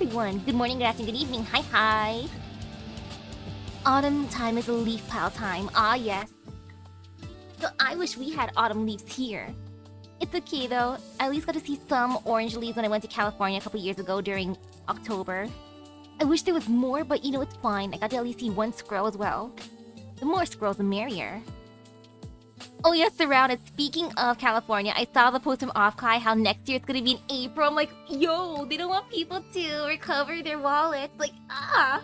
everyone. Good morning, good afternoon, good evening. Hi, hi. Autumn time is a leaf pile time. Ah, yes. So I wish we had autumn leaves here. It's okay though. I at least got to see some orange leaves when I went to California a couple years ago during October. I wish there was more, but you know, it's fine. I got to at least see one squirrel as well. The more squirrels, the merrier. Oh yes, Surrounded. Speaking of California, I saw the post from Offkai how next year it's gonna be in April. I'm like, yo, they don't want people to recover their wallets. Like, ah.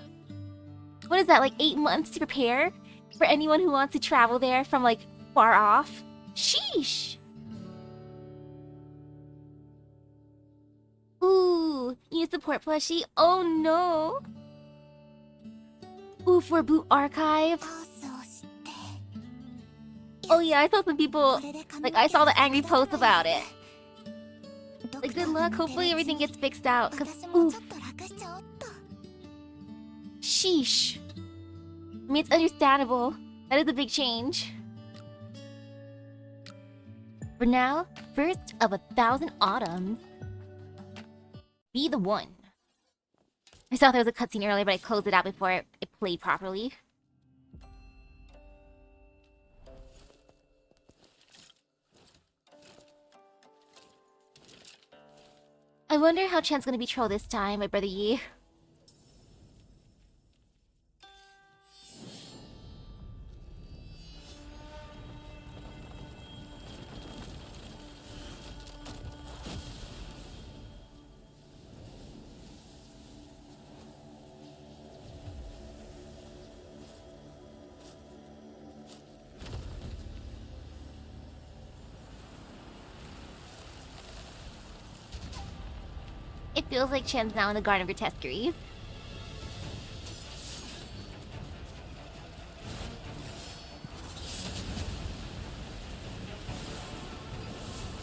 What is that, like 8 months to prepare? For anyone who wants to travel there from like far off? Sheesh! Ooh, you support plushie? Oh no! Ooh, for Boot Archive? Oh yeah, I saw some people, like I saw the angry post about it. Like good luck, hopefully everything gets fixed out, cause oof. Sheesh. I mean, it's understandable. That is a big change. For now, first of 1,000 autumns. Be the one. I saw there was a cutscene earlier, but I closed it out before it played properly. I wonder how Chen's gonna be trolled this time, my brother Yi. It feels like Chen's now in the Garden of Grotesquerie.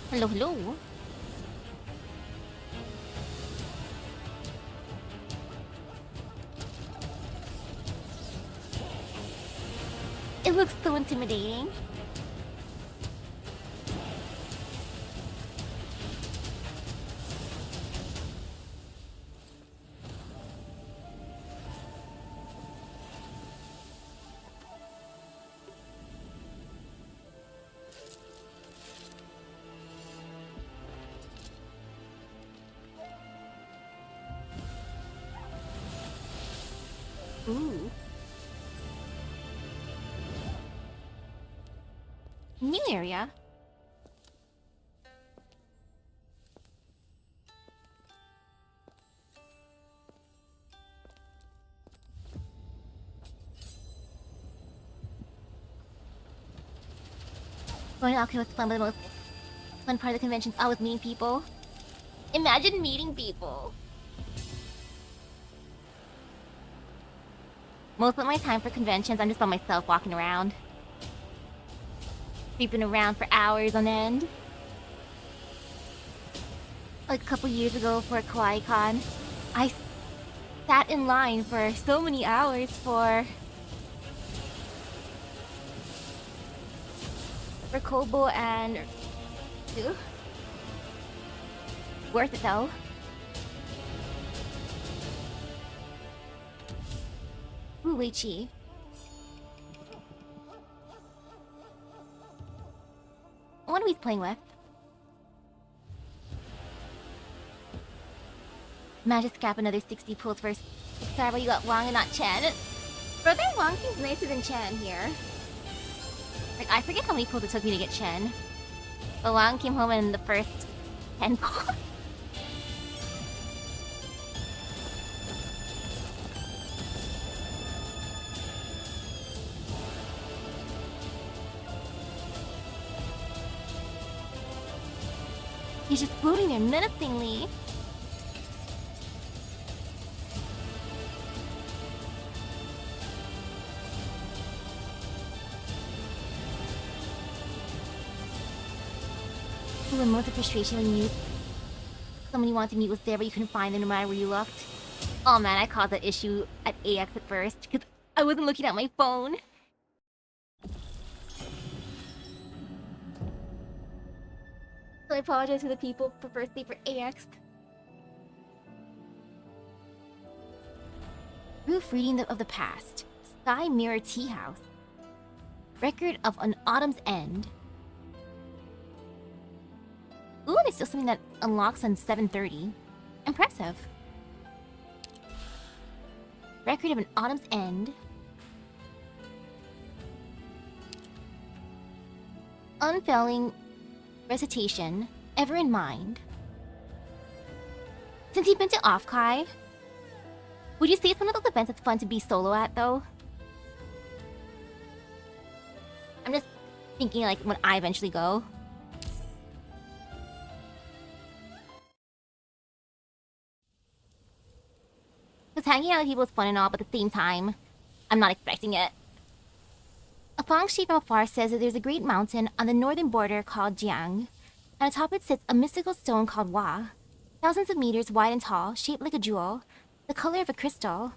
Hello, hello. It looks so intimidating. Ooh. New area. Going to Alchemy was fun, but the most fun part of the convention is always meeting people. Imagine meeting people. Most of my time for conventions, I'm just by myself walking around. Creeping around for hours on end. Like a couple years ago for KawaiiCon, I sat in line for so many hours for Kobo and... Ooh. Worth it though. Ooh, Weichi. What are we playing with? Magic scrap another 60 pulls first. Sorry, but you got Wang and not Chen. Brother Wang seems nicer than Chen here. Like, I forget how many pulls it took me to get Chen. But Wang came home in the first 10 pulls. He's just floating there menacingly. Ooh, a moment of frustration when you... Someone you wanted to meet was there, but you couldn't find them no matter where you looked. Oh man, I caused that issue at AX at first, because I wasn't looking at my phone. So I apologize to the people for first day for AX. Proofreading of the past. Sky Mirror Tea House. Record of an autumn's end. Ooh, there's still something that unlocks on 7:30. Impressive. Record of an autumn's end. Unfailing recitation, ever in mind. Since you've been to Offkai, would you say it's one of those events that's fun to be solo at, though? I'm just thinking, like, when I eventually go. Because hanging out with people is fun and all, but at the same time, I'm not expecting it. A feng-shui from afar says that there's a great mountain on the northern border called Jiang, and atop it sits a mystical stone called Hua, thousands of meters wide and tall, shaped like a jewel, the color of a crystal.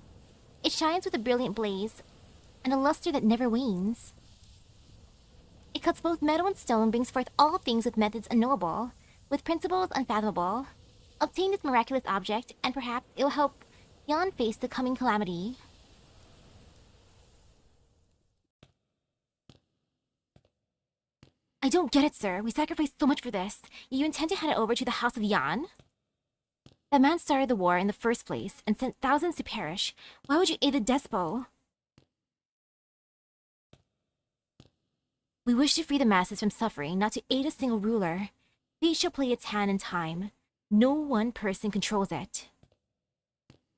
It shines with a brilliant blaze, and a luster that never wanes. It cuts both metal and stone, brings forth all things with methods unknowable, with principles unfathomable. Obtain this miraculous object, and perhaps it will help Yan face the coming calamity. I don't get it, sir. We sacrificed so much for this. You intend to hand it over to the House of Yan? That man started the war in the first place and sent thousands to perish. Why would you aid the despot? We wish to free the masses from suffering, not to aid a single ruler. Fate shall play its hand in time. No one person controls it.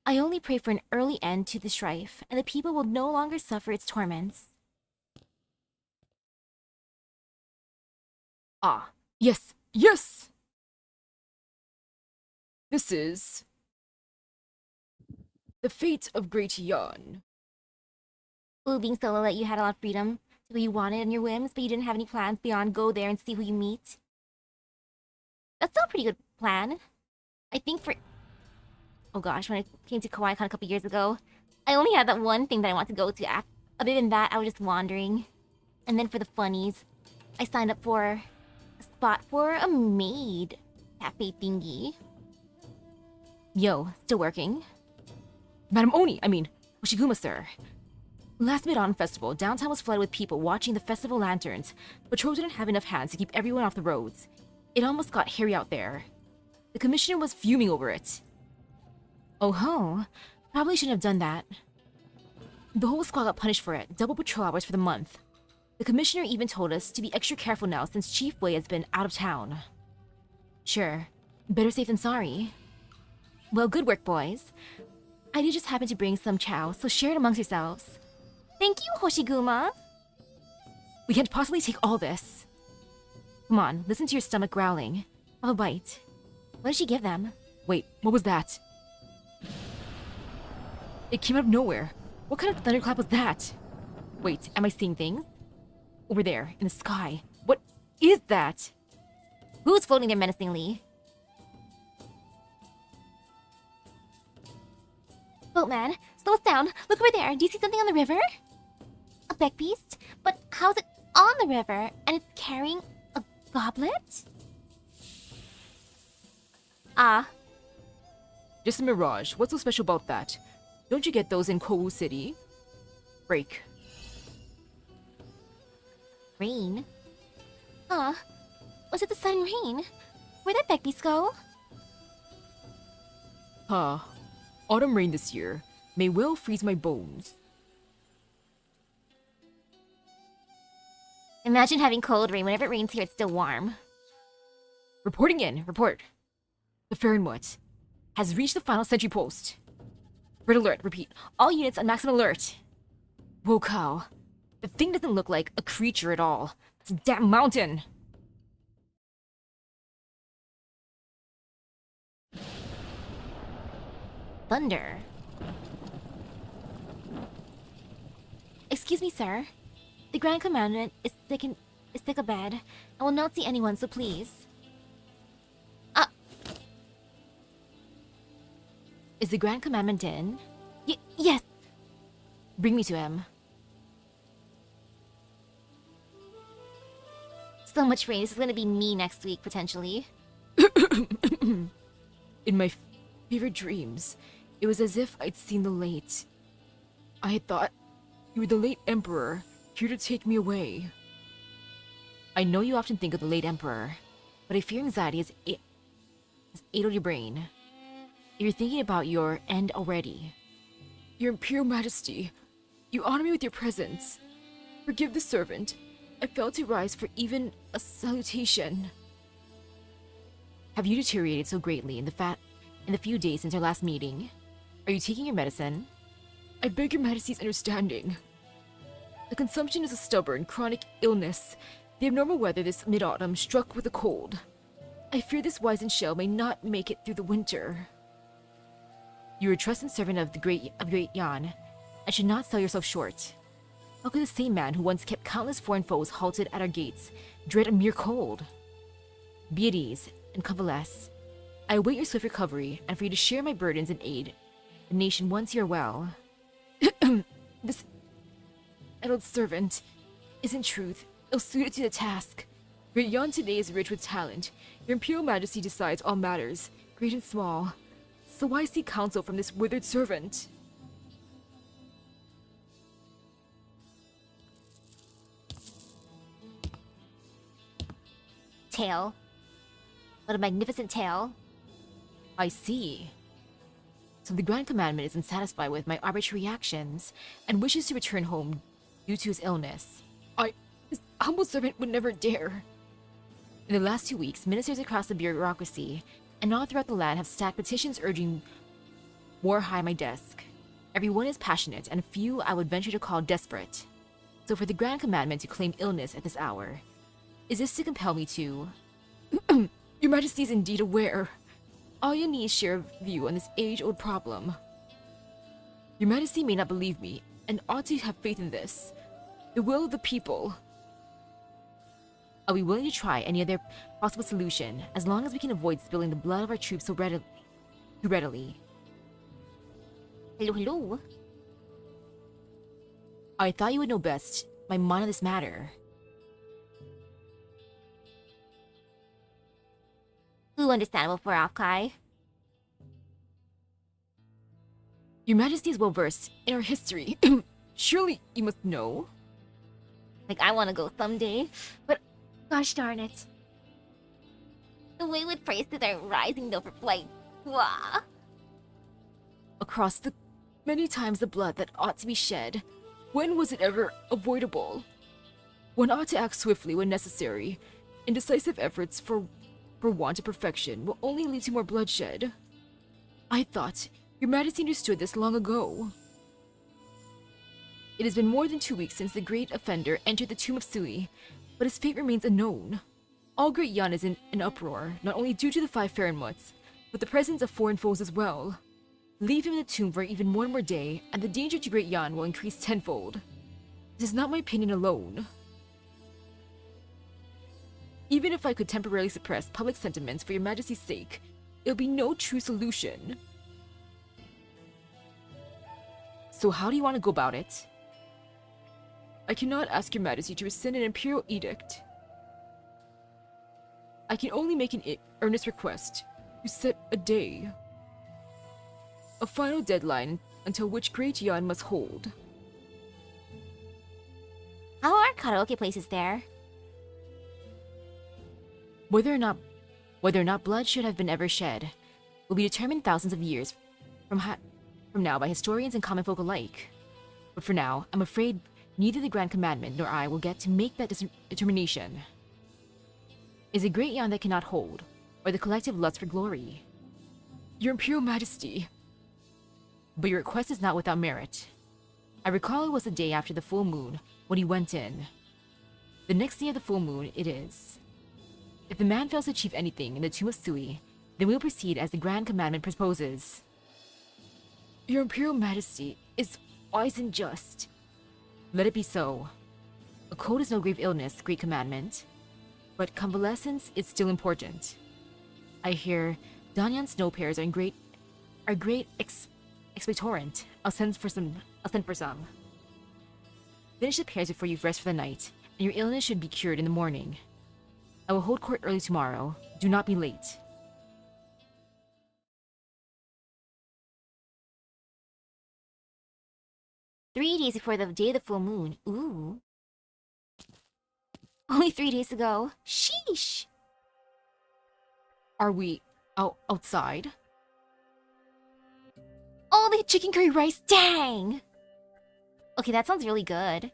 I only pray for an early end to the strife, and the people will no longer suffer its torments. Ah, yes, yes! This is the fate of Great Yan. Ooh, being solo let you had a lot of freedom to who you wanted and your whims, but you didn't have any plans beyond go there and see who you meet. That's still a pretty good plan. I think for... Oh gosh, when I came to KawaiiCon a couple years ago, I only had that one thing that I wanted to go to. Other than that, I was just wandering. And then for the funnies, I signed up for a spot for a maid cafe thingy. Yo, still working? Madam Oni, Hoshiguma, sir. Last Mid-Autumn Festival, downtown was flooded with people watching the festival lanterns. Patrols didn't have enough hands to keep everyone off the roads. It almost got hairy out there. The commissioner was fuming over it. Oh ho, probably shouldn't have done that. The whole squad got punished for it, double patrol hours for the month. The commissioner even told us to be extra careful now since Chief Wei has been out of town. Sure, better safe than sorry. Well, good work, boys. I did just happen to bring some chow, so share it amongst yourselves. Thank you, Hoshiguma! We can't possibly take all this. Come on, listen to your stomach growling. Have a bite. What did she give them? Wait, what was that? It came out of nowhere. What kind of thunderclap was that? Wait, am I seeing things? Over there, in the sky. What is that? Who's floating there menacingly? Boatman, slow us down. Look over there. Do you see something on the river? A beck beast? But how's it on the river? And it's carrying a goblet? Ah. Just a mirage. What's so special about that? Don't you get those in Kou City? Break. Rain? Huh? Was it the sudden rain? Where'd that beck beast go? Huh. Autumn rain this year may well freeze my bones. Imagine having cold rain. Whenever it rains here, it's still warm. Reporting in. Report. The Fahrenheit has reached the final sentry post. Red alert. Repeat. All units on maximum alert. Whoa, cow. The thing doesn't look like a creature at all. It's a damn mountain. Thunder. Excuse me, sir. The Grand Commandant is sick abed. I will not see anyone, so please. Is the Grand Commandant in? Yes. Bring me to him. So much rain. This is gonna be me next week, potentially. In my favorite dreams, it was as if I'd seen the late, I thought you were the late Emperor, here to take me away. I know you often think of the late Emperor, but I fear anxiety has aided your brain. If you're thinking about your end already. Your Imperial Majesty, you honor me with your presence. Forgive the servant. I failed to rise for even a salutation. Have you deteriorated so greatly in the few days since our last meeting? Are you taking your medicine? I beg your Majesty's understanding. The consumption is a stubborn, chronic illness. The abnormal weather this mid-autumn struck with a cold. I fear this wizened shell may not make it through the winter. You are a trusted servant of Great Yan, and should not sell yourself short. How could the same man who once kept countless foreign foes halted at our gates dread a mere cold? Be at ease and convalesce. I await your swift recovery, and for you to share my burdens and aid the nation once you are well. This adult servant is in truth ill-suited to the task. Great Yan today is rich with talent. Your Imperial Majesty decides all matters, great and small. So why seek counsel from this withered servant? Tale. What a magnificent tale. I see. So the Grand Commandment is unsatisfied with my arbitrary actions and wishes to return home due to his illness. This humble servant would never dare. In the last 2 weeks, ministers across the bureaucracy and all throughout the land have stacked petitions urging war high my desk. Everyone is passionate, and few I would venture to call desperate. So for the Grand Commandment to claim illness at this hour, is this to compel me to... Your Majesty is indeed aware. All you need is share a view on this age-old problem. Your Majesty may not believe me, and ought to have faith in this. The will of the people. I'll be willing to try any other possible solution, as long as we can avoid spilling the blood of our troops so readily. Hello, hello. I thought you would know best my mind on this matter. Ooh, understandable for Afkai. Your Majesty is well versed in our history. Surely you must know. Like, I want to go someday, but gosh darn it. The wayward prices are rising though for flights. Wah. Across the many times the blood that ought to be shed, when was it ever avoidable? One ought to act swiftly when necessary. Indecisive efforts for want of perfection will only lead to more bloodshed. I thought your Majesty understood this long ago. It has been more than 2 weeks since the great offender entered the tomb of Sui, but his fate remains unknown. All Great Yan is in an uproar, not only due to the 5 Farenmuts, but the presence of foreign foes as well. Leave him in the tomb for even one more day, and the danger to Great Yan will increase tenfold. This is not my opinion alone. Even if I could temporarily suppress public sentiments for your Majesty's sake, it will be no true solution. So how do you want to go about it? I cannot ask your Majesty to rescind an imperial edict. I can only make an earnest request to set a day. A final deadline until which Great Yan must hold. How are karaoke places there? Whether or not blood should have been ever shed will be determined thousands of years from now by historians and common folk alike. But for now, I'm afraid neither the Grand Commandment nor I will get to make that determination. Is it Great Yan that cannot hold, or the collective lust for glory? Your Imperial Majesty! But your request is not without merit. I recall it was the day after the full moon when he went in. The next day of the full moon it is. If the man fails to achieve anything in the tomb of Sui, then we will proceed as the Grand Commandment proposes. Your Imperial Majesty is wise and just. Let it be so. A cold is no grave illness, Great Commandment. But convalescence is still important. I hear Danyan snow pears are great expectorant. I'll send for some. Finish the pears before you rest for the night, and your illness should be cured in the morning. I will hold court early tomorrow. Do not be late. 3 days before the day of the full moon. Ooh. Only 3 days ago. Sheesh! Are we outside? Oh, the chicken curry rice! Dang! Okay, that sounds really good.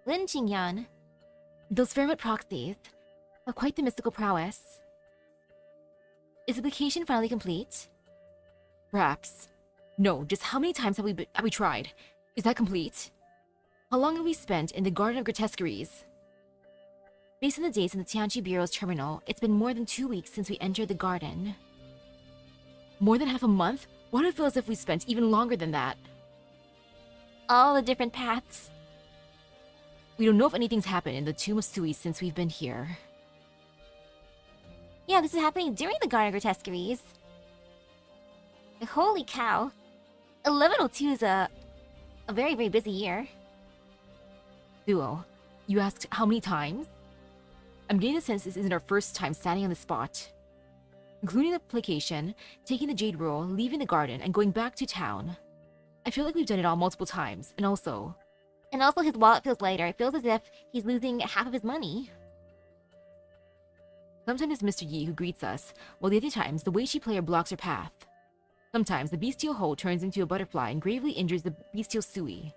Lin Qingyan. Those Fairmont proxies have quite the mystical prowess. Is the application finally complete? Perhaps. No, just how many times have we tried? Is that complete? How long have we spent in the Garden of Grotesqueries? Based on the dates in the Tianchi Bureau's terminal, it's been more than 2 weeks since we entered the garden. More than half a month? Why do it feel as if we spent even longer than that? All the different paths. We don't know if anything's happened in the Tomb of Sui since we've been here. Yeah, this is happening during the Garden of Grotesqueries. Holy cow. 1102 is a very, very busy year. Duo, you asked how many times? I'm getting the sense this isn't our first time standing on the spot. Including the application, taking the jade roll, leaving the garden, and going back to town. I feel like we've done it all multiple times, and also his wallet feels lighter. It feels as if he's losing half of his money. Sometimes it's Mr. Yi who greets us, while the other times the Weishi player blocks our path. Sometimes the bestial Ho turns into a butterfly and gravely injures the bestial Sui.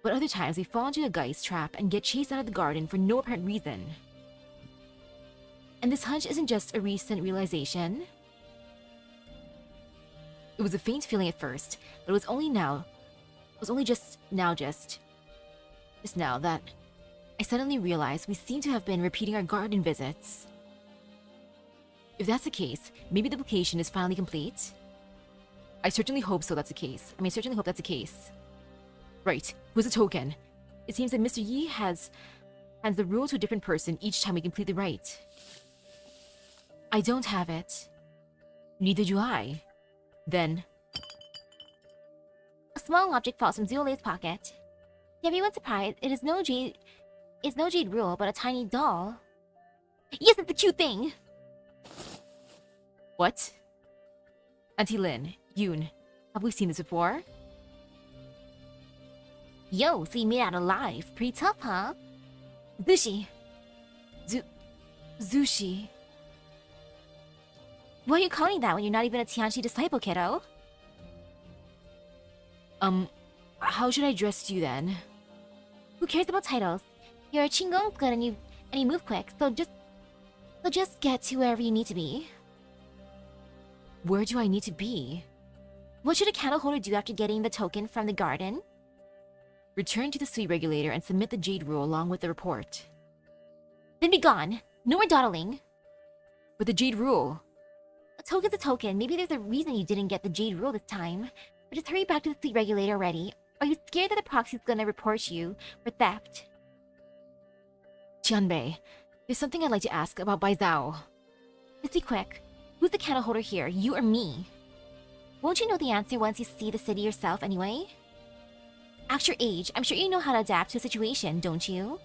But other times we fall into a Geist trap and get chased out of the garden for no apparent reason. And this hunch isn't just a recent realization. It was a faint feeling at first, but it was only just now that I suddenly realized we seem to have been repeating our garden visits. If that's the case, maybe the application is finally complete? I certainly hope that's the case. Right, who's the token? It seems that Mr. Yi hands the rule to a different person each time we complete the rite. I don't have it. Neither do I. Then... A small object falls from Zuolei's pocket. To everyone's surprise, it's no jade rule, but a tiny doll. Yes, it's the cute thing! What? Auntie Lin, Yoon, have we seen this before? Yo, so you made it out alive. Pretty tough, huh? Zushi. Zushi. Why are you calling that when you're not even a Tianchi disciple, kiddo? How should I address you then? Who cares about titles? Your Qinggong's good and you move quick, so just get to wherever you need to be. Where do I need to be? What should a candle holder do after getting the token from the garden? Return to the suite regulator and submit the jade rule along with the report. Then be gone. No more dawdling. But the jade rule... A token's a token. Maybe there's a reason you didn't get the jade rule this time. But just hurry back to the suite regulator already. Are you scared that the proxy's gonna report you for theft? Tianbei, there's something I'd like to ask about Bai Zhao. Just be quick. Who's the candle holder here, you or me? Won't you know the answer once you see the city yourself anyway? At your age, I'm sure you know how to adapt to a situation, don't you?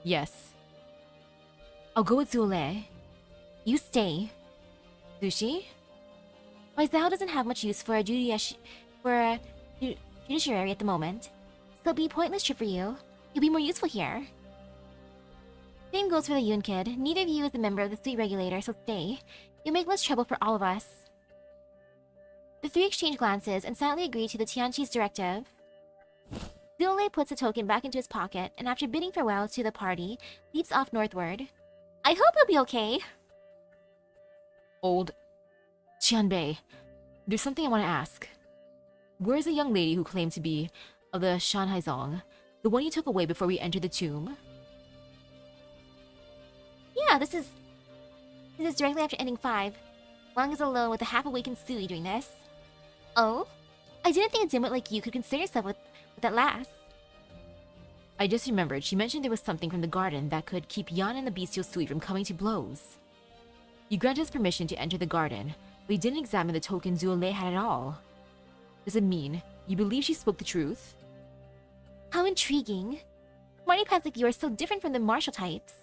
Yes. I'll go with Zuolei. You stay. Zushi? Bai Zhao doesn't have much use for a judiciary at the moment. So it'll be a pointless trip for you. You'll be more useful here. Same goes for the Yoon kid. Neither of you is a member of the suite regulator, so stay. You'll make less trouble for all of us. The three exchange glances and silently agree to the Tianqi's directive. Zuolei puts the token back into his pocket, and after bidding farewell to the party, leaps off northward. I hope he'll be okay. Old Tianbei, there's something I want to ask. Where's the young lady who claimed to be of the Shanhaizong? The one you took away before we entered the tomb? Yeah, this is directly after ending 5. Wang is alone with a half-awakened Sui doing this. Oh? I didn't think a dimwit like you could concern yourself with that last. I just remembered she mentioned there was something from the garden that could keep Yan and the bestial Sui from coming to blows. You granted us permission to enter the garden, but you didn't examine the token Zuolei had at all. Does it mean you believe she spoke the truth? How intriguing. Smarty pants like you are so different from the martial types.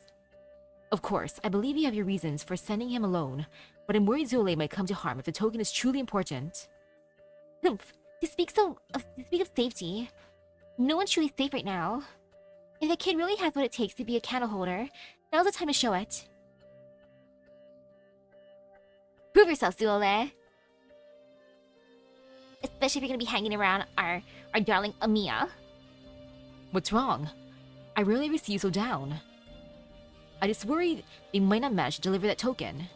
Of course, I believe you have your reasons for sending him alone, but I'm worried Zuolei might come to harm if the token is truly important. Humph. To speak of safety, no one's truly safe right now. If the kid really has what it takes to be a candle holder, now's the time to show it. Prove yourself, Suole. Especially if you're gonna be hanging around our darling Amiya. What's wrong? I rarely ever see you so down. I just worry they might not manage to deliver that token.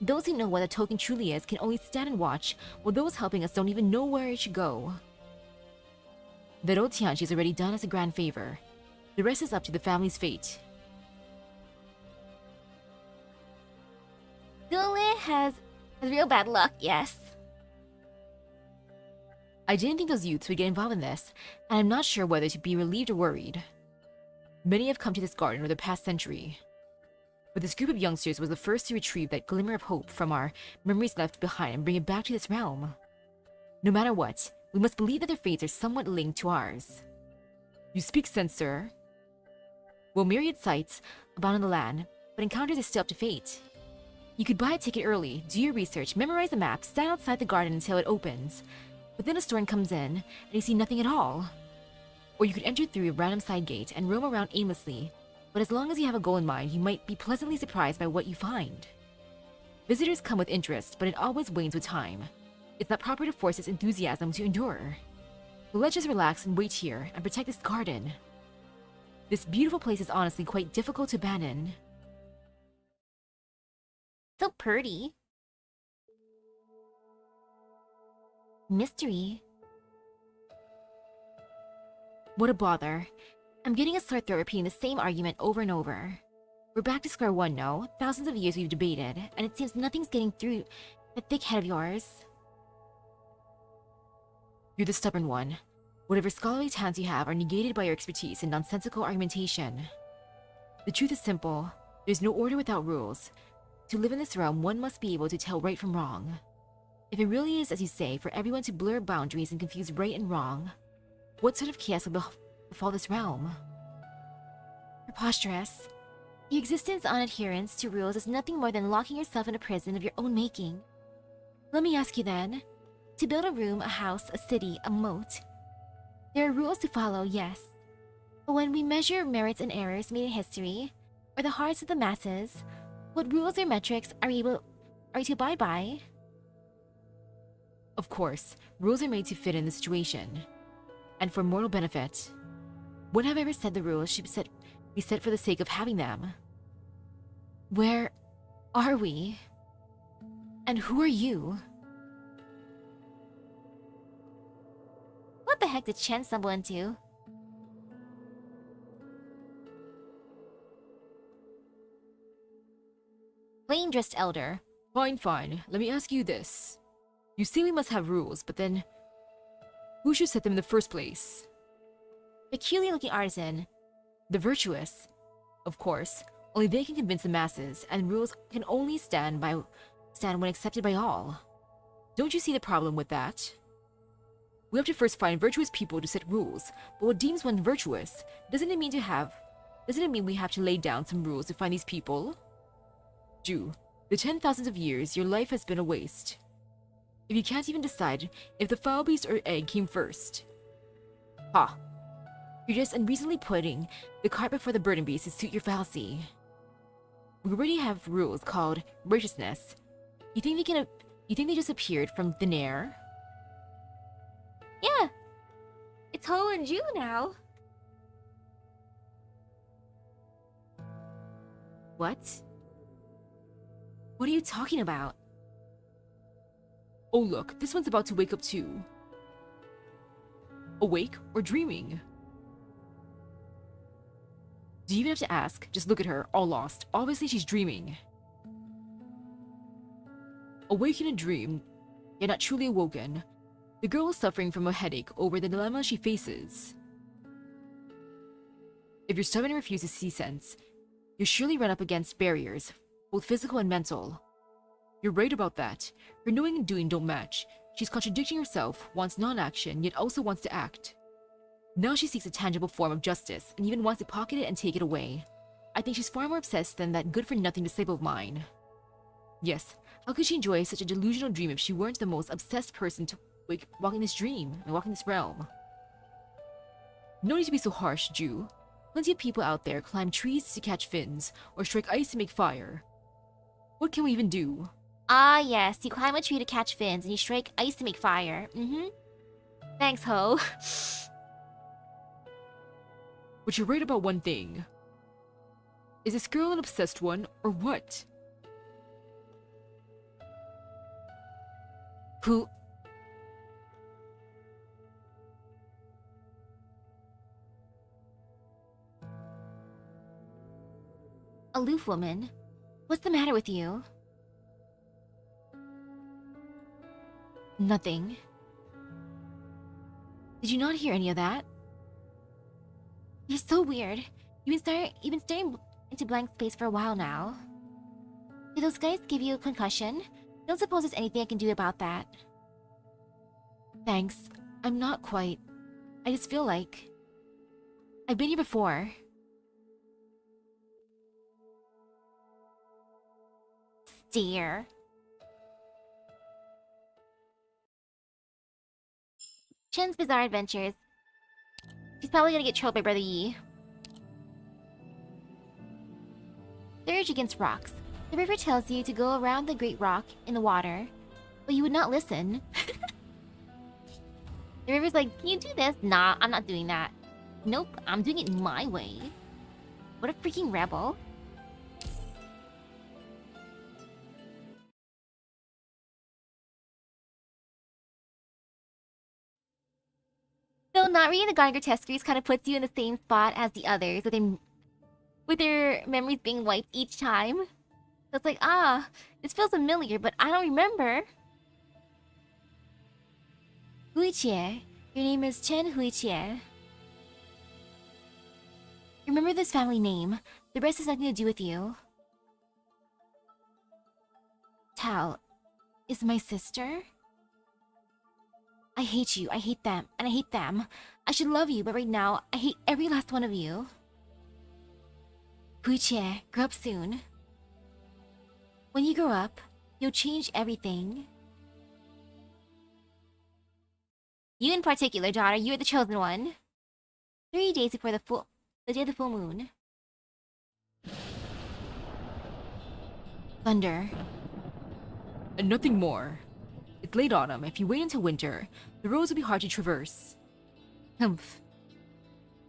Those who know what a token truly is can only stand and watch, while those helping us don't even know where it should go. The old Tianqi's already done us a grand favor. The rest is up to the family's fate. Suole has real bad luck, yes. I didn't think those youths would get involved in this, and I'm not sure whether to be relieved or worried. Many have come to this garden over the past century. But this group of youngsters was the first to retrieve that glimmer of hope from our memories left behind and bring it back to this realm. No matter what, we must believe that their fates are somewhat linked to ours. You speak sense, sir. Well, myriad sights abound in the land, but encounters are still up to fate. You could buy a ticket early, do your research, memorize the map, stand outside the garden until it opens. But then a storm comes in, and you see nothing at all. Or you could enter through a random side gate and roam around aimlessly, but as long as you have a goal in mind, you might be pleasantly surprised by what you find. Visitors come with interest, but it always wanes with time. It's not proper to force its enthusiasm to endure. So let's just relax and wait here and protect this garden. This beautiful place is honestly quite difficult to abandon. So pretty. Mystery. What a bother. I'm getting a sore throat repeating the same argument over and over. We're back to square one, no? Thousands of years we've debated, and it seems nothing's getting through that thick head of yours. You're the stubborn one. Whatever scholarly talents you have are negated by your expertise in nonsensical argumentation. The truth is simple. There's no order without rules. To live in this realm, one must be able to tell right from wrong. If it really is, as you say, for everyone to blur boundaries and confuse right and wrong, what sort of chaos will befall this realm? Preposterous. Your existence on adherence to rules is nothing more than locking yourself in a prison of your own making. Let me ask you then, to build a room, a house, a city, a moat, there are rules to follow, yes. But when we measure merits and errors made in history, or the hearts of the masses, what rules or metrics are we to abide by? Of course, rules are made to fit in the situation, and for mortal benefit. When have I ever said the rules should be set for the sake of having them? Where are we? And who are you? What the heck did Chen stumble into? Plain dressed elder. Fine. Let me ask you this. You say we must have rules, but then who should set them in the first place? Peculiar looking artisan. The virtuous. Of course, only they can convince the masses, and rules can only stand when accepted by all. Don't you see the problem with that? We have to first find virtuous people to set rules, but what deems one virtuous? Doesn't it mean we have to lay down some rules to find these people? Ju, the 10,000s of years your life has been a waste. If you can't even decide if the fowl beast or egg came first. Ha! You're just unreasonably putting the cart before the burden beast to suit your fallacy. We already have rules called righteousness. You think they just appeared from thin air? Yeah. It's Ho and Ju now. What? What are you talking about? Oh look, this one's about to wake up too. Awake or dreaming? Do you even have to ask? Just look at her, all lost. Obviously she's dreaming. Awake in a dream, yet not truly awoken. The girl is suffering from a headache over the dilemma she faces. If you're stubborn and refuse to see sense, you'll surely run up against barriers, both physical and mental. You're right about that. Her knowing and doing don't match. She's contradicting herself, wants non-action, yet also wants to act. Now she seeks a tangible form of justice, and even wants to pocket it and take it away. I think she's far more obsessed than that good-for-nothing disciple of mine. Yes, how could she enjoy such a delusional dream if she weren't the most obsessed person walking this dream and walking this realm. No need to be so harsh, Jew. Plenty of people out there climb trees to catch fins, or strike ice to make fire. What can we even do? Ah, yes, you climb a tree to catch fins and you strike ice to make fire. Thanks, ho. But you're right about one thing. Is this girl an obsessed one, or what? Who? Aloof woman, what's the matter with you? Nothing. Did you not hear any of that? You're so weird. You've been staring into blank space for a while now. Did those guys give you a concussion? Don't suppose there's anything I can do about that. Thanks. I'm not quite. I just feel like... I've been here before. Stare. Chen's bizarre adventures. She's probably gonna get trolled by Brother Yi. Surge against rocks. The river tells you to go around the great rock in the water, but you would not listen. The river's like, can you do this? Nah, I'm not doing that. Nope, I'm doing it my way. What a freaking rebel. So not reading the Geiger test kind of puts you in the same spot as the others, with their memories being wiped each time. So it's like, this feels familiar, but I don't remember. Huichie, your name is Chen Huichie. Remember this family name. The rest has nothing to do with you. Tal is my sister? I hate you, I hate them, and I hate them. I should love you, but right now, I hate every last one of you. Huichie, grow up soon. When you grow up, you'll change everything. You in particular, daughter, you're the chosen one. 3 days before the day of the full moon. Thunder. And nothing more. It's late autumn. If you wait until winter, the roads will be hard to traverse. Humph.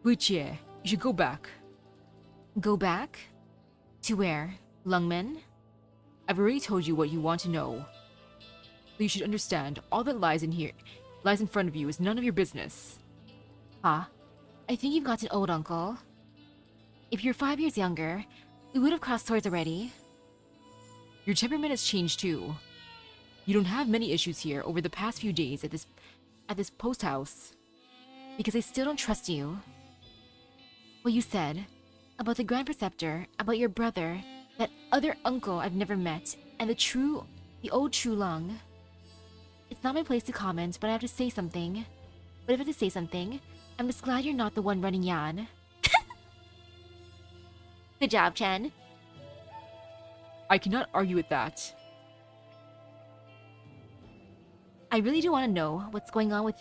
Huichie, you should go back. Go back? To where? Lungmen? I've already told you what you want to know. But you should understand, all that lies in front of you is none of your business. Huh? I think you've gotten old, uncle. If you're 5 years younger, we would have crossed swords already. Your temperament has changed too. You don't have many issues here over the past few days at this post house. Because I still don't trust you. What you said, about the Grand Preceptor, about your brother, that other uncle I've never met, and the old true Lung. It's not my place to comment, but I have to say something. But if I have to say something, I'm just glad you're not the one running Yan. Good job, Chen. I cannot argue with that. I really do want to know what's going on with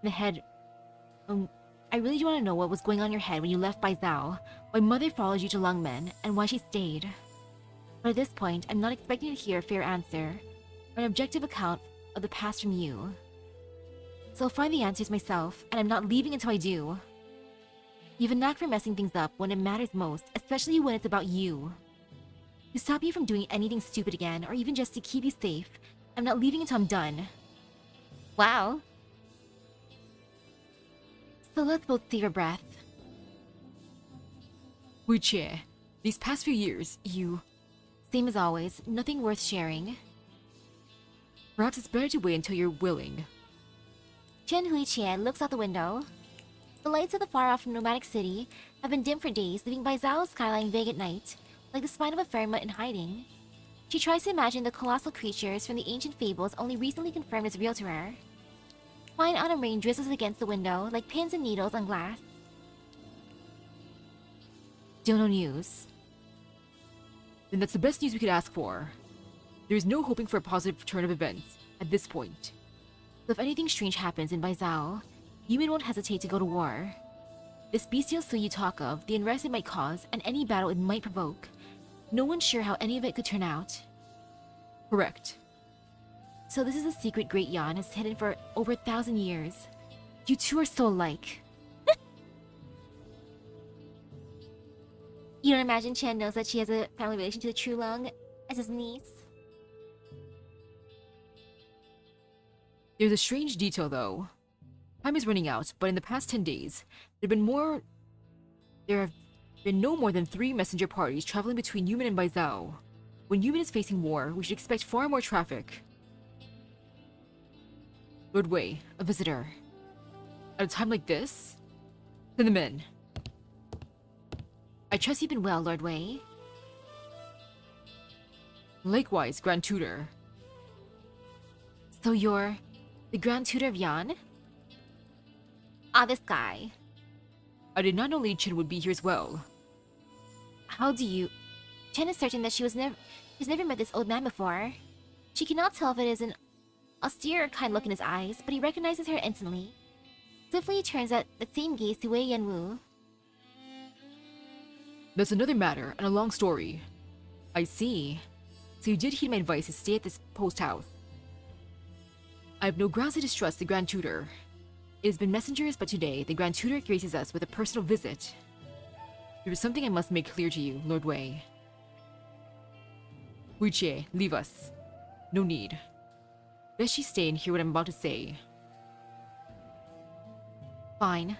the head. I really do want to know what was going on in your head when you left Bai Zhao, why Mother followed you to Lungmen, and why she stayed. But at this point, I'm not expecting to hear a fair answer, or an objective account of the past from you. So I'll find the answers myself, and I'm not leaving until I do. You have a knack for messing things up when it matters most, especially when it's about you. To stop you from doing anything stupid again, or even just to keep you safe, I'm not leaving until I'm done. Wow. So let's both save our breath. Huichie, these past few years, you... Same as always, nothing worth sharing. Perhaps it's better to wait until you're willing. Chen Huichie looks out the window. The lights of the far-off nomadic city have been dim for days, leaving Bai Zhao's skyline vague at night, like the spine of a ferret in hiding. She tries to imagine the colossal creatures from the ancient fables only recently confirmed as real to her. Fine autumn rain drizzles against the window like pins and needles on glass. Still no news. Then that's the best news we could ask for. There is no hoping for a positive turn of events at this point. So if anything strange happens in Baizhou, Yumin won't hesitate to go to war. This bestial slew you talk of, the unrest it might cause, and any battle it might provoke, no one's sure how any of it could turn out. Correct. So this is a secret Great Yan has hidden for over 1,000 years. You two are so alike. You don't imagine Chen knows that she has a family relation to the True Lung as his niece? There's a strange detail though. Time is running out, but in the past 10 days, there have been no more than 3 messenger parties traveling between Yumin and Baizhou. When Yumin is facing war, we should expect far more traffic. Lord Wei, a visitor. At a time like this? Send them in. I trust you've been well, Lord Wei. Likewise, Grand Tutor. So you're the Grand Tutor of Yan? Ah, this guy. I did not know Lady Chen would be here as well. How do you... Chen is certain that she's never met this old man before. She cannot tell if it is an austere kind look in his eyes, but he recognizes her instantly. Swiftly he turns at the same gaze to Wei Yanwu. That's another matter, and a long story. I see. So you did heed my advice to stay at this post house. I have no grounds to distrust the Grand Tutor. It has been messengers, but today, the Grand Tutor graces us with a personal visit. There is something I must make clear to you, Lord Wei. Wuiche, leave us. No need. Best she stay and hear what I'm about to say. Fine.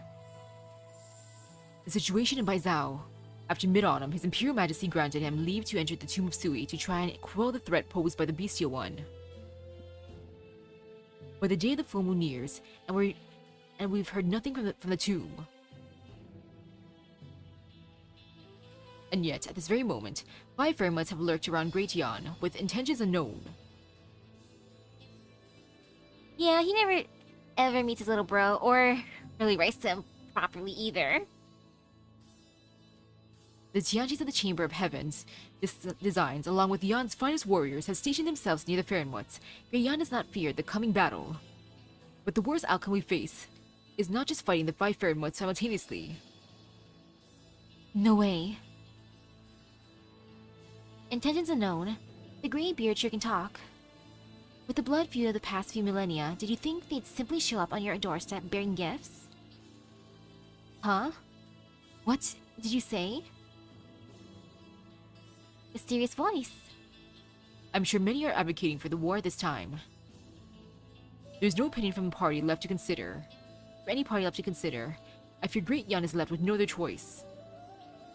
The situation in Baizhou. After mid-autumn, His Imperial Majesty granted him leave to enter the Tomb of Sui to try and quell the threat posed by the Bestial One. But the day of the full moon nears, and we've heard nothing from the tomb. And yet, at this very moment, 5 Phi-MDs have lurked around Great Yan, with intentions unknown. Yeah, he never ever meets his little bro, or really writes to him properly either. The Tianjis of the Chamber of Heavens designs, along with Yan's finest warriors, have stationed themselves near the Phi-MDs. Great Yan does not fear the coming battle. But the worst outcome we face is not just fighting the 5 Phi-MDs simultaneously. No way. Intentions unknown, the Grey Beard sure can talk. With the blood feud of the past few millennia, did you think they'd simply show up on your doorstep bearing gifts? Huh? What did you say? Mysterious voice. I'm sure many are advocating for the war at this time. There's no opinion from the party left to consider. For any party left to consider, I fear Great Yan is left with no other choice.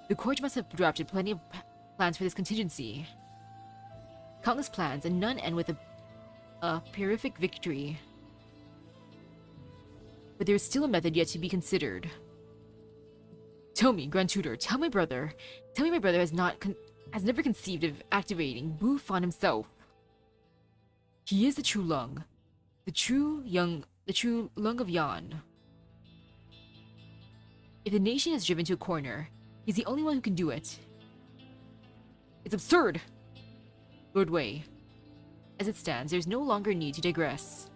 The court must have drafted plenty of plans for this contingency. Countless plans, and none end with a pyrrhic victory. But there is still a method yet to be considered. Tell me, Grand Tutor, tell me my brother has never conceived of activating Wu Fan himself. He is the true Lung. The true Lung of Yan. If the nation is driven to a corner, he's the only one who can do it. It's absurd! Lord Wei, as it stands, there's no longer need to digress.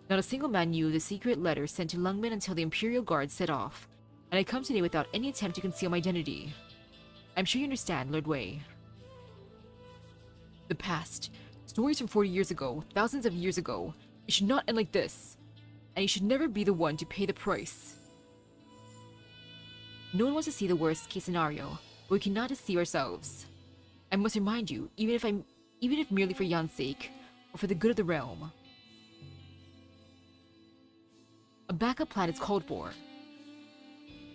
Not a single man knew the secret letter sent to Lungmen until the Imperial Guard set off, and I come today without any attempt to conceal my identity. I'm sure you understand, Lord Wei. The past, stories from 40 years ago, thousands of years ago, it should not end like this, and you should never be the one to pay the price. No one wants to see the worst case scenario, but we cannot deceive ourselves. I must remind you, even if merely for Yan's sake, or for the good of the realm. A backup plan is called for.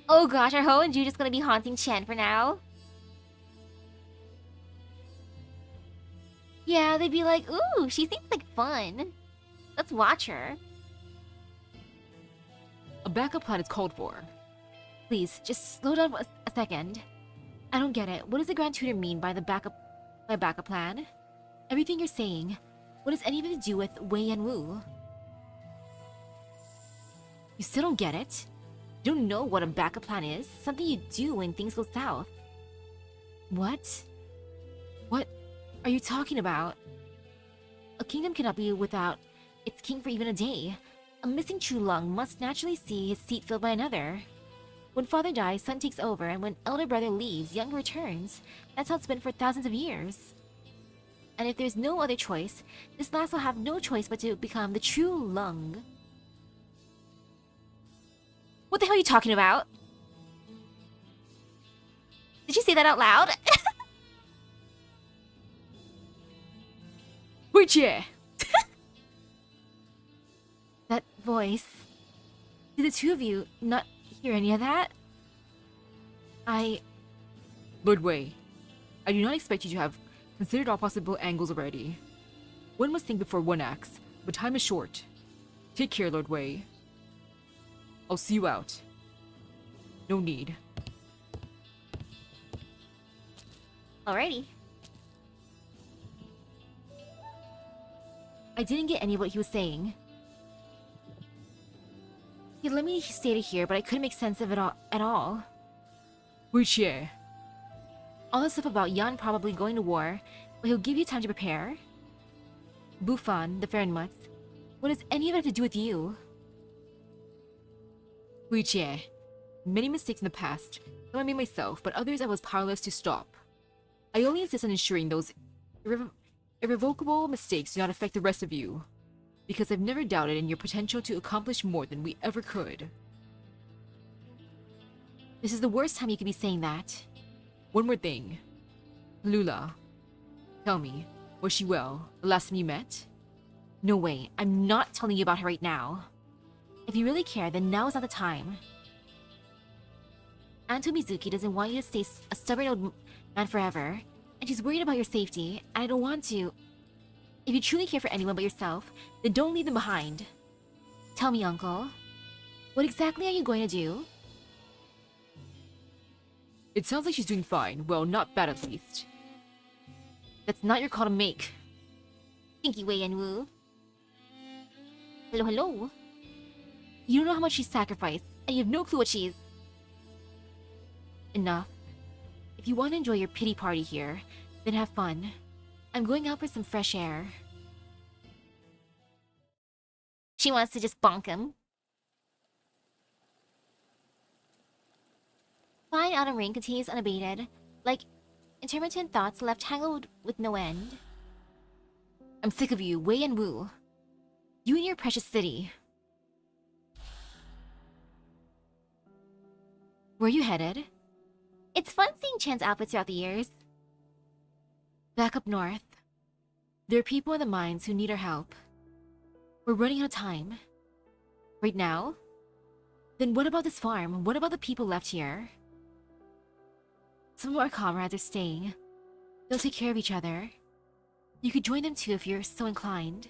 Oh gosh, are Ho and Ju just gonna be haunting Chen for now? Yeah, they'd be like, ooh, she seems like fun. Let's watch her. A backup plan is called for. Please, just slow down a second. I don't get it. What does the Grand Tutor mean by backup plan? Everything you're saying, what does any of it to do with Wei Yanwu? You still don't get it? You don't know what a backup plan is? Something you do when things go south. What? What are you talking about? A kingdom cannot be without its king for even a day. A missing true lung must naturally see his seat filled by another. When father dies, son takes over, and when elder brother leaves, younger returns. That's how it's been for thousands of years. And if there's no other choice, this last will have no choice but to become the true lung. What the hell are you talking about? Did you say that out loud? Huichie! That voice. Did the two of you not hear any of that? Lord Wei, I do not expect you to have considered all possible angles already. One must think before one acts, but time is short. Take care, Lord Wei. I'll see you out. No need. Alrighty. I didn't get any of what he was saying. He let me state it here, but I couldn't make sense of it all at all. Huichie. All the stuff about Yan probably going to war, but he'll give you time to prepare. Bufan, the Fahrenmutz. What does any of it have to do with you? Huichie. Many mistakes in the past. Some I made myself, but others I was powerless to stop. I only insist on ensuring those irrevocable mistakes do not affect the rest of you, because I've never doubted in your potential to accomplish more than we ever could. This is the worst time you could be saying that. One more thing. Lula. Tell me, was she well the last time you met? No way, I'm not telling you about her right now. If you really care, then now is not the time. Anto Mizuki doesn't want you to stay a stubborn old man forever, and she's worried about your safety, and I don't want to. If you truly care for anyone but yourself, then don't leave them behind. Tell me, Uncle. What exactly are you going to do? It sounds like she's doing fine. Well, not bad at least. That's not your call to make. Thank you, Wei and Wu. Hello, hello. You don't know how much she's sacrificed, and you have no clue what she's... Enough. If you want to enjoy your pity party here, then have fun. I'm going out for some fresh air. She wants to just bonk him. Fine autumn rain continues unabated, like intermittent thoughts left tangled with no end. I'm sick of you, Wei and Wu. You and your precious city. Where are you headed? It's fun seeing Chen's outfits throughout the years. Back up north. There are people in the mines who need our help. We're running out of time. Right now? Then what about this farm? What about the people left here? Some of our comrades are staying. They'll take care of each other. You could join them too if you're so inclined.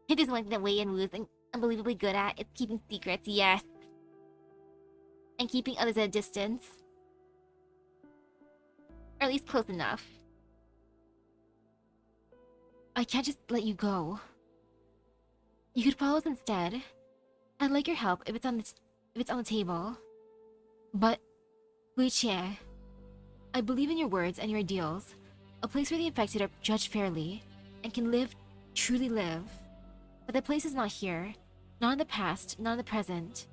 It is one thing that Wei and Wu is unbelievably good at. It's keeping secrets, yes. And keeping others at a distance. Or at least close enough. I can't just let you go. You could follow us instead. I'd like your help if it's on the table. But, Huichie, I believe in your words and your ideals. A place where the infected are judged fairly and can live, truly live. But the place is not here. Not in the past, not in the present.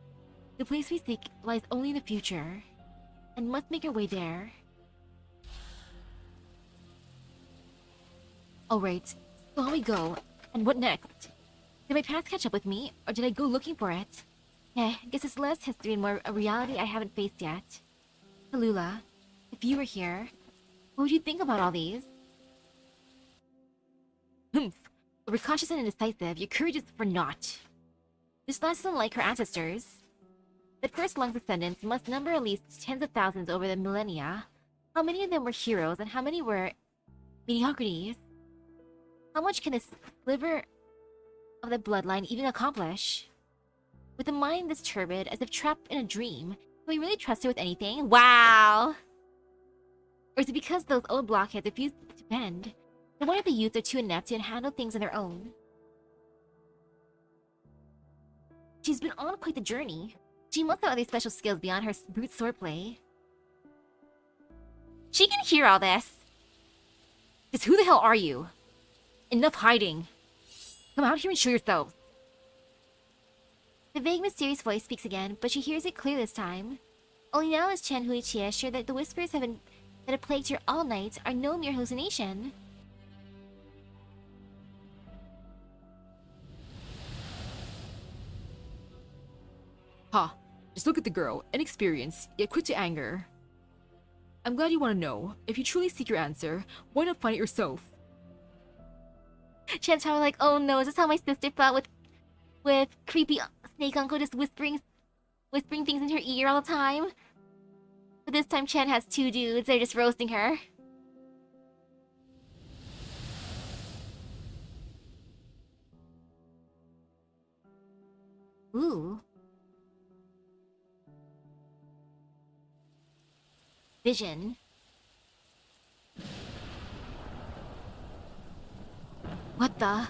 The place we seek lies only in the future, and must make our way there. Alright, so on we go. And what next? Did my past catch up with me, or did I go looking for it? Guess it's less history and more a reality I haven't faced yet. Tallulah, if you were here, what would you think about all these? Humph. We're cautious and indecisive. Your courage is for naught. This last isn't like her ancestors. That first lung's descendants must number at least tens of thousands over the millennia. How many of them were heroes and how many were mediocrities? How much can this sliver of the bloodline even accomplish? With a mind this turbid, as if trapped in a dream, can we really trust her with anything? Wow! Or is it because those old blockheads refuse to bend? No wonder the youth are too inept to handle things on their own. She's been on quite the journey. She must have other special skills beyond her brute swordplay. She can hear all this. Just who the hell are you? Enough hiding. Come out here and show yourselves. The vague, mysterious voice speaks again, but she hears it clear this time. Only now is Chen Huichie sure that the whispers that have plagued her all night are no mere hallucination. Ha! Just look at the girl, inexperienced, yet quick to anger. I'm glad you want to know. If you truly seek your answer, why not find it yourself? Chen's probably like, oh no, is this how my sister felt with creepy snake uncle just whispering things into her ear all the time? But this time Chen has two dudes, they're just roasting her. Ooh. Vision. What the?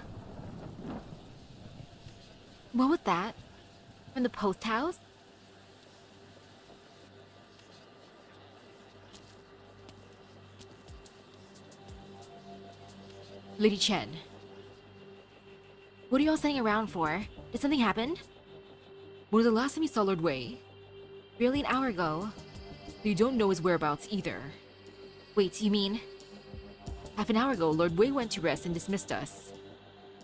What was that? From the post house? Lady Chen. What are y'all sitting around for? Did something happen? When was the last time you saw Lord Wei? Barely an hour ago. You don't know his whereabouts either. Wait, you mean? Half an hour ago, Lord Wei went to rest and dismissed us.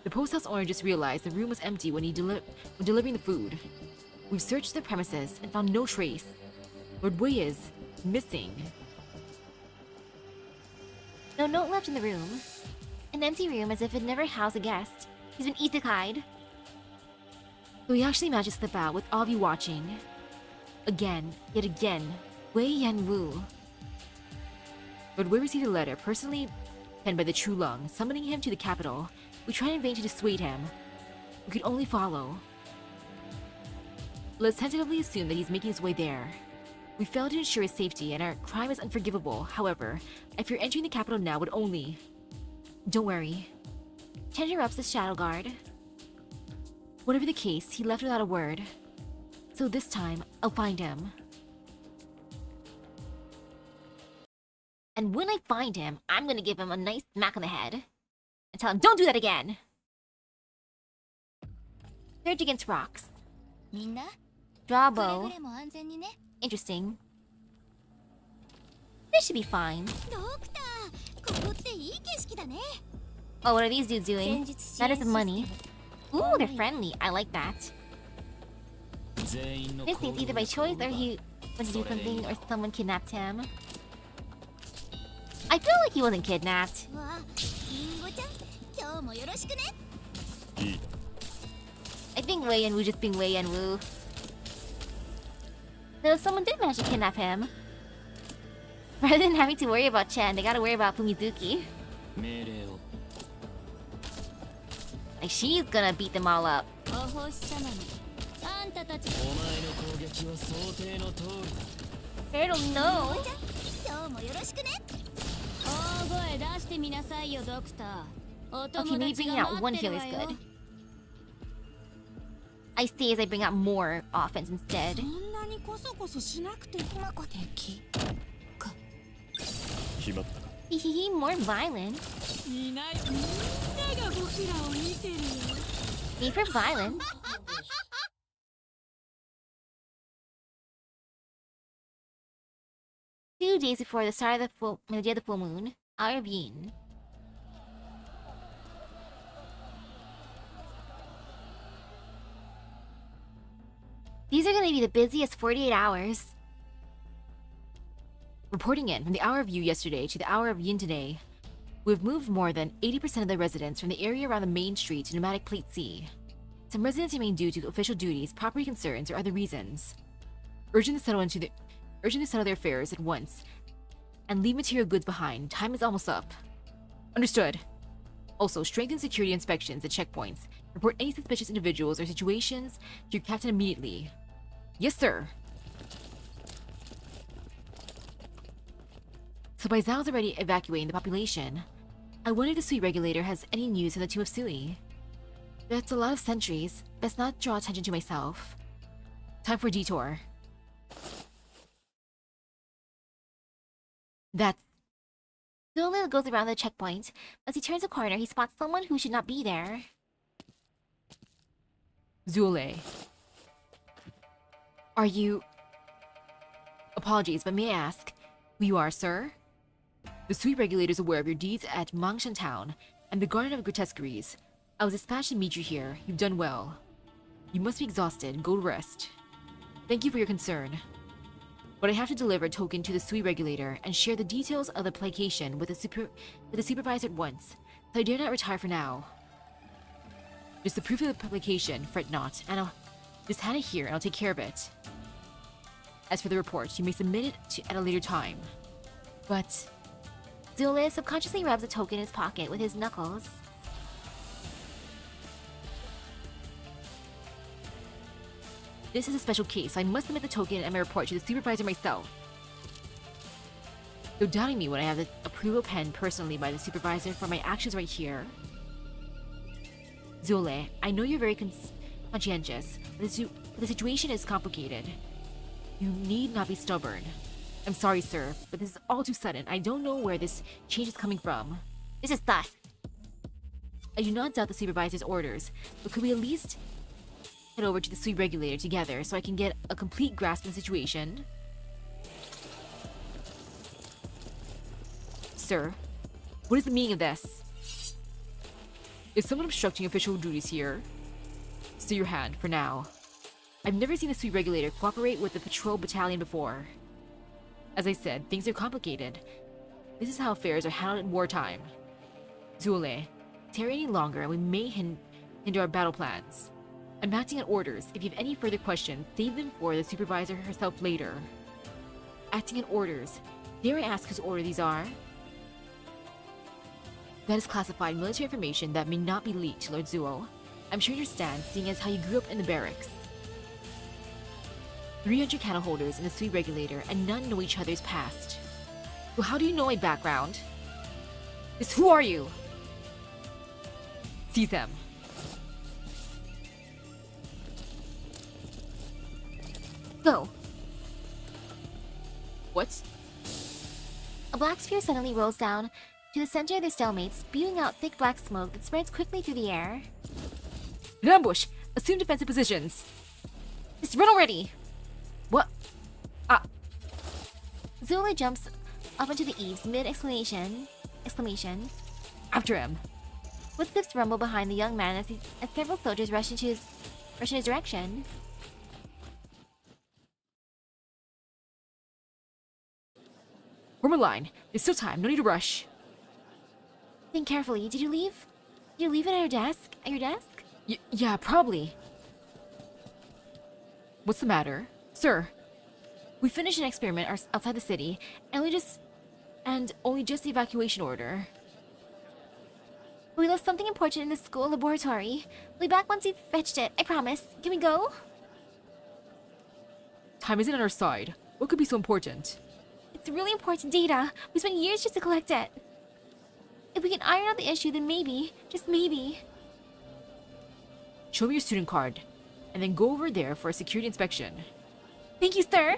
The post house owner just realized the room was empty when delivering the food. We've searched the premises and found no trace. Lord Wei is missing. No note left in the room. An empty room as if it never housed a guest. He's been isekai'd. So he actually managed to slip out with all of you watching. Again, yet again, Wei Yanwu. Lord Wei received a letter personally penned by the True Lung, summoning him to the capital. We tried in vain to dissuade him. We could only follow. Let's tentatively assume that he's making his way there. We failed to ensure his safety, and our crime is unforgivable. However, I fear entering the capital now would only... Don't worry. Chen interrupts the shadow guard. Whatever the case, he left without a word. So this time, I'll find him. And when I find him, I'm gonna give him a nice smack on the head. And tell him, don't do that again! Surge against rocks. Draw a bow. Interesting. This should be fine. Oh, what are these dudes doing? That is money. Ooh, they're friendly. I like that. This seems either by choice or he went to do something or someone kidnapped him. I feel like he wasn't kidnapped. I think Wei Yanwu just being Wei Yanwu. Though if someone did manage to kidnap him, rather than having to worry about Chen, they gotta worry about Fumizuki. Like, she's gonna beat them all up. I don't know. Okay, maybe bringing out one healer is good. I stay as I bring out more offense instead. Hehe, more violence. Need for violence. Two days before the start of the day of the full moon, hour of yin. These are gonna be the busiest 48 hours. Reporting in from the hour of Yu yesterday to the hour of Yin today, we've moved more than 80% of the residents from the area around the main street to Pneumatic Plate C. Some residents remain due to official duties, property concerns, or other reasons. Urgent to settle their affairs at once and leave material goods behind. Time is almost up. Understood. Also, strengthen security inspections at checkpoints. Report any suspicious individuals or situations to your captain immediately. Yes, sir. So Baizao's already evacuating the population. I wonder if the Sui regulator has any news on the tomb of Sui. That's a lot of sentries. Best not draw attention to myself. Time for a detour. That's... Zolil goes around the checkpoint. As he turns a corner, he spots someone who should not be there. Zule. Are you... Apologies, but may I ask who you are, sir? The sweet regulator is aware of your deeds at Mangshan Town and the Garden of Grotesqueries. I was dispatched to meet you here. You've done well. You must be exhausted. Go to rest. Thank you for your concern. But I have to deliver a token to the sweet regulator and share the details of the placation with the supervisor at once, so I dare not retire for now. Just the proof of the publication, fret not, and I'll just hand it here and I'll take care of it. As for the report, you may submit it at a later time. But... Zule subconsciously rubs a token in his pocket with his knuckles. This is a special case, so I must submit the token and my report to the supervisor myself. Though doubting me when I have the approval penned personally by the supervisor for my actions right here. Zule, I know you're very conscientious, but the situation is complicated. You need not be stubborn. I'm sorry, sir, but this is all too sudden. I don't know where this change is coming from. This is thus. I do not doubt the supervisor's orders, but could we at least head over to the sweet regulator together so I can get a complete grasp of the situation? Sir, what is the meaning of this? Is someone obstructing official duties here? Stay your hand, for now. I've never seen the sweet regulator cooperate with the patrol battalion before. As I said, things are complicated. This is how affairs are handled in wartime. Zule, tarry any longer and we may hinder our battle plans. I'm acting on orders. If you have any further questions, save them for the supervisor herself later. Acting on orders. Dare I ask whose order these are? That is classified military information that may not be leaked, Lord Zuo. I'm sure you understand, seeing as how you grew up in the barracks. 300 cattle holders in the sweet regulator, and none know each other's past. Well, how do you know my background? Who are you? Seize them. Go. What? A black sphere suddenly rolls down to the center of their stalemates, spewing out thick black smoke that spreads quickly through the air. An ambush! Assume defensive positions. Just run already! What? Ah! Zule jumps up onto the eaves mid-exclamation. After him. Footsteps rumble behind the young man as several soldiers rush in his direction. Form a line. There's still time. No need to rush. Think carefully. Did you leave? Did you leave it at your desk? At your desk? Yeah, probably. What's the matter? Sir, we finished an experiment outside the city, and only just the evacuation order. We left something important in the school laboratory. We'll be back once you've fetched it, I promise. Can we go? Time isn't on our side. What could be so important? It's really important data. We spent years just to collect it. If we can iron out the issue, then maybe, just maybe. Show me your student card, and then go over there for a security inspection. Thank you, sir.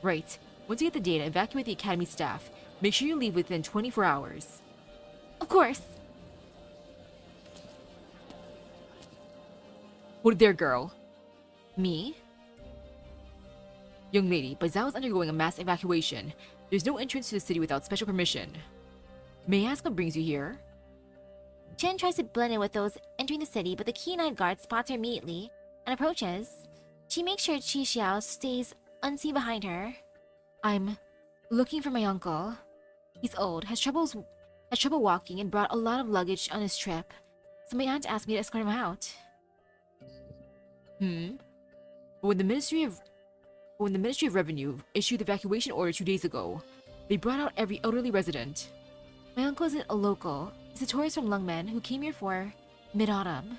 Right. Once you get the data, evacuate the academy staff. Make sure you leave within 24 hours. Of course. Hold it there, girl. Me? Young lady, Baizhou is undergoing a mass evacuation. There's no entrance to the city without special permission. May I ask what brings you here? Chen tries to blend in with those entering the city, but the keen-eyed guard spots her immediately and approaches. She makes sure Qi Xiao stays unseen behind her. I'm looking for my uncle. He's old, has trouble walking, and brought a lot of luggage on his trip. So my aunt asked me to escort him out. But when the Ministry of Revenue issued the evacuation order 2 days ago, they brought out every elderly resident. My uncle isn't a local. He's a tourist from Lungmen who came here for mid-autumn.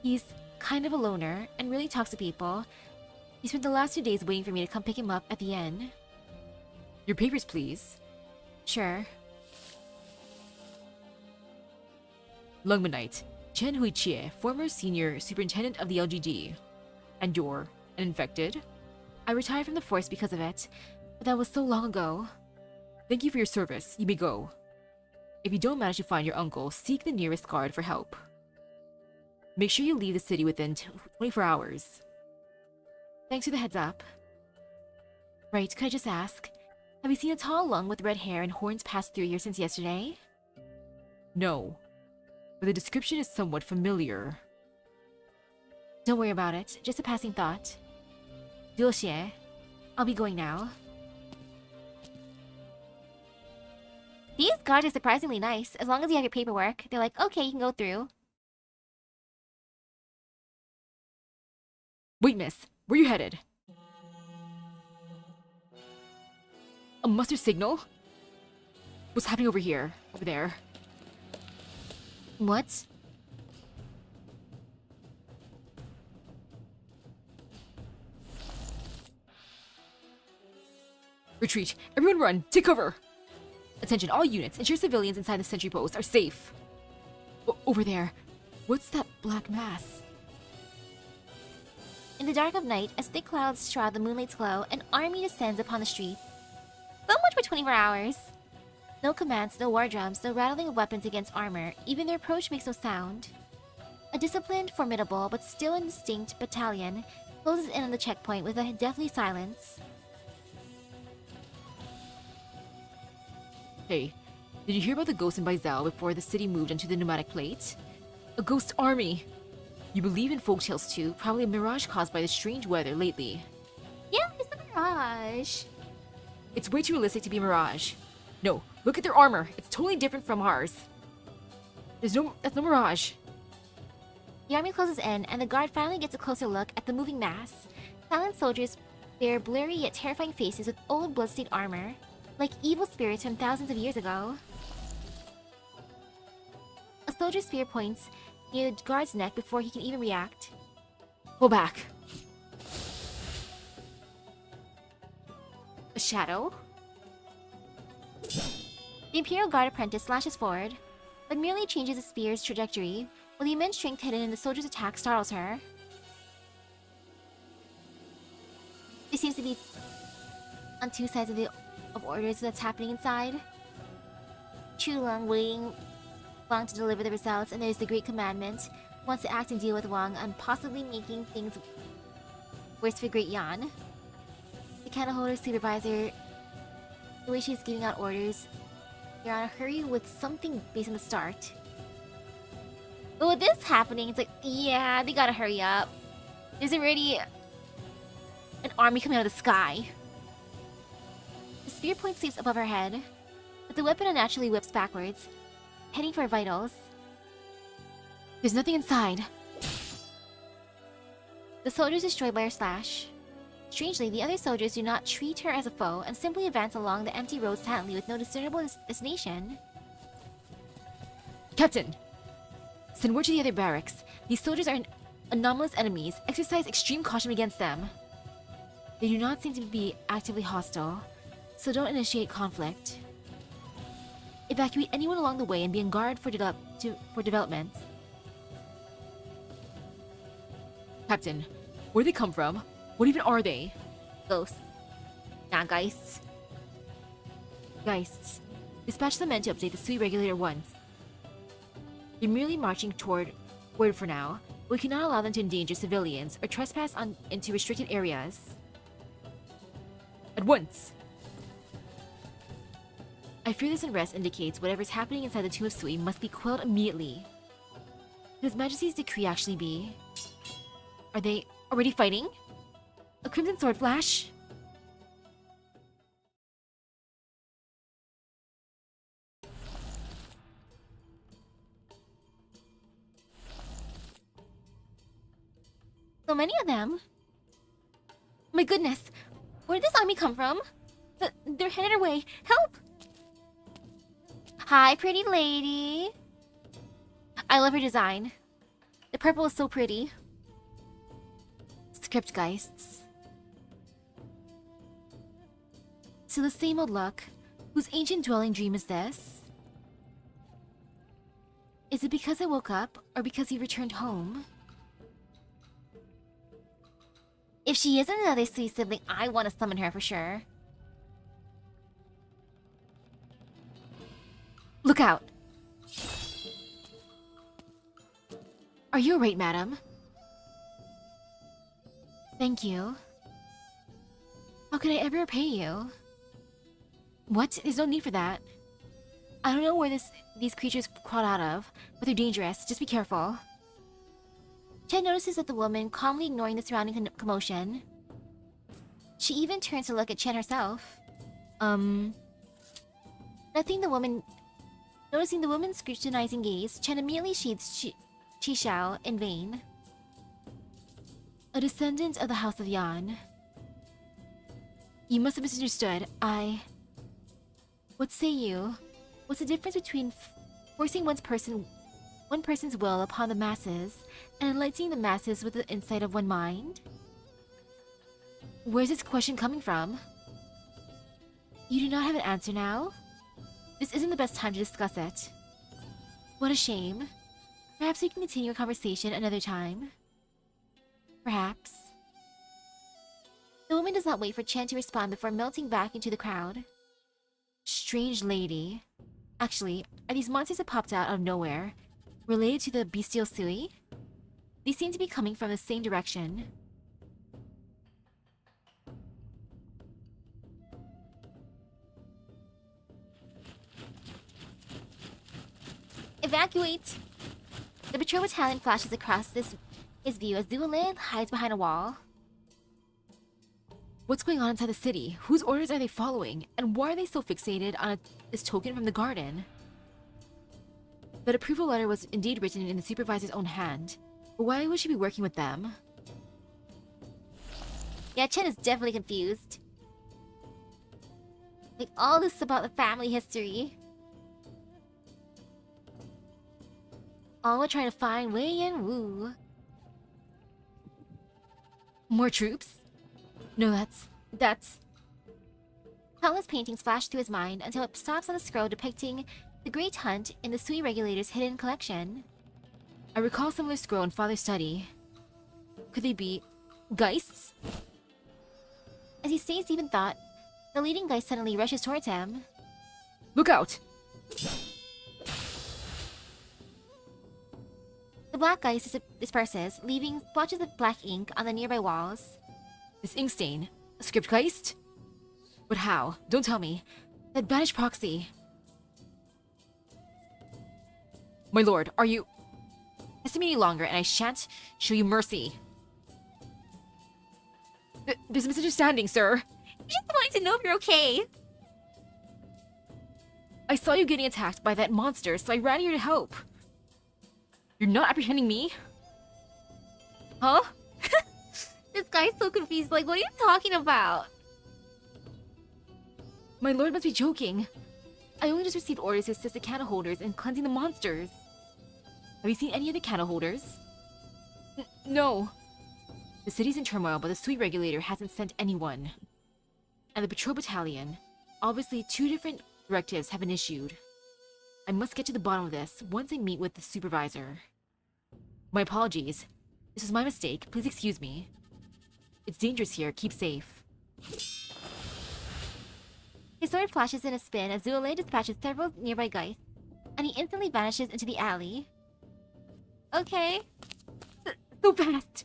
He's kind of a loner and really talks to people. He spent the last 2 days waiting for me to come pick him up at the inn. Your papers, please. Sure. Lungmenite, Chen Huichie, former senior superintendent of the LGD. And you're an infected? I retired from the force because of it, but that was so long ago. Thank you for your service. You may go. If you don't manage to find your uncle, seek the nearest guard for help. Make sure you leave the city within 24 hours. Thanks for the heads up. Right, could I just ask, have you seen a tall lung with red hair and horns pass through here since yesterday? No, but the description is somewhat familiar. Don't worry about it, just a passing thought. Duoxie, I'll be going now. These guards are surprisingly nice. As long as you have your paperwork, they're like, okay, you can go through. Wait, miss, where you headed? A muster signal? What's happening over here? Over there? What? Retreat! Everyone run! Take cover! Attention, all units. Ensure civilians inside the sentry post are safe. Over there. What's that black mass? In the dark of night, as thick clouds shroud the moonlight's glow, an army descends upon the streets. So much for 24 hours. No commands, no war drums, no rattling of weapons against armor. Even their approach makes no sound. A disciplined, formidable, but still indistinct battalion closes in on the checkpoint with a deathly silence. Hey, did you hear about the ghost in Baizhou before the city moved into the pneumatic plate? A ghost army! You believe in folktales too, probably a mirage caused by the strange weather lately. Yeah, it's a mirage. It's way too realistic to be a mirage. No, look at their armor. It's totally different from ours. That's no mirage. The army closes in, and the guard finally gets a closer look at the moving mass. Silent soldiers bear blurry yet terrifying faces with old bloodstained armor, like evil spirits from thousands of years ago. A soldier's spear points near the guard's neck before he can even react. Pull back. A shadow? The Imperial Guard apprentice slashes forward, but merely changes the spear's trajectory, while the immense strength hidden in the soldier's attack startles her. It seems to be on two sides of orders that's happening inside. Chulung waiting Wang to deliver the results, and there's the Great Commandment, who wants to act and deal with Wang on possibly making things worse for Great Yan. The candle holder supervisor, the way she's giving out orders, they're on a hurry with something based on the start. But with this happening, it's like, yeah, they gotta hurry up. There's already an army coming out of the sky. The spear point sleeps above her head, but the weapon unnaturally whips backwards, heading for vitals. There's nothing inside. The soldier is destroyed by her slash. Strangely, the other soldiers do not treat her as a foe and simply advance along the empty road silently with no discernible destination. Captain! Send word to the other barracks. These soldiers are anomalous enemies. Exercise extreme caution against them. They do not seem to be actively hostile, so don't initiate conflict. Evacuate anyone along the way and be on guard for developments. Captain, where they come from? What even are they? Ghosts. Nah, geists. Geists. Dispatch the men to update the Sui regulator once. They're merely marching toward word for now, but we cannot allow them to endanger civilians or trespass into restricted areas. At once! I fear this unrest indicates whatever's happening inside the Tomb of Sui must be quelled immediately. Could His Majesty's decree actually be? Are they already fighting? A crimson sword flash? So many of them. My goodness, where did this army come from? They're headed our way. Help! Hi, pretty lady. I love her design. The purple is so pretty. Script geists. So the same old luck. Whose ancient dwelling dream is this? Is it because I woke up, or because he returned home? If she isn't another sweet sibling, I want to summon her for sure. Look out! Are you alright, madam? Thank you. How could I ever repay you? What? There's no need for that. I don't know where these creatures crawled out of, but they're dangerous. Just be careful. Chen notices that the woman calmly ignoring the surrounding commotion. She even turns to look at Chen herself. Noticing the woman's scrutinizing gaze, Chen immediately sheathes Chi Xiao in vain. A descendant of the House of Yan. You must have misunderstood. What say you? What's the difference between forcing one person's will upon the masses and enlightening the masses with the insight of one mind? Where's this question coming from? You do not have an answer now? This isn't the best time to discuss it. What a shame. Perhaps we can continue our conversation another time. Perhaps. The woman does not wait for Chen to respond before melting back into the crowd. Strange lady. Actually, are these monsters that popped out of nowhere related to the bestial Sui? They seem to be coming from the same direction. Evacuate! The patrol battalion flashes across his view as Zuolin hides behind a wall. What's going on inside the city? Whose orders are they following? And why are they so fixated on this token from the garden? That approval letter was indeed written in the supervisor's own hand. But why would she be working with them? Yeah, Chen is definitely confused. Like, all this about the family history. All while trying to find Wei and Wu. More troops? No, that's... Countless paintings flash through his mind until it stops on a scroll depicting the Great Hunt in the Sui Regulator's hidden collection. I recall a similar scroll in Father's study. Could they be... Geists? As he stays deep in thought, the leading Geist suddenly rushes towards him. Look out! The black Geist disperses, leaving splotches of black ink on the nearby walls. This ink stain? A script Geist? But how? Don't tell me. That banished proxy. My lord, are you... Test me any longer and I shan't show you mercy. There's a misunderstanding, sir. I just wanted to know if you're okay. I saw you getting attacked by that monster, so I ran here to help. You're not apprehending me? Huh? This guy's so confused. Like, what are you talking about? My lord must be joking. I only just received orders to assist the candle holders in cleansing the monsters. Have you seen any of the candle holders? No. The city's in turmoil, but the Sui Regulator hasn't sent anyone. And the patrol battalion. Obviously, 2 different directives have been issued. I must get to the bottom of this once I meet with the supervisor. My apologies. This was my mistake. Please excuse me. It's dangerous here. Keep safe. His sword flashes in a spin as Zuolin dispatches several nearby Geists, and he instantly vanishes into the alley. Okay. So fast!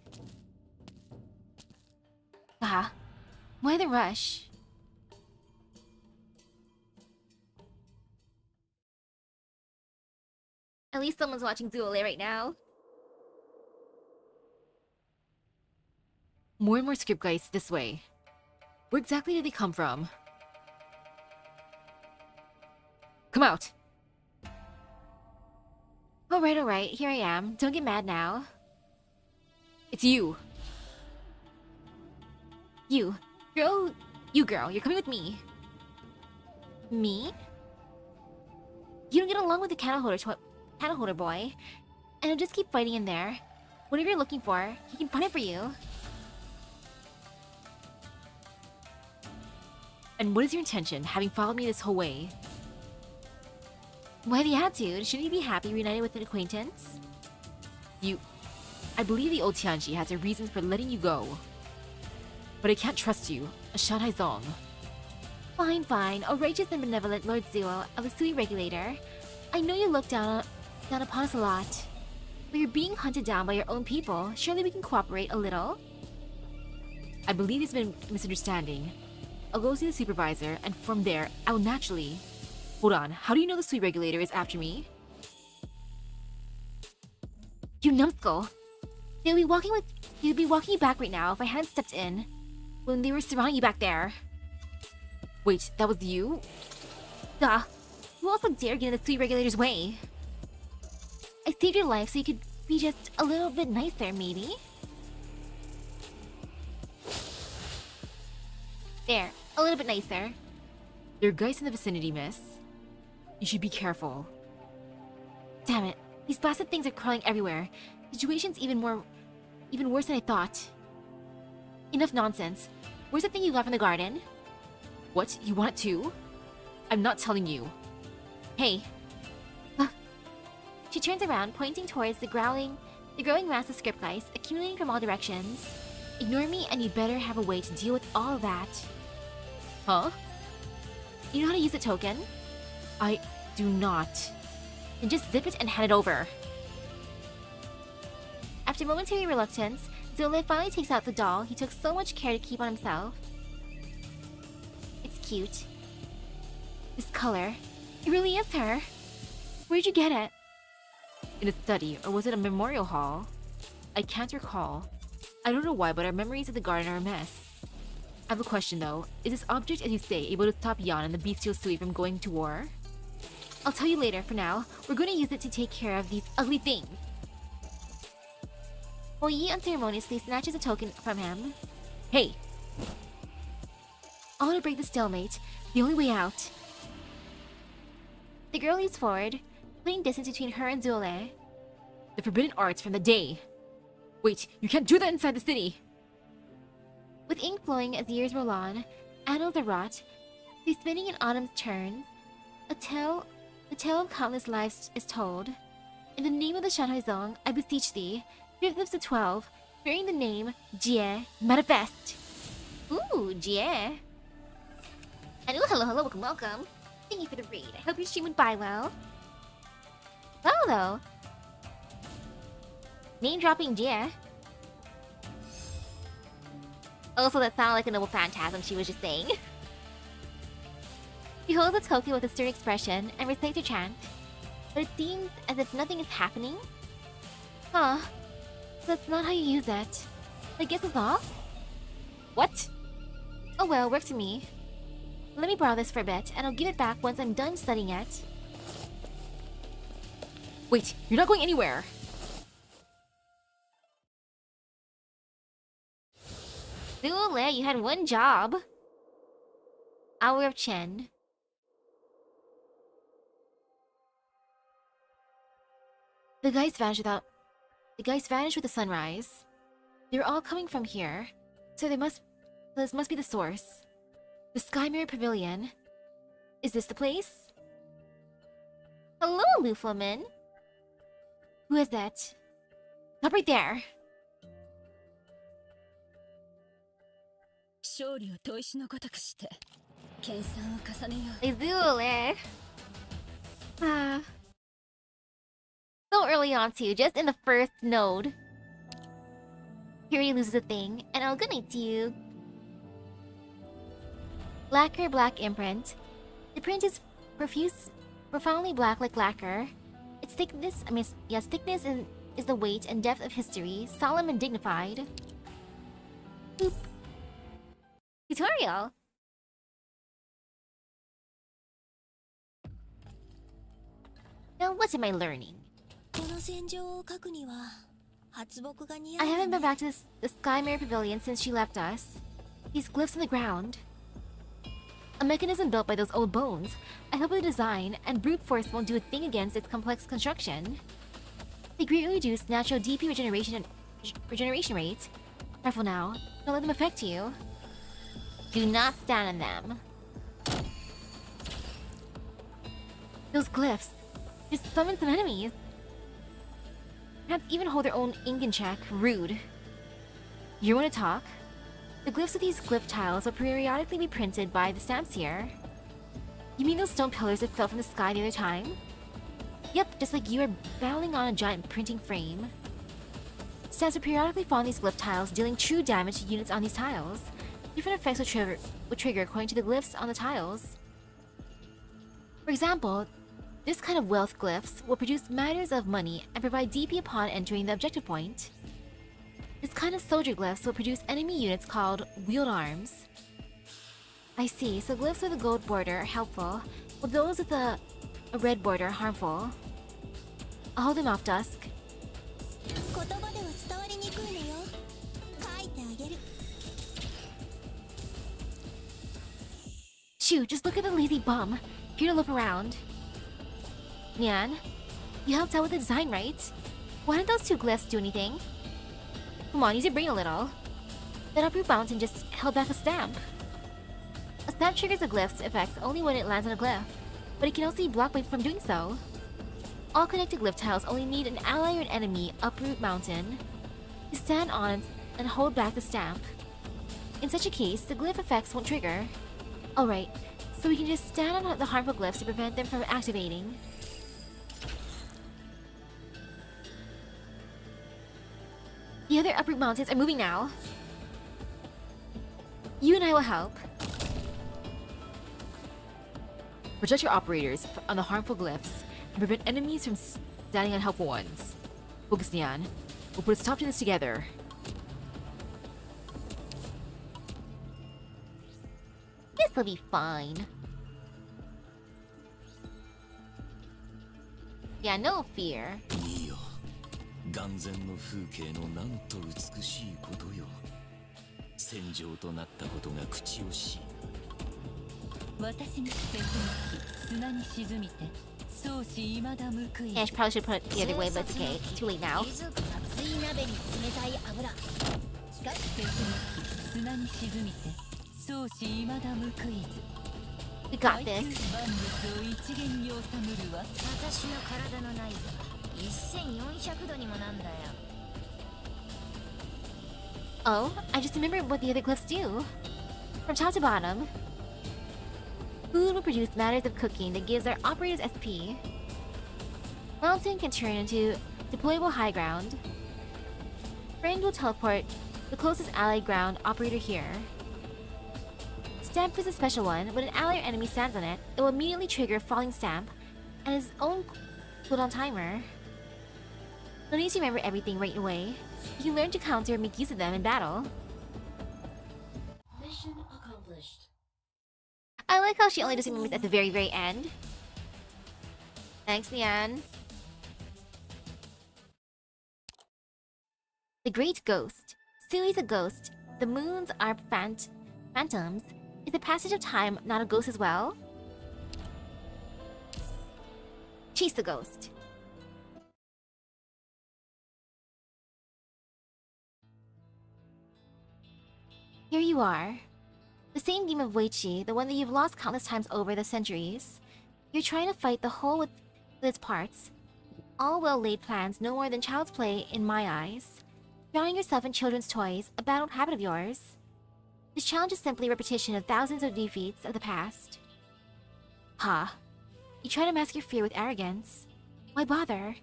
Ah, why the rush? At least someone's watching Zuolin right now. More and more script Geists this way. Where exactly did they come from? Come out! Alright, here I am. Don't get mad now. It's you! You girl, you're coming with me. Me? You don't get along with the candle holder boy. And he'll just keep fighting in there. Whatever you're looking for, he can find it for you. And what is your intention, having followed me this whole way? Why the attitude? Shouldn't you be happy reunited with an acquaintance? I believe the old Tianji has her reasons for letting you go. But I can't trust you, a Shanghai Zong. Fine. A righteous and benevolent Lord Zuo of the Sui Regulator. I know you look down upon us a lot. But you're being hunted down by your own people. Surely we can cooperate a little? I believe there's been a misunderstanding. I'll go see the supervisor, and from there, I will naturally... Hold on, how do you know the sweet regulator is after me? You numbskull! They'd be walking you back right now if I hadn't stepped in. When they were surrounding you back there. Wait, that was you? Duh. Who else would dare get in the sweet regulator's way? I saved your life so you could be just a little bit nicer, maybe? There, a little bit nicer. There are guys in the vicinity, miss. You should be careful. Damn it. These blasted things are crawling everywhere. The situation's even worse than I thought. Enough nonsense. Where's the thing you got from the garden? What? You want it too? I'm not telling you. Hey. She turns around, pointing towards the growing mass of script lice accumulating from all directions. Ignore me and you better have a way to deal with all of that. Huh? You know how to use a token? I do not. Then just zip it and hand it over. After momentary reluctance, Zole finally takes out the doll he took so much care to keep on himself. It's cute. This color. It really is her. Where'd you get it? In a study, or was it a memorial hall? I can't recall. I don't know why, but our memories of the garden are a mess. I have a question though. Is this object, as you say, able to stop Yan and the bestial Sui from going to war? I'll tell you later. For now, we're going to use it to take care of these ugly things. Yi unceremoniously snatches a token from him. Hey! I want to break the stalemate. The only way out. The girl leaps forward, putting distance between her and Zule. The forbidden arts from the day. Wait, you can't do that inside the city! With ink flowing as years roll on, annals are wrought, through spinning in autumn's turns, the tale of countless lives is told. In the name of the Shanhaizong, I beseech thee, fifth of the 12, bearing the name Jie, manifest! Ooh, Jie! And ooh, hello, welcome. Thank you for the raid. I hope your stream went by well. Well, though. Name-dropping Jie. Also, that sounded like a noble phantasm she was just saying. She holds the token with a stern expression and recites her chant, but it seems as if nothing is happening. Huh. That's not how you use it. I guess it's off? What? Oh well, works for me. Let me borrow this for a bit, and I'll give it back once I'm done studying it. Wait, you're not going anywhere! Zule, you had one job. Hour of Chen. The guys vanished with the sunrise. They're all coming from here, so this must be the source. The Sky Mirror Pavilion. Is this the place? Hello, Luflamin. Who is that? Stop right there. Izule. So early on too, just in the first node. Fury loses a thing, and I'll good night to you. Lacquer black imprint. The print is profoundly black like lacquer. Its thickness, thickness is the weight and depth of history, solemn and dignified. Boop. Tutorial. Now, what am I learning? I haven't been back to the Sky Mirror Pavilion since she left us. These glyphs on the ground. A mechanism built by those old bones. I hope the design and brute force won't do a thing against its complex construction. They greatly reduce natural DP regeneration rate. Careful now. Don't let them affect you. Do not stand on them. Those glyphs. Just summon some enemies. Perhaps even hold their own ink in check. Rude. You want to talk? The glyphs of these glyph tiles will periodically be printed by the stamps here. You mean those stone pillars that fell from the sky the other time? Yep, just like you are battling on a giant printing frame. Stamps will periodically fall on these glyph tiles, dealing true damage to units on these tiles. Different effects will trigger according to the glyphs on the tiles. For example, this kind of wealth glyphs will produce matters of money and provide DP upon entering the objective point. This kind of soldier glyphs will produce enemy units called wield arms. I see, so glyphs with a gold border are helpful, while those with a red border are harmful. I'll hold them off, Dusk. Shoot, just look at the lazy bum. Here to look around. Nyan, you helped out with the design, right? Why didn't those two glyphs do anything? Come on, use your brain a little. That uproot mountain just held back a stamp. A stamp triggers a glyph's effects only when it lands on a glyph, but it can also be blocked from doing so. All connected glyph tiles only need an ally or an enemy uproot mountain. You stand on it and hold back the stamp. In such a case, the glyph effects won't trigger. Alright, so we can just stand on the harmful glyphs to prevent them from activating. The other uproot mountains are moving now. You and I will help. Protect your operators on the harmful glyphs and prevent enemies from standing on helpful ones. Focus, Nyan. We'll put a stop to this together. This'll be fine. Yeah, no fear. 眼前の風景のなんと美しいことよ。戦場となったことが口惜しい。私に戦場砂に沈みて、相思未だ報い。 Yeah, I probably should put it the other way, but it's okay. It's too late now. しかし戦場砂に沈みて、相思未だ報いず。 We got this. 万物を一元に収むるは私の体の内部。 1400度にもなんだよ。 Oh, I just remembered what the other glyphs do. From top to bottom, food will produce matters of cooking that gives our operators SP. Mountain can turn into deployable high ground. Friend will teleport the closest allied ground operator here. Stamp is a special one. When an ally or enemy stands on it, it will immediately trigger a falling stamp and its own cooldown timer. No need to remember everything right away. You can learn to counter and make use of them in battle. Mission accomplished. I like how she only does moves at the very, very end. Thanks, Nyan. The Great Ghost. Sui's a ghost. The moons are phantoms. Is the passage of time not a ghost as well? Chase the ghost. Here you are. The same game of Weichi, the one that you've lost countless times over the centuries. You're trying to fight the whole with its parts. All well-laid plans, no more than child's play in my eyes. Drowning yourself in children's toys, a battled habit of yours. This challenge is simply a repetition of thousands of defeats of the past. Ha. You try to mask your fear with arrogance. Why bother?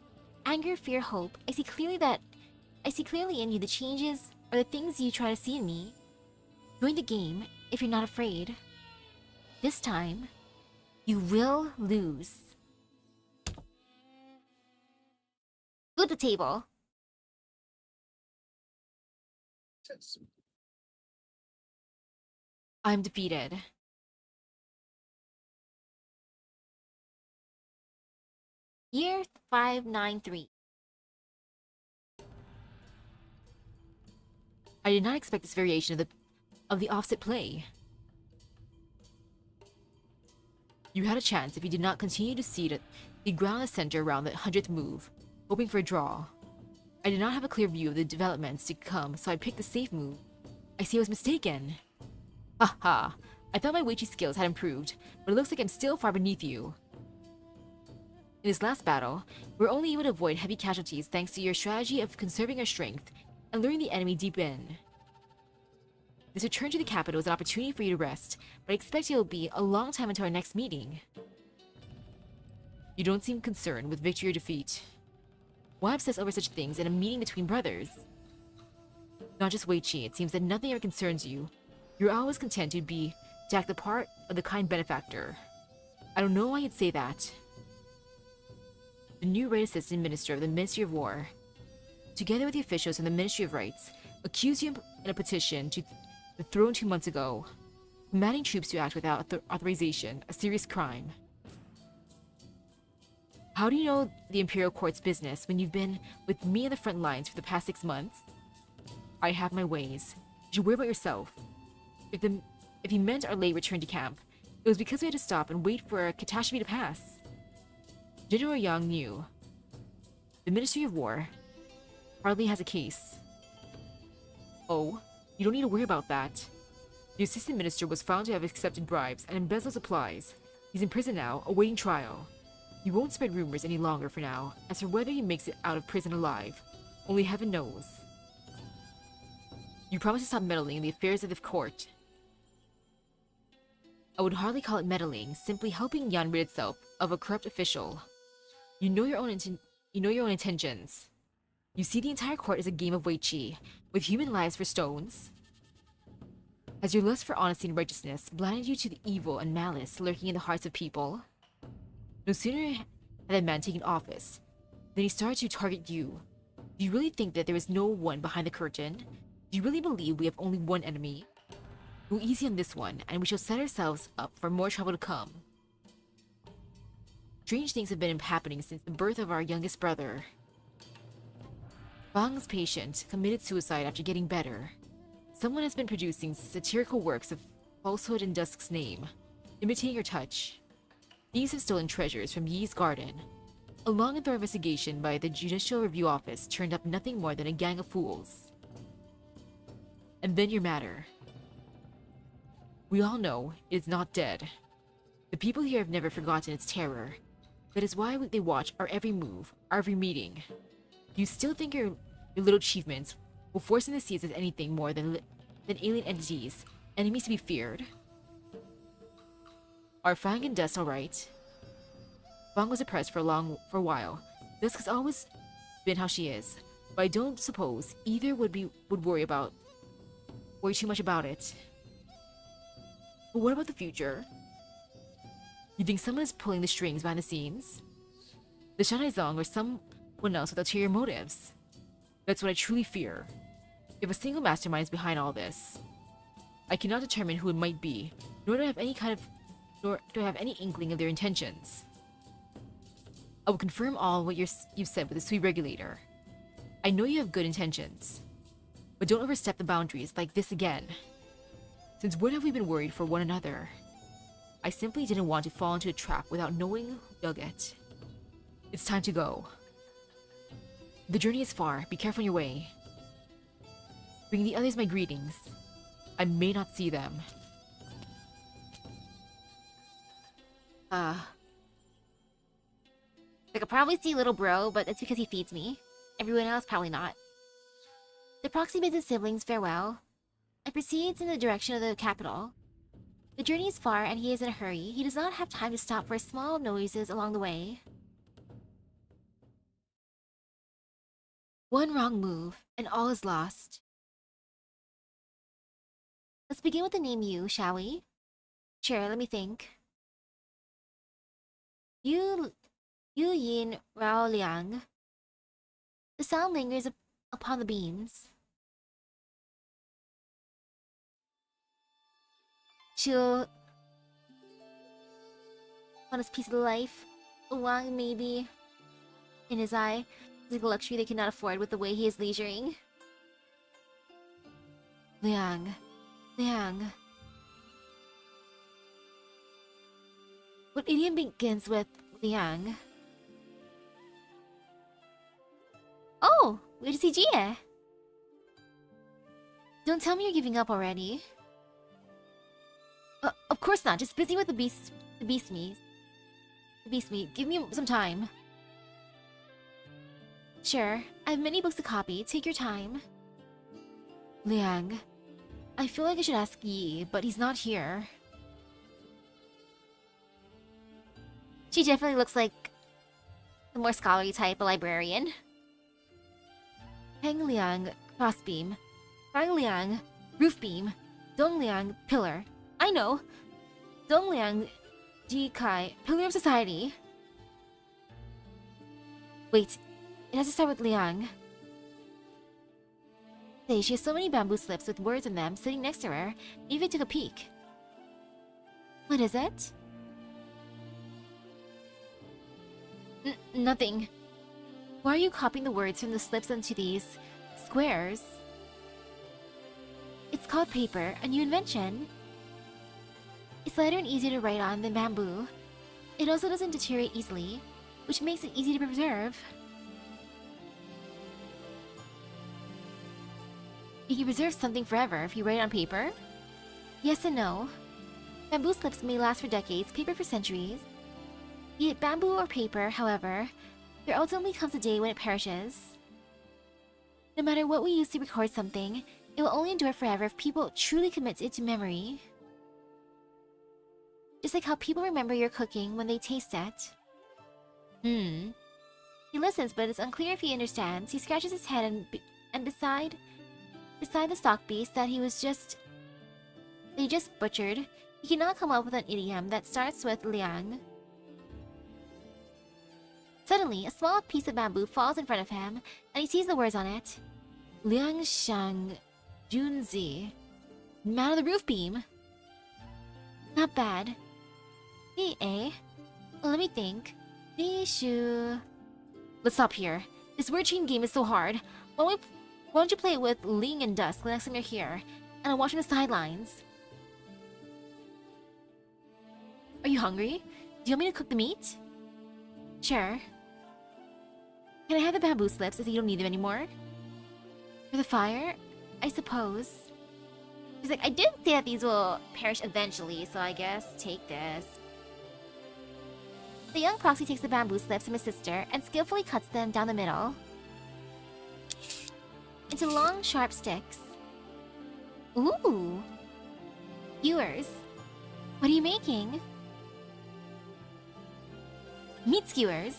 Anger, fear, hope. I see clearly in you the changes or the things you try to see in me. Join the game if you're not afraid. This time, you will lose. Flip the table. I'm defeated. Year 593. I did not expect this variation of the offset play. You had a chance if you did not continue to seed the ground the center around the 100th move, hoping for a draw. I did not have a clear view of the developments to come, so I picked the safe move. I see I was mistaken. Haha, I thought my Weichi skills had improved, but it looks like I'm still far beneath you. In this last battle, we were only able to avoid heavy casualties thanks to your strategy of conserving our strength and luring the enemy deep in. This return to the capital is an opportunity for you to rest, but I expect it will be a long time until our next meeting. You don't seem concerned with victory or defeat. Why obsess over such things in a meeting between brothers? Not just Weichi, it seems that nothing ever concerns you. You're always content to act the part of the kind benefactor. I don't know why you'd say that. The new Right Assistant Minister of the Ministry of War, together with the officials from the Ministry of Rights, accused you in a petition to the throne 2 months ago, commanding troops to act without authorization, a serious crime. How do you know the Imperial Court's business when you've been with me on the front lines for the past 6 months? I have my ways. You should worry about yourself. If you meant our late return to camp, it was because we had to stop and wait for a catastrophe to pass. General Yang knew. The Ministry of War hardly has a case. Oh, you don't need to worry about that. The assistant minister was found to have accepted bribes and embezzled supplies. He's in prison now, awaiting trial. You won't spread rumors any longer for now. As for whether he makes it out of prison alive, only heaven knows. You promised to stop meddling in the affairs of the court. I would hardly call it meddling, simply helping Yan rid itself of a corrupt official. You know your own intentions. You see the entire court as a game of Weichi, with human lives for stones. Has your lust for honesty and righteousness blinded you to the evil and malice lurking in the hearts of people? No sooner had that man taken office than he started to target you. Do you really think that there is no one behind the curtain? Do you really believe we have only one enemy? Go easy on this one, and we shall set ourselves up for more trouble to come. Strange things have been happening since the birth of our youngest brother. Bang's patient committed suicide after getting better. Someone has been producing satirical works of falsehood in Dusk's name, imitating her touch. Thieves have stolen treasures from Yi's garden. A long and thorough investigation by the Judicial Review Office turned up nothing more than a gang of fools. And then your matter. We all know it is not dead. The people here have never forgotten its terror. That is why they watch our every move, our every meeting. You still think your little achievements will force them to see us as anything more than alien entities, enemies to be feared? Are Fang and Dusk alright? Fang was oppressed for a while. Dusk has always been how she is, but I don't suppose either would worry too much about it. But what about the future? You think someone is pulling the strings behind the scenes? The Shanaizong or someone else with ulterior motives? That's what I truly fear. If a single mastermind is behind all this, I cannot determine who it might be, nor do I have any inkling of their intentions. I will confirm all what you've said with the sweet regulator. I know you have good intentions, but don't overstep the boundaries like this again. Since when have we been worried for one another? I simply didn't want to fall into a trap without knowing who dug it. It's time to go. The journey is far. Be careful on your way. Bring the others my greetings. I may not see them. I could probably see little bro, but that's because he feeds me. Everyone else probably not. The proxy bids his siblings farewell. I proceeds in the direction of the capital. The journey is far and he is in a hurry. He does not have time to stop for small noises along the way. One wrong move, and all is lost. Let's begin with the name Yu, shall we? Sure, let me think. Yu Yin Rao Liang. The sound lingers upon the beams. She'll want his piece of life. Wang maybe. In his eye, it's like a luxury they cannot afford with the way he is leisuring. Liang. What idiom begins with Liang? Oh, where to see Jie? Don't tell me you're giving up already. Of course not. Just busy with the beast meat. Give me some time. Sure. I have many books to copy. Take your time. Liang. I feel like I should ask Yi, but he's not here. She definitely looks like The more scholarly type, a librarian. Hang Liang, crossbeam. Fang Liang, roof beam. Dong Liang, pillar. I know. Dong Liang, Ji Kai, pillar of society. Wait, it has to start with Liang. Say, she has so many bamboo slips with words in them sitting next to her. Maybe I took a peek. What is it? Nothing. Why are you copying the words from the slips onto these squares? It's called paper, a new invention. It's lighter and easier to write on than bamboo. It also doesn't deteriorate easily, which makes it easy to preserve. You can preserve something forever if you write it on paper. Yes and no. Bamboo slips may last for decades, paper for centuries. Be it bamboo or paper, however, there ultimately comes a day when it perishes. No matter what we use to record something, it will only endure forever if people truly commit it to memory. Just like how people remember your cooking when they taste it. He listens, but it's unclear if he understands. He scratches his head and beside the stock beast that they just butchered, he cannot come up with an idiom that starts with Liang. Suddenly, a small piece of bamboo falls in front of him, and he sees the words on it. Liang Shang Junzi. Man of the roof beam. Not bad. Eh? Let me think. Nishu. Let's stop here. This word chain game is so hard. Why don't you play it with Ling and Dusk the next time you're here, and I'm watching the sidelines. Are you hungry? Do you want me to cook the meat? Sure. Can I have the bamboo slips if you don't need them anymore? For the fire? I suppose. He's like, I did say that these will perish eventually, so I guess take this. The young proxy takes the bamboo slips from his sister and skillfully cuts them down the middle into long, sharp sticks. Ooh! Skewers. What are you making? Meat skewers.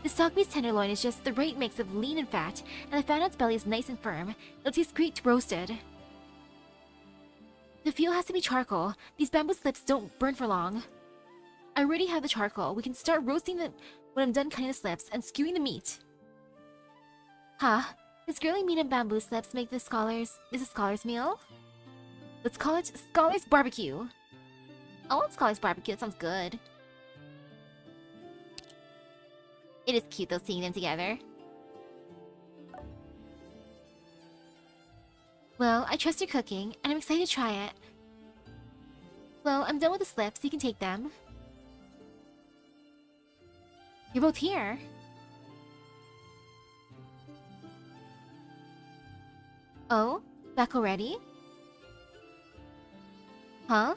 The stock beast tenderloin is just the right mix of lean and fat, and the fat on its belly is nice and firm. It'll taste great roasted. The fuel has to be charcoal. These bamboo slips don't burn for long. I already have the charcoal. We can start roasting them when I'm done cutting the slips and skewing the meat. Huh? Does grilling meat and bamboo slips make this a scholar's meal? Let's call it Scholar's Barbecue. I want Scholar's Barbecue. That sounds good. It is cute though, seeing them together. Well, I trust your cooking, and I'm excited to try it. Well, I'm done with the slips, so you can take them. You're both here. Oh? Back already? Huh?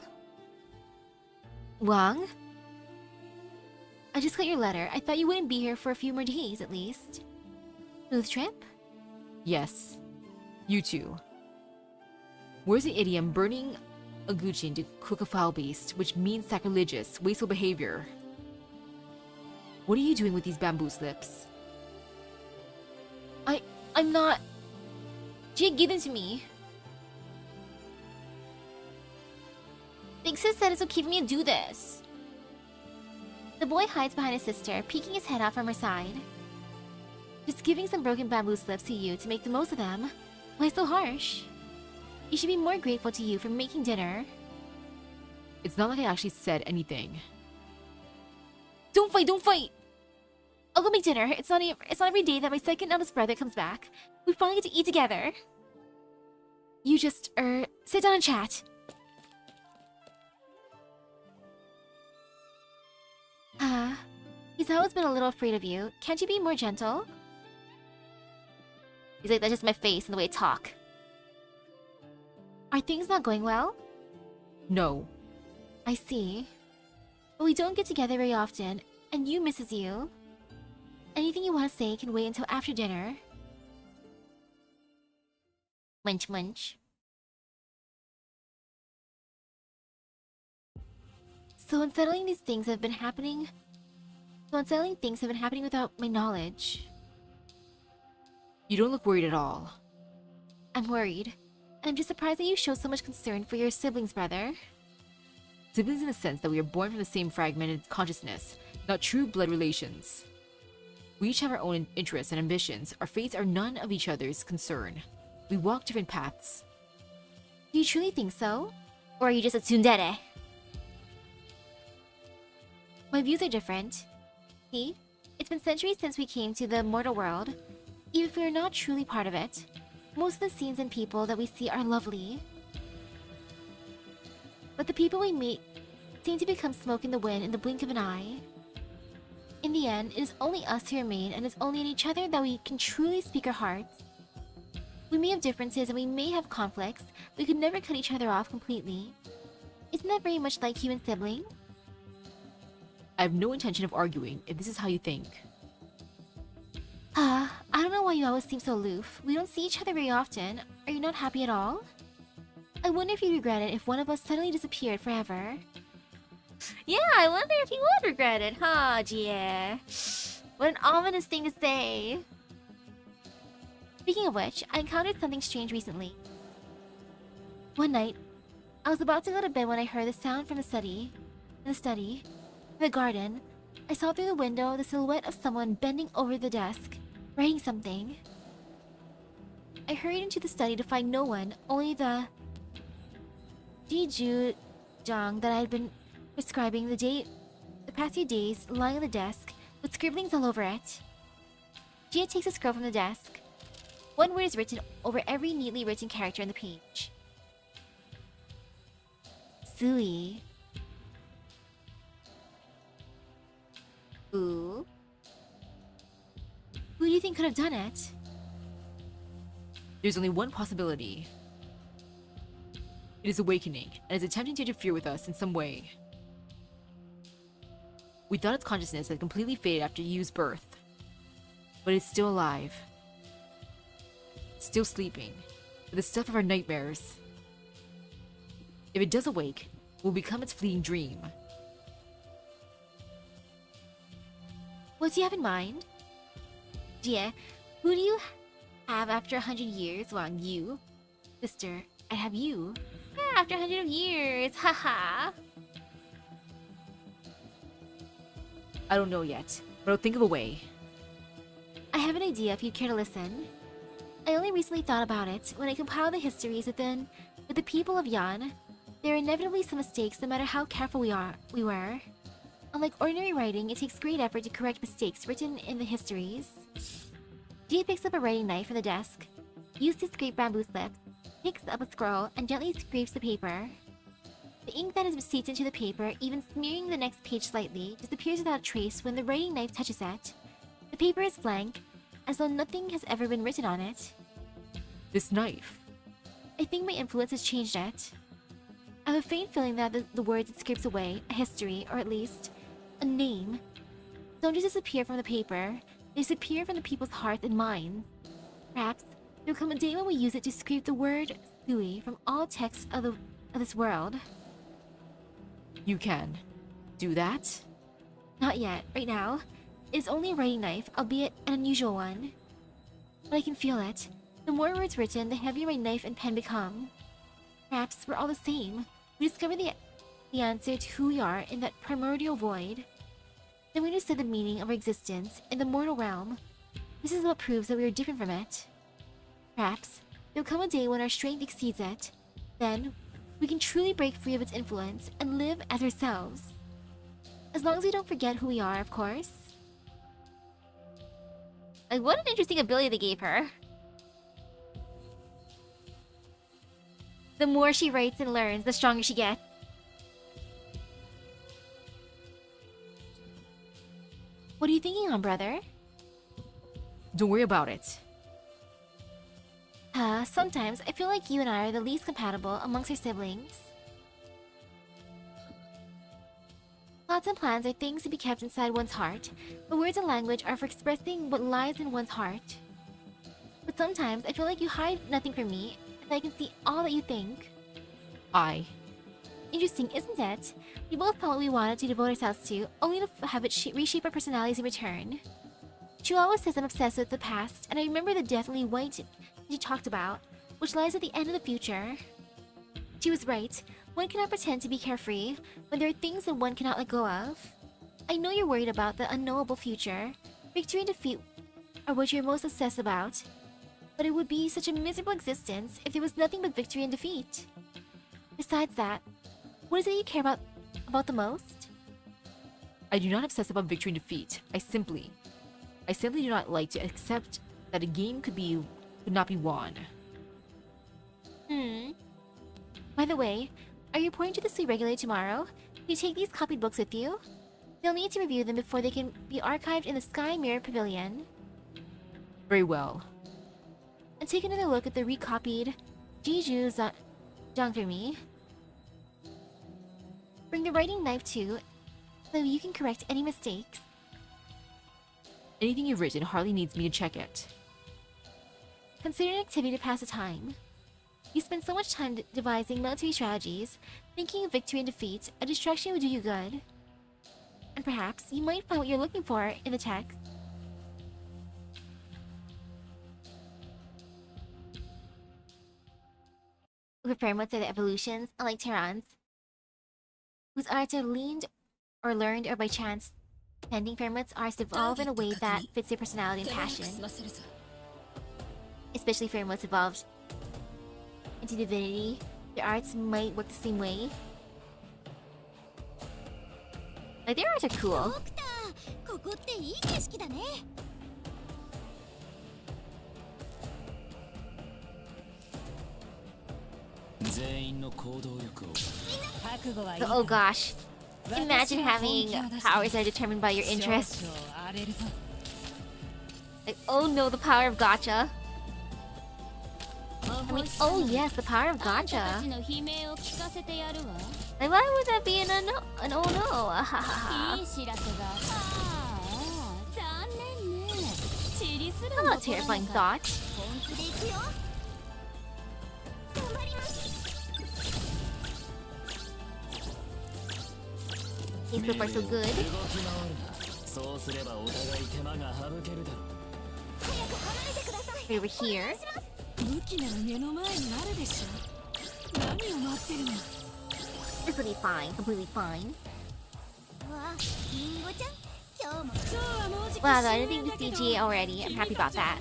Wang? I just got your letter. I thought you wouldn't be here for a few more days, at least. Smooth trip? Yes. You too. Where's the idiom burning a guchin to cook a foul beast, which means sacrilegious, wasteful behavior? What are you doing with these bamboo slips? I'm not... Jake gave them to me. Big sis said it's okay for me to do this. The boy hides behind his sister, peeking his head out from her side. Just giving some broken bamboo slips to you to make the most of them. Why so harsh? You should be more grateful to you for making dinner. It's not like I actually said anything. Don't fight! I'll go make dinner. It's not every day that my second eldest brother comes back. We finally get to eat together. You just, sit down and chat. He's always been a little afraid of you. Can't you be more gentle? He's like, that's just my face and the way I talk. Are things not going well? No. I see. But we don't get together very often, and you misses you. Anything you want to say can wait until after dinner. Munch munch. So unsettling these things have been happening So unsettling things have been happening without my knowledge. You don't look worried at all. I'm worried. And I'm just surprised that you show so much concern for your siblings, brother. Siblings in the sense that we are born from the same fragmented consciousness, not true blood relations. We each have our own interests and ambitions. Our fates are none of each other's concern. We walk different paths. Do you truly think so? Or are you just a tsundere? My views are different. See? It's been centuries since we came to the mortal world. Even if we are not truly part of it, most of the scenes and people that we see are lovely. But the people we meet seem to become smoke in the wind in the blink of an eye. In the end, it is only us who remain, and it's only in each other that we can truly speak our hearts. We may have differences and we may have conflicts, but we could never cut each other off completely. Isn't that very much like human siblings? I have no intention of arguing if this is how you think. I don't know why you always seem so aloof. We don't see each other very often. Are you not happy at all? I wonder if you'd regret it if one of us suddenly disappeared forever. Yeah, I wonder if you would regret it, huh, Jie? What an ominous thing to say. Speaking of which, I encountered something strange recently. One night, I was about to go to bed when I heard the sound from the study. In the garden, I saw through the window the silhouette of someone bending over the desk, writing something. I hurried into the study to find no one, only the Jijujang that I had been prescribing the past few days lying on the desk with scribblings all over it. Jia takes a scroll from the desk. One word is written over every neatly written character on the page. Sui. Ooh. Who do you think could have done it? There's only one possibility. It is awakening, and is attempting to interfere with us in some way. We thought its consciousness had completely faded after Yu's birth. But it's still alive. Still sleeping, with the stuff of our nightmares. If it does awake, we'll become its fleeting dream. What do you have in mind? Jie, who do you have after 100 years? Well, you. Sister, I have you. Yeah, after 100 years, haha. I don't know yet, but I'll think of a way. I have an idea if you'd care to listen. I only recently thought about it when I compiled the histories with the people of Yan. There are inevitably some mistakes no matter how careful we were. Unlike ordinary writing, it takes great effort to correct mistakes written in the histories. Jia picks up a writing knife from the desk, uses to scrape bamboo slips, picks up a scroll, and gently scrapes the paper. The ink that has seeped into the paper, even smearing the next page slightly, disappears without trace when the writing knife touches it. The paper is blank, as though nothing has ever been written on it. This knife. I think my influence has changed it. I have a faint feeling that the words it scrapes away, a history, or at least a name, don't just disappear from the paper, they disappear from the people's hearts and minds. Perhaps there will come a day when we use it to scrape the word Sui from all texts of this world. You can do that? Not yet, right now. It's only a writing knife, albeit an unusual one. But I can feel it. The more words written, the heavier my knife and pen become. Perhaps we're all the same. We discover the answer to who we are in that primordial void. Then we understood the meaning of our existence in the mortal realm. This is what proves that we are different from it. Perhaps there will come a day when our strength exceeds it. Then we can truly break free of its influence and live as ourselves. As long as we don't forget who we are, of course. Like, what an interesting ability they gave her. The more she writes and learns, the stronger she gets. What are you thinking on, brother? Don't worry about it. Sometimes I feel like you and I are the least compatible amongst our siblings. Thoughts and plans are things to be kept inside one's heart, but words and language are for expressing what lies in one's heart. But sometimes I feel like you hide nothing from me, and I can see all that you think. Interesting, isn't it? We both found what we wanted to devote ourselves to, only to have it reshape our personalities in return. She always says I'm obsessed with the past, and I remember the deathly white she talked about, which lies at the end of the future. She was right. One cannot pretend to be carefree when there are things that one cannot let go of. I know you're worried about the unknowable future. Victory and defeat are what you're most obsessed about. But it would be such a miserable existence if there was nothing but victory and defeat. Besides that, what is it you care about the most? I do not obsess about victory and defeat. I simply do not like to accept that a game could not be won. By the way, are you reporting to the sleep regularly tomorrow? Can you take these copied books with you? You'll need to review them before they can be archived in the Sky Mirror Pavilion. Very well. And take another look at the recopied Jiju Zhang for me. Bring the writing knife too, so you can correct any mistakes. Anything you've written hardly needs me to check it. Consider an activity to pass the time. You spend so much time devising military strategies, thinking of victory and defeat, a distraction would do you good. And perhaps you might find what you're looking for in the text. Prepare much of the evolutions, unlike Terrans, whose arts are learned or by chance. Pending pyramids are to evolve in a way that fits their personality and passion. Especially pyramids evolved into divinity, their arts might work the same way. Like, their arts are cool. Oh gosh. Imagine having powers that are determined by your interests. Like, oh no, the power of gacha. I mean, oh yes, the power of gacha. Like, why would that be an oh no? Oh, terrifying thought. Okay, so far so good. Over here. Completely fine, completely fine. Wow, I didn't think the CGA already. I'm happy about that.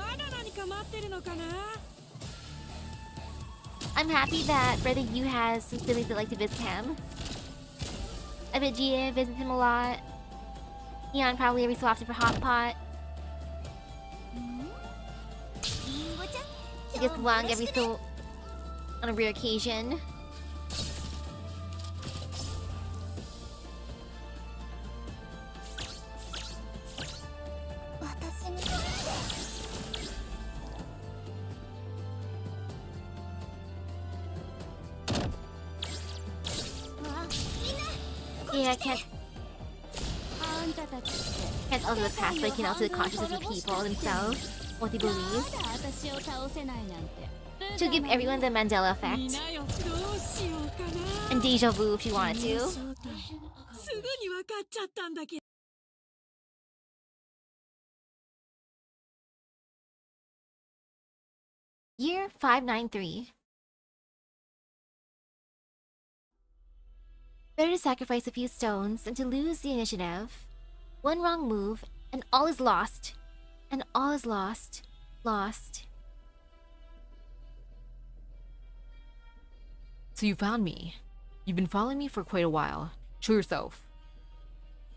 I'm happy that Brother Yu has some siblings that like to visit him. I bet Gia visits him a lot. Neon probably every so often for Hot Pot. I guess Wang every so on a rare occasion. Yeah, I can't alter the past, but I can alter the consciousness of people themselves, what they believe. To give everyone the Mandela effect. And deja vu if you wanted to. Year 593. Better to sacrifice a few stones than to lose the initiative. One wrong move, and all is lost. And all is lost. Lost. So you found me. You've been following me for quite a while. Show yourself.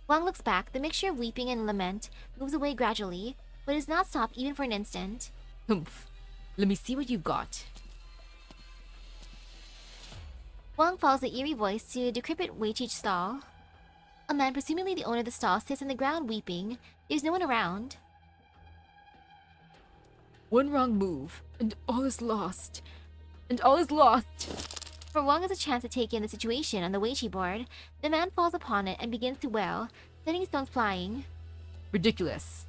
Wang looks back. The mixture of weeping and lament moves away gradually, but does not stop even for an instant. Humph. Let me see what you've got. Wang follows the eerie voice to a decrepit Weiqi stall. A man, presumably the owner of the stall, sits on the ground weeping. There's no one around. One wrong move, and all is lost. And all is lost. For Wang has a chance to take in the situation on the Weiqi board, the man falls upon it and begins to wail, sending stones flying. Ridiculous.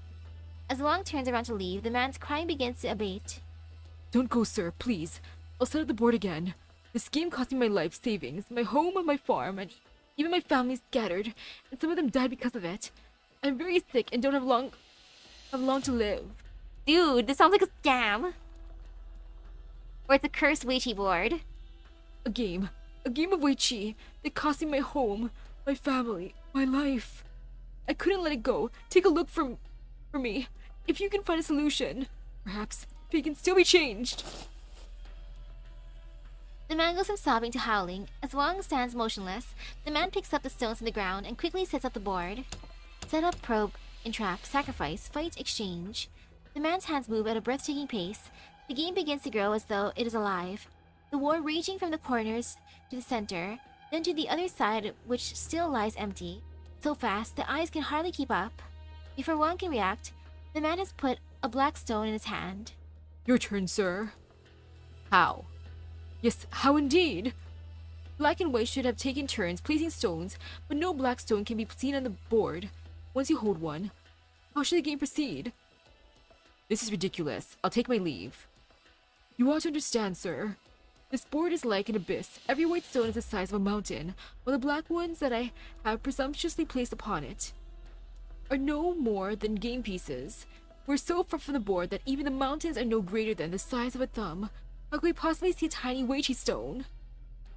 As Wang turns around to leave, the man's crying begins to abate. Don't go, sir, please. I'll set up the board again. This game cost me my life savings, my home and my farm, and even my family scattered, and some of them died because of it. I'm very sick and don't have long to live. Dude, this sounds like a scam. Or it's a cursed Ouija board. A game of Weiqi that cost me my home, my family, my life. I couldn't let it go. Take a look for me. If you can find a solution, perhaps it can still be changed. The man goes from sobbing to howling. As Wang stands motionless, the man picks up the stones from the ground and quickly sets up the board. Set up, probe, entrap, sacrifice, fight, exchange. The man's hands move at a breathtaking pace. The game begins to grow as though it is alive. The war raging from the corners to the center, then to the other side, which still lies empty. So fast, the eyes can hardly keep up. Before one can react, the man has put a black stone in his hand. Your turn, sir. How? Yes, how indeed? Black and white should have taken turns placing stones, but no black stone can be seen on the board. Once you hold one, how should the game proceed? This is ridiculous. I'll take my leave. You ought to understand, sir. This board is like an abyss. Every white stone is the size of a mountain, while the black ones that I have presumptuously placed upon it are no more than game pieces. We're so far from the board that even the mountains are no greater than the size of a thumb. How could we possibly see a tiny Weiqi stone?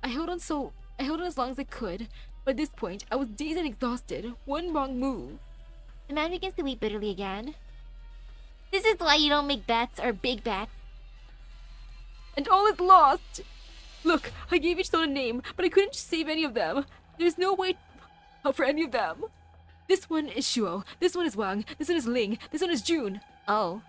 I held on as long as I could, but at this point, I was dazed and exhausted. One wrong move. The man begins to weep bitterly again. This is why you don't make bets or big bets. And all is lost! Look, I gave each stone a name, but I couldn't save any of them. There's no way for any of them. This one is Shuo, this one is Wang, this one is Ling, this one is June. Oh.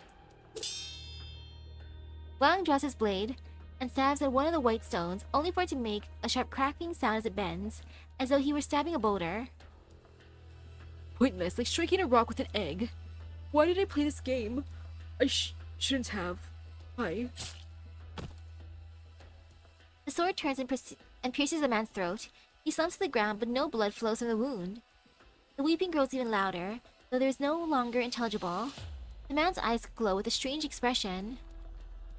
Wang draws his blade and stabs at one of the white stones, only for it to make a sharp cracking sound as it bends, as though he were stabbing a boulder. Pointless, like striking a rock with an egg. Why did I play this game? I shouldn't have. Why? The sword turns and pierces the man's throat. He slumps to the ground, but no blood flows from the wound. The weeping grows even louder, though there is no longer intelligible. The man's eyes glow with a strange expression.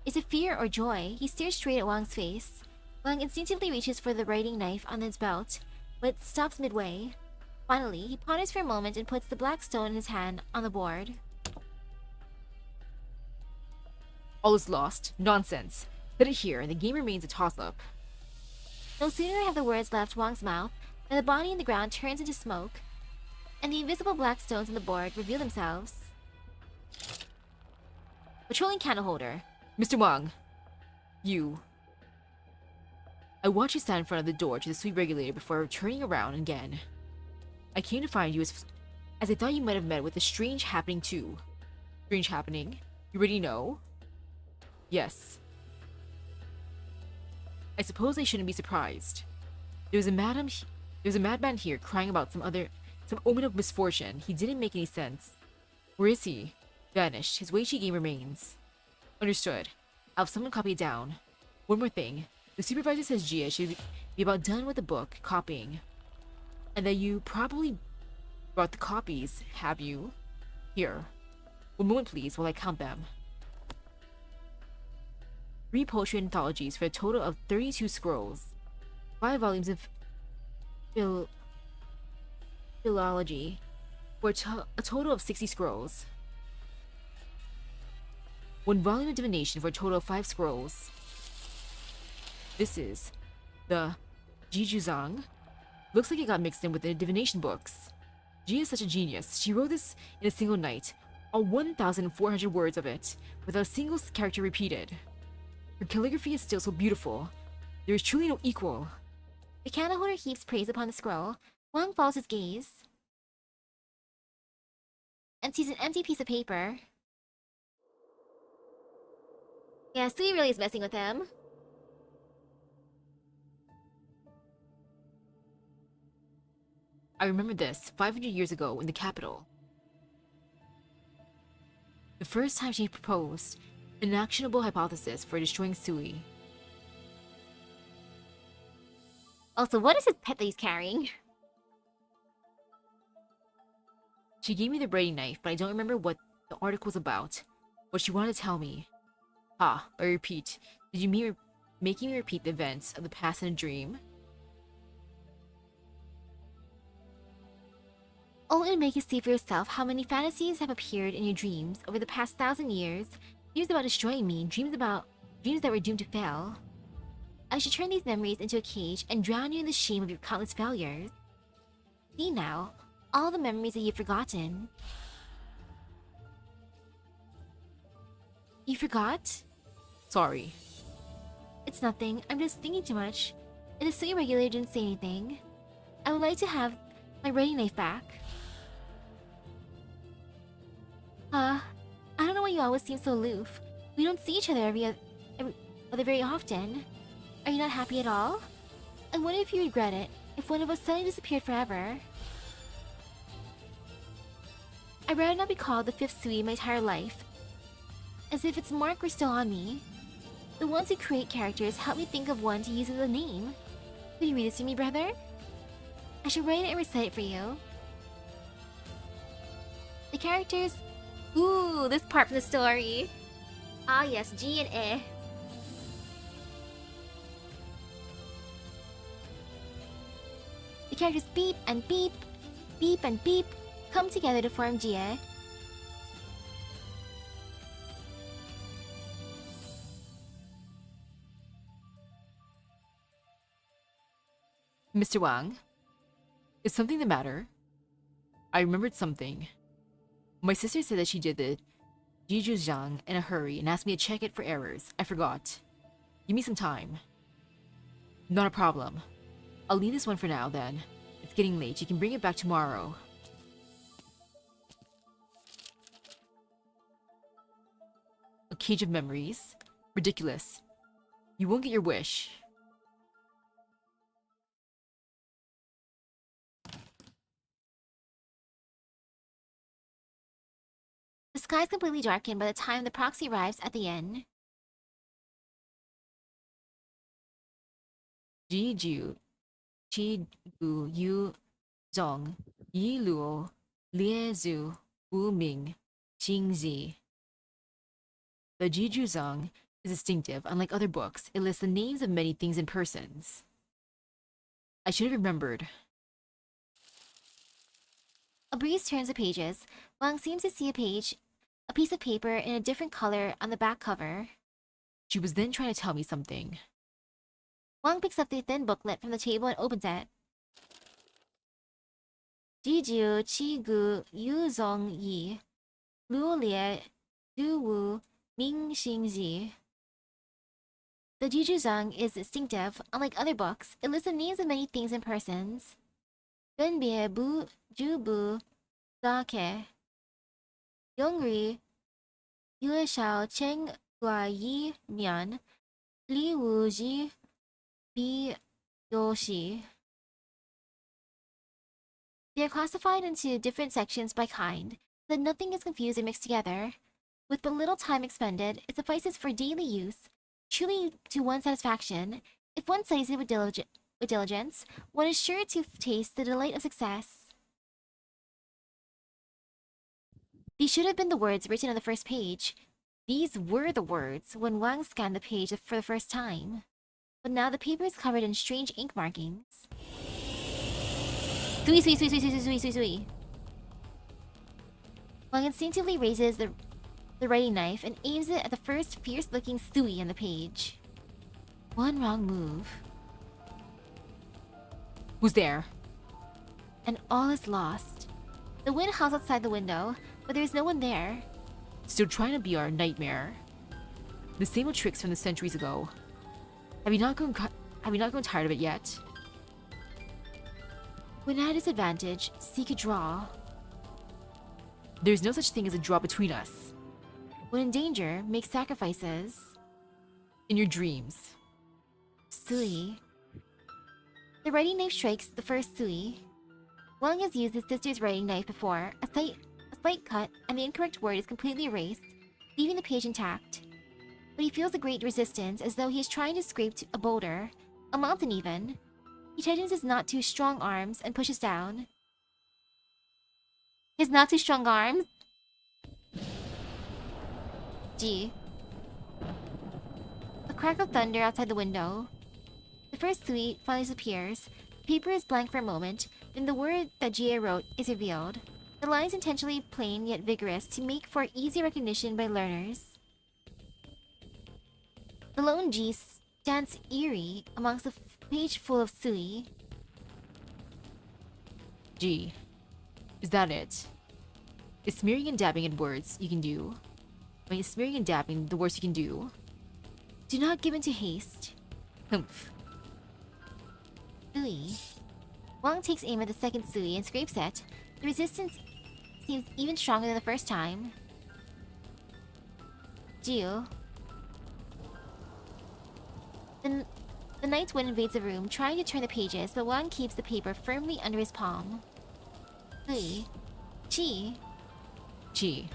Is it fear or joy? He stares straight at Wang's face. Wang instinctively reaches for the writing knife on his belt, but stops midway. Finally, he ponders for a moment and puts the black stone in his hand on the board. All is lost. Nonsense. Set it here, and the game remains a toss-up. No sooner have the words left Wang's mouth than the body in the ground turns into smoke, and the invisible black stones on the board reveal themselves. Patrolling candle holder. Mr. Wang, you. I watched you stand in front of the door to the sweep regulator before turning around again. I came to find you as I thought you might have met with a strange happening too. Strange happening? You already know? Yes. I suppose I shouldn't be surprised. There was a madman here crying about some omen of misfortune. He didn't make any sense. Where is he? Vanished. His Weiqi game remains. Understood. I'll have someone copy it down. One more thing. The supervisor says Gia should be about done with the book copying. And that you probably brought the copies, have you? Here. One moment please while I count them. 3 poetry anthologies for a total of 32 scrolls. 5 volumes of philology for a total of 60 scrolls. 1 volume of divination for a total of 5 scrolls. This is the Jijuzang. Looks like it got mixed in with the divination books. Ji is such a genius. She wrote this in a single night, all 1,400 words of it, without a single character repeated. Her calligraphy is still so beautiful. There is truly no equal. The candle holder heaps praise upon the scroll. Wang follows his gaze and sees an empty piece of paper. Yeah, Sui really is messing with him. I remember this 500 years ago in the capital. The first time she proposed an actionable hypothesis for destroying Sui. Also, what is his pet that he's carrying? She gave me the writing knife, but I don't remember what the article was about. What she wanted to tell me. I repeat, did you making me repeat the events of the past in a dream. Only to make you see for yourself how many fantasies have appeared in your dreams over the past 1,000 years. Dreams about destroying me, dreams that were doomed to fail. I should turn these memories into a cage and drown you in the shame of your countless failures. See now, all the memories that you've forgotten. You forgot? Sorry. It's nothing, I'm just thinking too much. And the city regulator didn't say anything. I would like to have my writing knife back. I don't know why you always seem so aloof. We don't see each other every other very often. Are you not happy at all? I wonder if you regret it, if one of us suddenly disappeared forever. I'd rather not be called the fifth Sui my entire life, as if its mark were still on me. The ones who create characters help me think of one to use as a name. Could you read this to me, brother? I should write it and recite it for you. The characters... Ooh, this part from the story. Ah yes, G and E. The characters beep and beep, beep and beep, come together to form Jie. Mr. Wang, is something the matter? I remembered something. My sister said that she did the Jijuzhang in a hurry and asked me to check it for errors. I forgot. Give me some time. Not a problem. I'll leave this one for now then. It's getting late. You can bring it back tomorrow. A cage of memories? Ridiculous. You won't get your wish. The sky is completely darkened by the time the proxy arrives at the inn. Jiju, Chi Gu Yu Zong, Yi Luo, Lie Zhu, Wu Ming, Xingzi. The Jijuzang is distinctive. Unlike other books, it lists the names of many things and persons. I should have remembered. A breeze turns the pages. Wang seems to see a piece of paper in a different color on the back cover. She was then trying to tell me something. Wang picks up the thin booklet from the table and opens it. Jiju Qi Gu Yu Zong Yi Lu Lie Du Wu Ming Xing Zi. The Jijuzang is distinctive. Unlike other books, it lists the names of many things and persons. Benbie Bu Ju Bu Da Ke Yongri Yue Xiao Cheng Gua Yi Mian Li Wu Ji Bi Yoshi. They are classified into different sections by kind, so that nothing is confused and mixed together. With but little time expended, it suffices for daily use, truly to one's satisfaction. If one studies it with diligence, one is sure to taste the delight of success. These should have been the words written on the first page. These were the words when Wang scanned the page for the first time. But now the paper is covered in strange ink markings. Sui, sui, sui, sui, sui, sui, sui, sui. Wang instinctively raises the writing knife and aims it at the first fierce-looking Sui on the page. One wrong move, Who's there? and all is lost. The wind howls outside the window, but there is no one there. Still trying to be our nightmare. The same old tricks from the centuries ago. Have you not grown tired of it yet? When at a disadvantage, seek a draw. There's no such thing as a draw between us. When in danger, make sacrifices. In your dreams. Sui. The writing knife strikes the first Sui. Wang has used his sister's writing knife before. A slight cut, and the incorrect word is completely erased, leaving the page intact. But he feels a great resistance, as though he is trying to scrape a boulder, a mountain even. He tightens his not too strong arms and pushes down. His not too strong arms? Gee. A crack of thunder outside the window. The first sui finally disappears. The paper is blank for a moment, then the word that Jie wrote is revealed. The lines intentionally plain yet vigorous to make for easy recognition by learners. The lone G stands eerie amongst a page full of sui. G. Is that it? Is smearing and dabbing in words you can do? Is smearing and dabbing the worst you can do? Do not give in to haste. Humph. Sui. Wang takes aim at the second sui and scrapes it. The resistance seems even stronger than the first time. Jiu. The night's wind invades the room, trying to turn the pages, but Wang keeps the paper firmly under his palm. Sui. Chi. Chi.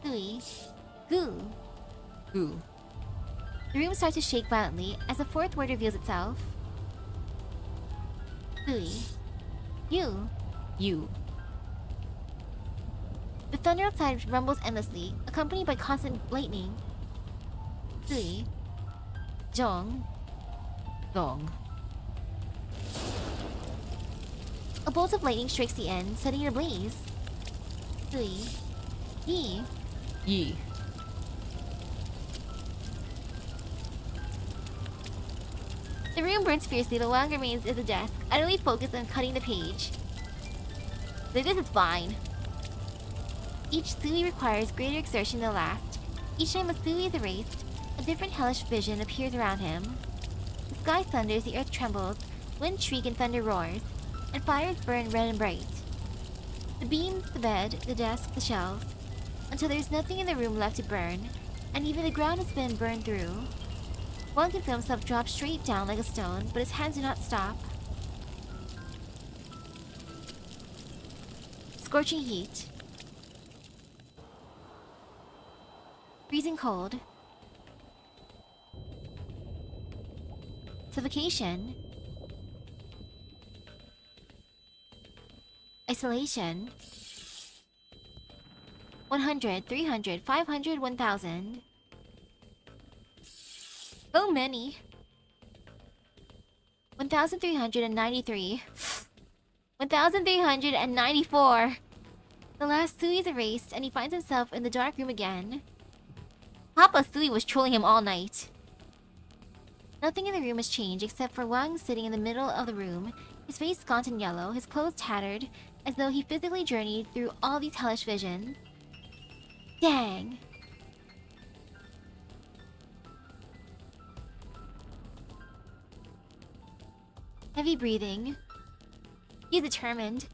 Sui. Gu. Gu. The room starts to shake violently as the fourth word reveals itself. Sui. You. You. The thunder outside rumbles endlessly, accompanied by constant lightning. Sui. Zhong. Dong. A bolt of lightning strikes the end, setting it ablaze. Sui. Yi. Yi. The room burns fiercely, but Wang remains at the desk, utterly focused on cutting the page. But this is fine. Each sui requires greater exertion than the last. Each time a sui is erased, a different hellish vision appears around him. The sky thunders, the earth trembles, wind shriek and thunder roars, and fires burn red and bright. The beams, the bed, the desk, the shelves, until there's nothing in the room left to burn, and even the ground has been burned through. One can feel himself drop straight down like a stone, but his hands do not stop. Scorching heat. Freezing cold. Suffocation. Isolation. 100, 300, 500, 1000. So many. 1393. 1394. The last sui is erased and he finds himself in the dark room again. Papa Sui was trolling him all night. Nothing in the room has changed except for Wang sitting in the middle of the room, his face gaunt and yellow, his clothes tattered, as though he physically journeyed through all these hellish visions. Dang. Heavy breathing. He's determined.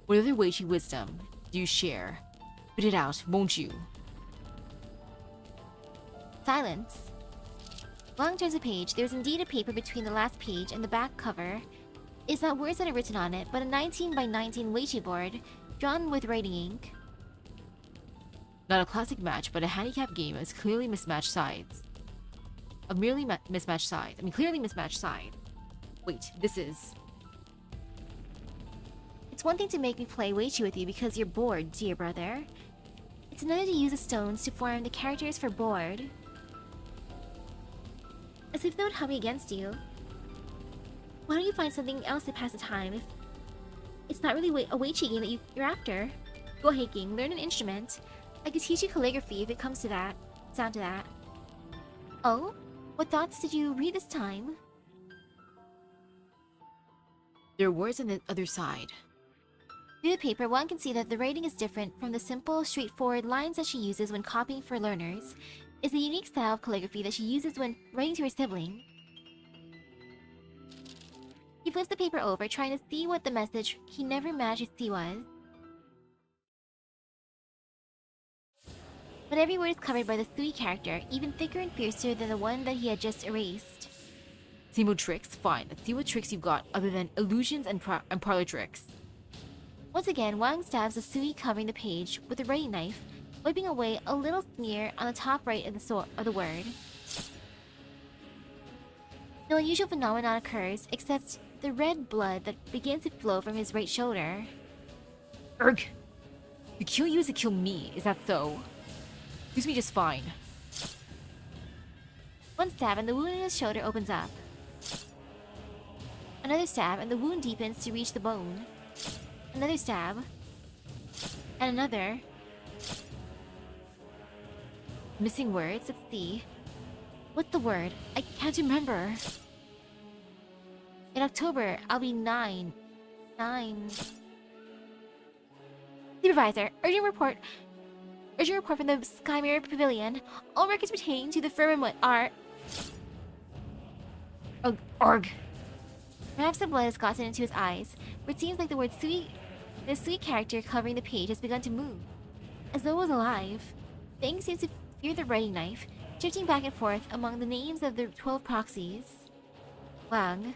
What other Weiqi wisdom do you share? Spit it out, won't you? Silence. Wang turns a page. There's indeed a paper between the last page and the back cover. It's not words that are written on it, but a 19 by 19 Weiqi board, drawn with writing ink. Not a classic match, but a handicap game of clearly mismatched sides. Clearly mismatched sides. Wait, this is... It's one thing to make me play Weiqi with you because you're bored, dear brother. It's another to use the stones to form the characters for board. As if they would help me against you. Why don't you find something else to pass the time if it's not really a Weiqi game that you're after? Go hiking, learn an instrument. I could teach you calligraphy if it comes to that. Down to that. Oh? What thoughts did you read this time? There are words on the other side. Through the paper, one can see that the writing is different from the simple, straightforward lines that she uses when copying for learners. It's a unique style of calligraphy that she uses when writing to her sibling. He flips the paper over, trying to see what the message he never managed to see was. But every word is covered by the Sui character, even thicker and fiercer than the one that he had just erased. See more tricks? Fine, let's see what tricks you've got other than illusions and parlor tricks. Once again, Wang stabs the Sui covering the page with a writing knife, wiping away a little smear on the top right of the word. No unusual phenomenon occurs, except the red blood that begins to flow from his right shoulder. Erg! To kill you is to kill me, is that so? Suits me just fine. One stab and the wound in his shoulder opens up. Another stab and the wound deepens to reach the bone. Another stab. And another. Missing words? Let's see. What's the word? I can't remember. In October, I'll be 9. 9. Supervisor, urgent report. Urgent report from the Skymere Pavilion. All records pertaining to the firmament are... Org. Perhaps the blood has gotten into his eyes, where it seems like the word sweet... The sweet character covering the page has begun to move, as though it was alive. The ink seems to fear the writing knife, shifting back and forth among the names of the 12 proxies. Wang.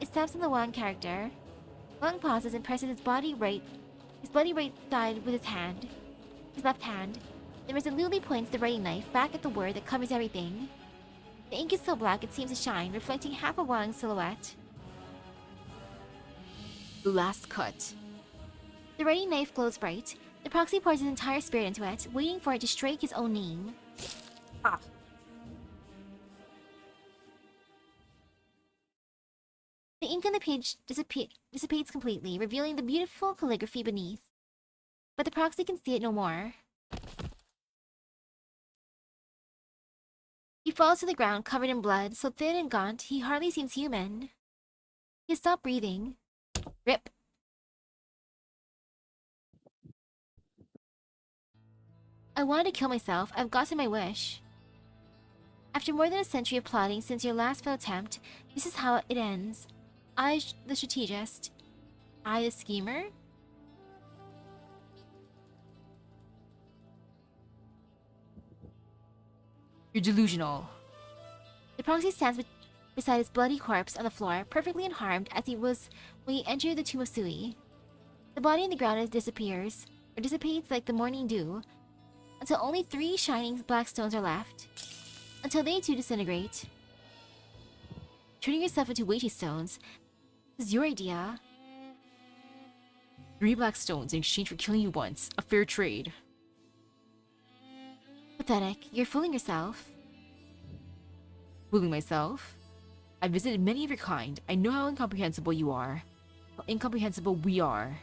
It stabs on the Wang character. Wang pauses and presses his bloody right side with his left hand, then resolutely points the writing knife back at the word that covers everything. The ink is so black it seems to shine, reflecting half of Wang's silhouette. The last cut. The writing knife glows bright. The proxy pours his entire spirit into it, waiting for it to strike his own name. Ah. The ink on the page dissipates completely, revealing the beautiful calligraphy beneath. But the proxy can see it no more. He falls to the ground, covered in blood, so thin and gaunt he hardly seems human. He has stopped breathing. Rip. I wanted to kill myself. I've gotten my wish. After more than a century of plotting since your last failed attempt, this is how it ends. I, the strategist. I, the schemer? You're delusional. The proxy stands beside his bloody corpse on the floor, perfectly unharmed as he was when he entered the tomb of Sui. The body in the ground dissipates like the morning dew, until only 3 shining black stones are left. Until they too disintegrate. Turning yourself into weighty stones. This is your idea. 3 black stones in exchange for killing you once. A fair trade. Pathetic. You're fooling yourself. Fooling myself? I've visited many of your kind. I know how incomprehensible you are. How incomprehensible we are.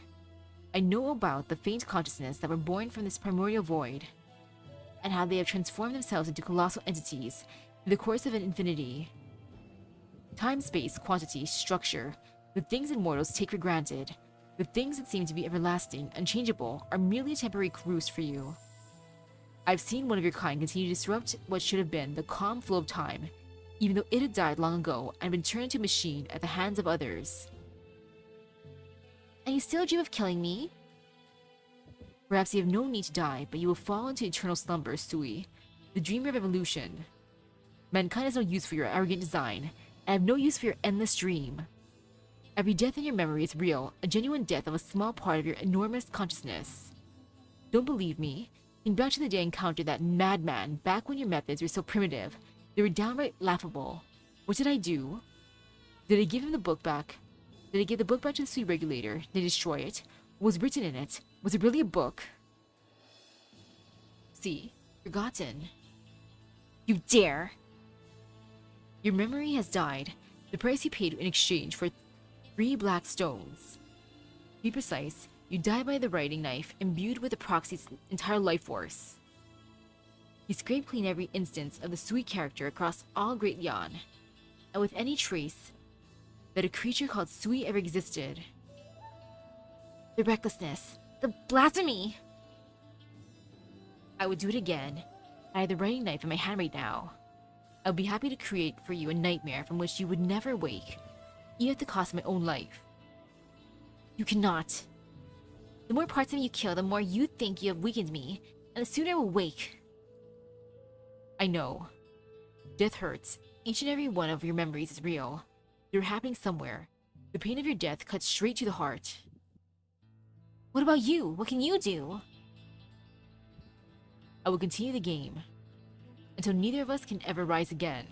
I know about the faint consciousness that were born from this primordial void, and how they have transformed themselves into colossal entities in the course of an infinity. Time, space, quantity, structure, the things that mortals take for granted, the things that seem to be everlasting, unchangeable, are merely a temporary ruse for you. I've seen one of your kind continue to disrupt what should have been the calm flow of time, even though it had died long ago and been turned into a machine at the hands of others. And you still dream of killing me? Perhaps you have no need to die, but you will fall into eternal slumber, Sui, the dreamer of evolution. Mankind has no use for your arrogant design, and I have no use for your endless dream. Every death in your memory is real, a genuine death of a small part of your enormous consciousness. Don't believe me? Think back to the day I encountered that madman, back when your methods were so primitive. They were downright laughable. What did I do? Did I give him the book back? Did I give the book back to the Sui regulator? Did I destroy it? What was written in it? Was it really a book? See, forgotten. You dare! Your memory has died. The price you paid in exchange for 3 black stones. To be precise, you die by the writing knife imbued with the proxy's entire life force. He scraped clean every instance of the Sui character across all Great Yan, and with any trace that a creature called Sui ever existed. The recklessness, the blasphemy! I would do it again. I have the writing knife in my hand right now. I would be happy to create for you a nightmare from which you would never wake, even at the cost of my own life. You cannot. The more parts of me you kill, the more you think you have weakened me, and the sooner I will wake. I know. Death hurts. Each and every one of your memories is real. They're happening somewhere. The pain of your death cuts straight to the heart. What about you? What can you do? I will continue the game until neither of us can ever rise again.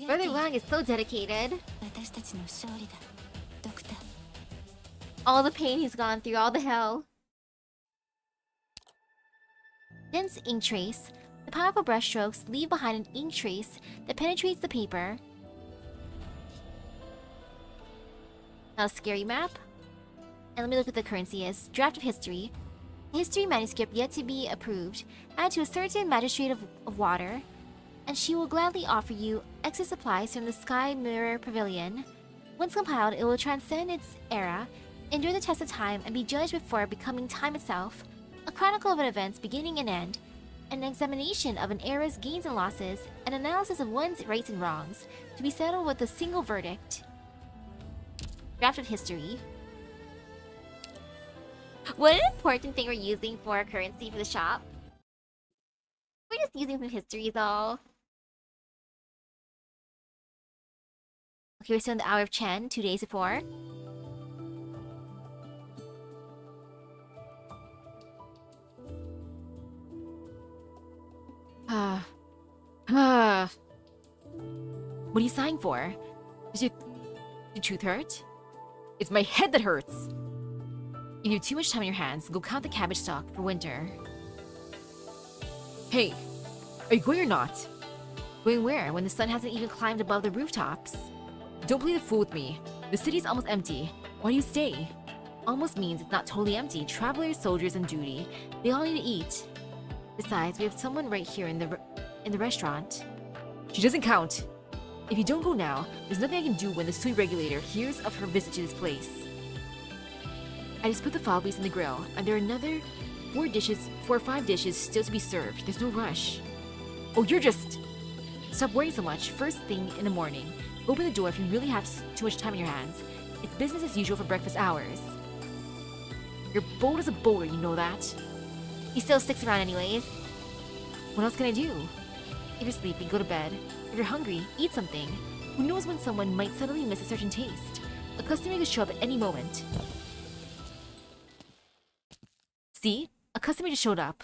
Brother Wang is so dedicated. All the pain he's gone through, all the hell. Dense ink trace. The powerful brushstrokes leave behind an ink trace that penetrates the paper. Now a scary map. And let me look what the currency is. Draft of history. History manuscript yet to be approved. Add to a certain magistrate of water. And she will gladly offer you extra supplies from the Sky Mirror Pavilion. Once compiled, it will transcend its era, endure the test of time, and be judged before becoming time itself. A chronicle of events beginning and end. An examination of an era's gains and losses. An analysis of one's rights and wrongs. To be settled with a single verdict. Draft of history. What an important thing we're using for our currency for the shop. We're just using some histories all. Okay, we're still in the hour of Chen, 2 days before. What are you sighing for? Does your tooth hurt? It's my head that hurts! If you have too much time on your hands, go count the cabbage stalk for winter. Hey, are you going or not? Going where, when the sun hasn't even climbed above the rooftops? Don't play the fool with me. The city's almost empty. Why do you stay? Almost means it's not totally empty. Travelers, soldiers on duty, they all need to eat. Besides, we have someone right here in the restaurant. She doesn't count. If you don't go now, there's nothing I can do when the sweet regulator hears of her visit to this place. I just put the fowl beast in the grill, and there are another 4 or 5 dishes still to be served. There's no rush. Oh, you're just... Stop worrying so much. First thing in the morning. Open the door if you really have too much time on your hands. It's business as usual for breakfast hours. You're bold as a boulder, you know that? He still sticks around anyways. What else can I do? If you're sleepy, go to bed. If you're hungry, eat something. Who knows when someone might suddenly miss a certain taste? A customer could show up at any moment. See? A customer just showed up.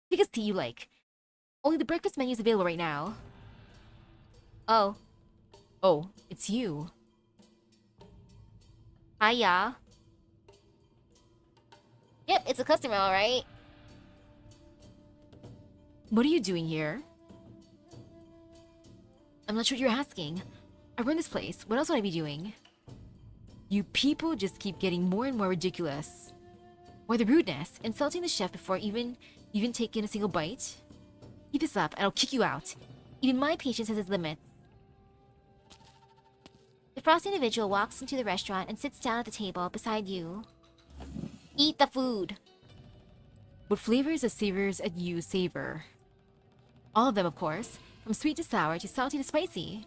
Pick a tea you like. Only the breakfast menu is available right now. Oh. Oh, it's you. Hiya. Yep, it's a customer, alright. What are you doing here? I'm not sure what you're asking. I run this place. What else would I be doing? You people just keep getting more and more ridiculous. Why the rudeness? Insulting the chef before even taking a single bite? Keep this up and I'll kick you out. Even my patience has its limits. The frosty individual walks into the restaurant and sits down at the table beside you. Eat the food. What flavors of savors at you savor? All of them, of course. From sweet to sour to salty to spicy.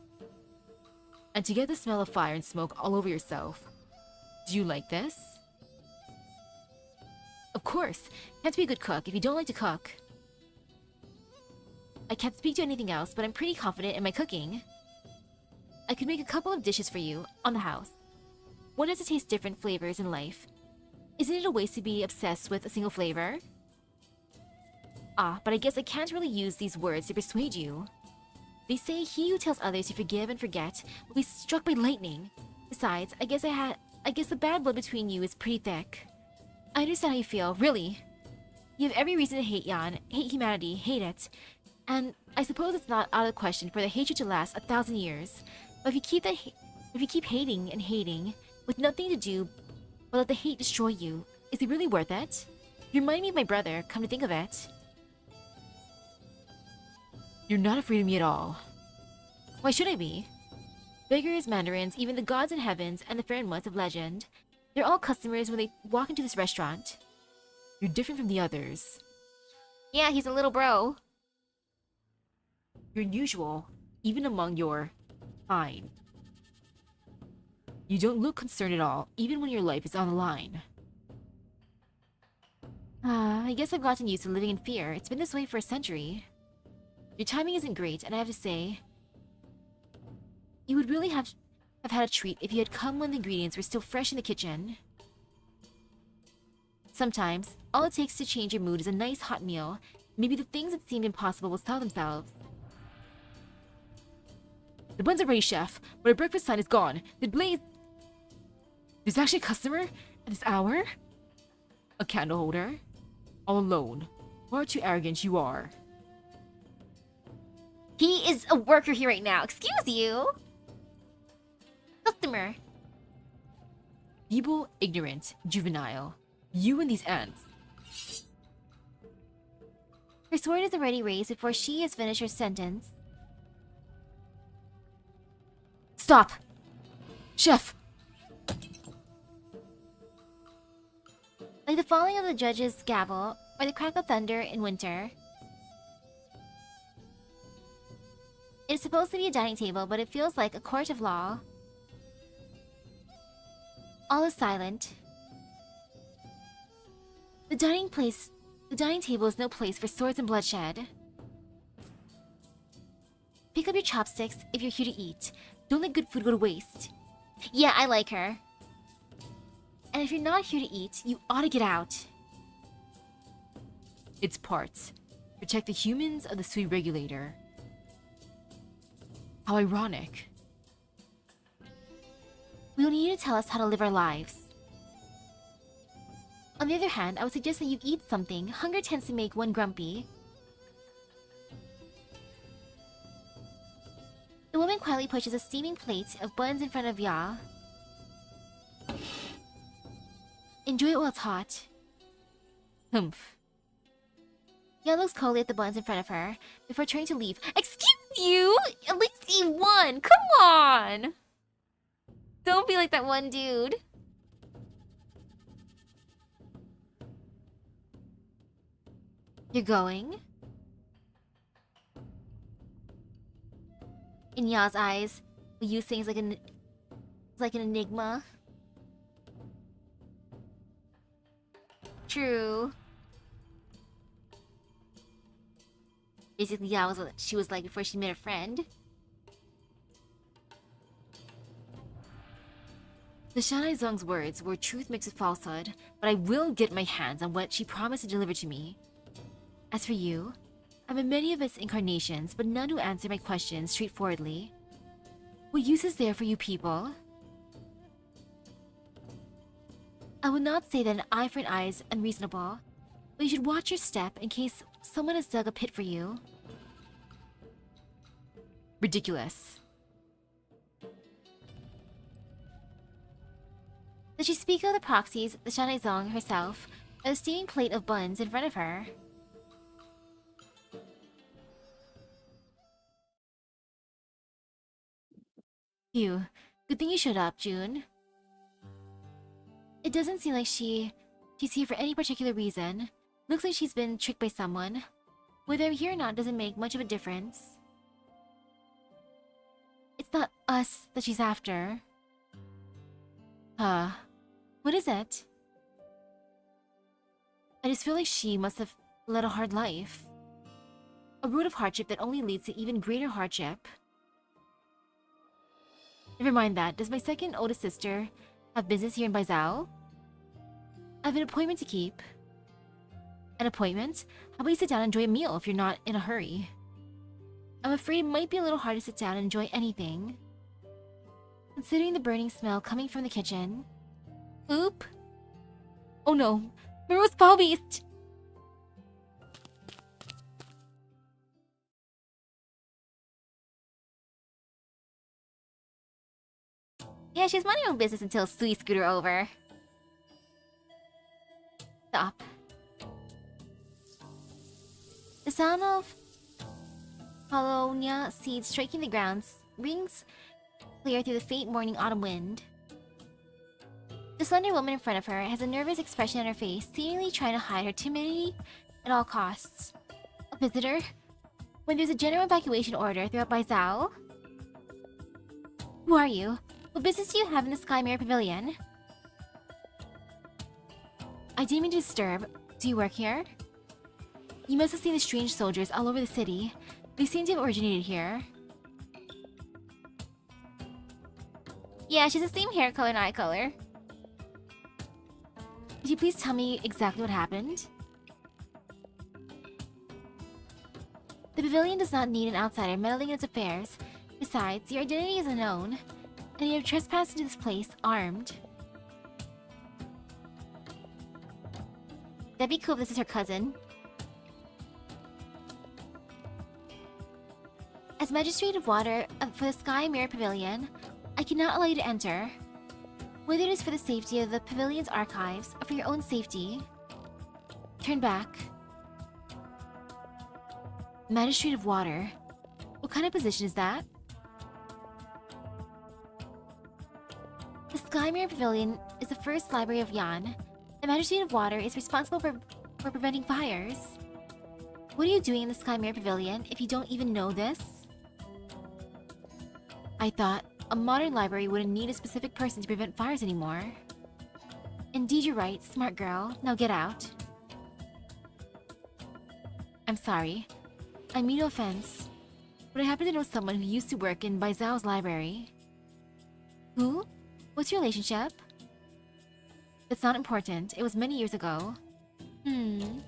And to get the smell of fire and smoke all over yourself. Do you like this? Of course. Can't be a good cook if you don't like to cook. I can't speak to anything else, but I'm pretty confident in my cooking. I could make a couple of dishes for you, on the house. One has to taste different flavors in life. Isn't it a waste to be obsessed with a single flavor? Ah, but I guess I can't really use these words to persuade you. They say he who tells others to forgive and forget will be struck by lightning. Besides, I guess the bad blood between you is pretty thick. I understand how you feel, really. You have every reason to hate Jan, hate humanity, hate it. And I suppose it's not out of the question for the hatred to last 1,000 years. But if you keep hating and hating, with nothing to do but let the hate destroy you, is it really worth it? You remind me of my brother, come to think of it. You're not afraid of me at all. Why should I be? Beggars, mandarins, even the gods in heavens, and the fair ones of legend. They're all customers when they walk into this restaurant. You're different from the others. Yeah, he's a little bro. You're unusual, even among your kind. You don't look concerned at all, even when your life is on the line. I guess I've gotten used to living in fear. It's been this way for a century. Your timing isn't great, and I have to say, you would really have had a treat if you had come when the ingredients were still fresh in the kitchen. Sometimes, all it takes to change your mood is a nice hot meal. Maybe the things that seemed impossible will solve themselves. The buns are ready, chef, but our breakfast sign is gone. There's actually a customer? this hour? A candle holder? All alone. Far too arrogant you are. He is a worker here right now. Excuse you. Customer. Feeble, ignorant, juvenile. You and these ants. Her sword is already raised before she has finished her sentence. Stop! Chef! Like the falling of the judge's gavel, or the crack of thunder in winter. It is supposed to be a dining table, but it feels like a court of law. All is silent. The dining table is no place for swords and bloodshed. Pick up your chopsticks if you're here to eat. Don't let good food go to waste. Yeah, I like her. And if you're not here to eat, you ought to get out. Its parts. Protect the humans of the sweet regulator. How ironic. We don't need you to tell us how to live our lives. On the other hand, I would suggest that you eat something. Hunger tends to make one grumpy. The woman quietly pushes a steaming plate of buns in front of Ya. Enjoy it while it's hot. Humph. Ya looks coldly at the buns in front of her before turning to leave. Excuse you! At least eat one! Come on! Don't be like that one dude. You're going? In Ya's eyes, we use things like an enigma. True. Basically, Ya was what she was like before she met a friend. The Shanai Zong's words were truth mixed with falsehood, but I will get my hands on what she promised to deliver to me. As for you, I'm in many of its incarnations, but none who answer my questions straightforwardly. What use is there for you people? I would not say that an eye for an eye is unreasonable, but you should watch your step in case someone has dug a pit for you. Ridiculous. Did she speak of the proxies, the Shanai Zong herself, or the steaming plate of buns in front of her? Phew. Good thing you showed up, June. It doesn't seem like she's here for any particular reason. Looks like she's been tricked by someone. Whether I'm here or not doesn't make much of a difference. It's not us that she's after. What is it? I just feel like she must have led a hard life. A road of hardship that only leads to even greater hardship. Never mind that. Does my second oldest sister have business here in Baizhou? I have an appointment to keep. An appointment? How about you sit down and enjoy a meal if you're not in a hurry? I'm afraid it might be a little hard to sit down and enjoy anything. Considering the burning smell coming from the kitchen. Oop! Oh no! Maru's foul beast! Yeah, she's minding her own business until Sui screwed her over. Stop. The sound of Paulownia seeds striking the ground rings clear through the faint morning autumn wind. The slender woman in front of her has a nervous expression on her face, seemingly trying to hide her timidity at all costs. A visitor? When there's a general evacuation order throughout Baizhou? Who are you? What business do you have in the Sky Mirror Pavilion? I didn't mean to disturb. Do you work here? You must have seen the strange soldiers all over the city. They seem to have originated here. Yeah, she's the same hair color and eye color. Could you please tell me exactly what happened? The pavilion does not need an outsider meddling in its affairs. Besides, your identity is unknown, and you have trespassed into this place armed. That'd be cool if this is her cousin. As Magistrate of Water for the Sky Mirror Pavilion, I cannot allow you to enter. Whether it is for the safety of the pavilion's archives or for your own safety, turn back. Magistrate of Water. What kind of position is that? The Sky Mirror Pavilion is the first library of Yan. The Magistrate of Water is responsible for preventing fires. What are you doing in the Sky Mirror Pavilion if you don't even know this? I thought a modern library wouldn't need a specific person to prevent fires anymore. Indeed, you're right, smart girl. Now get out. I'm sorry. I mean no offense, but I happen to know someone who used to work in Baizao's library. Who? What's your relationship? That's not important. It was many years ago. The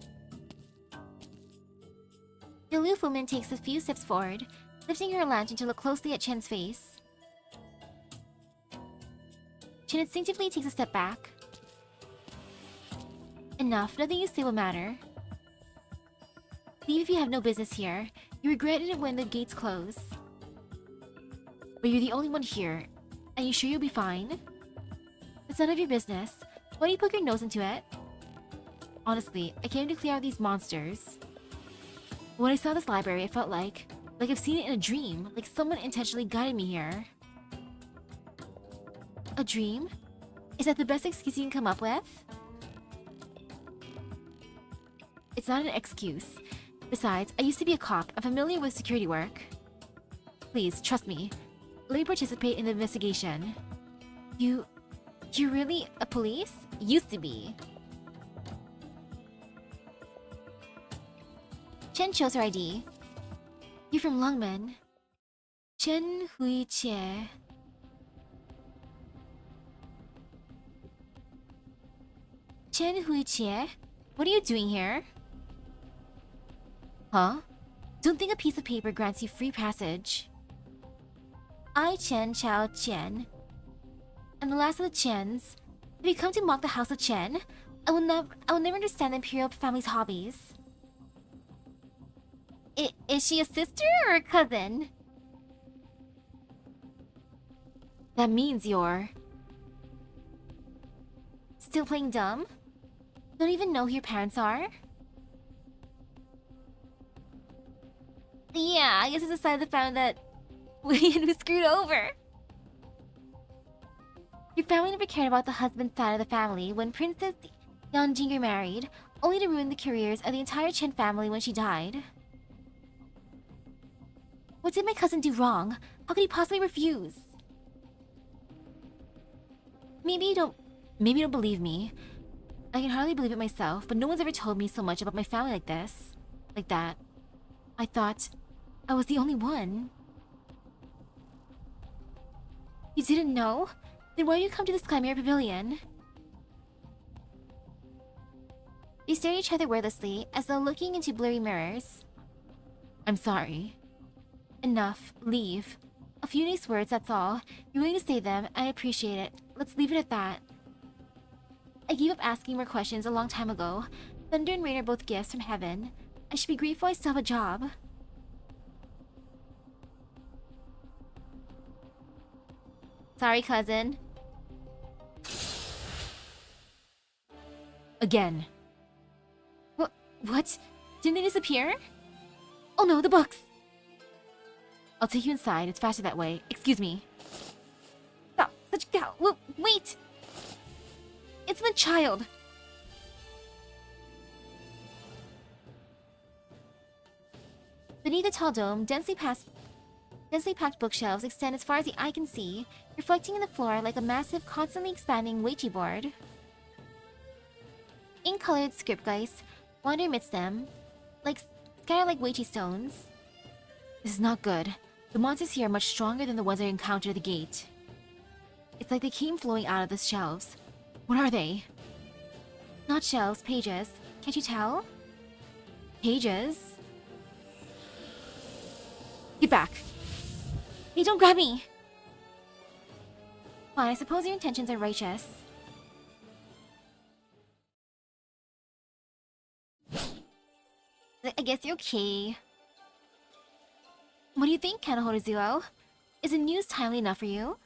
aloof woman takes a few steps forward, lifting her lantern to look closely at Chen's face. Chen instinctively takes a step back. Enough. Nothing you say will matter. Leave if you have no business here. You regret it when the gates close. But you're the only one here. Are you sure you'll be fine? It's none of your business. Why do you poke your nose into it? Honestly, I came to clear out these monsters. When I saw this library, I felt like I've seen it in a dream. Like someone intentionally guided me here. A dream? Is that the best excuse you can come up with? It's not an excuse. Besides, I used to be a cop. I'm familiar with security work. Please, trust me. Let me participate in the investigation. You're really a police? Used to be. Chen shows her ID. You're from Lungmen. Chen Hui-chie. Chen Hui-chie? What are you doing here? Huh? Don't think a piece of paper grants you free passage. I, Chen Chao Chen. I'm the last of the Chens. Have you come to mock the House of Chen? I will never understand the Imperial family's hobbies. Is she a sister or a cousin? That means you're... still playing dumb? Don't even know who your parents are? Yeah, I guess it's a side of the family that William was screwed over. Your family never cared about the husband's side of the family when Princess Yanjing married, only to ruin the careers of the entire Chen family when she died. What did my cousin do wrong? How could he possibly refuse? Maybe you don't believe me. I can hardly believe it myself, but no one's ever told me so much about my family like this. Like that. I thought I was the only one. You didn't know? Then why did you come to the Sky Mirror Pavilion? They stare at each other wordlessly, as though looking into blurry mirrors. I'm sorry. Enough. Leave. A few nice words, that's all. You're willing to say them, I appreciate it. Let's leave it at that. I gave up asking more questions a long time ago. Thunder and rain are both gifts from heaven. I should be grateful I still have a job. Sorry, cousin. Again. What? Didn't they disappear? Oh no, the books! I'll take you inside. It's faster that way. Excuse me. Stop! Such a cow! Wait! It's the child! Beneath the tall dome, densely packed bookshelves extend as far as the eye can see, reflecting in the floor like a massive, constantly expanding Ouija board. Ink-colored scriptgeist wander amidst them, scattered like Ouija stones. This is not good. The monsters here are much stronger than the ones I encountered at the gate. It's like they came flowing out of the shelves. What are they? Not shelves, pages. Can't you tell? Pages? Get back! Hey, don't grab me! Fine, I suppose your intentions are righteous. I guess you're okay. What do you think, Kanohorizuo? Is the news timely enough for you?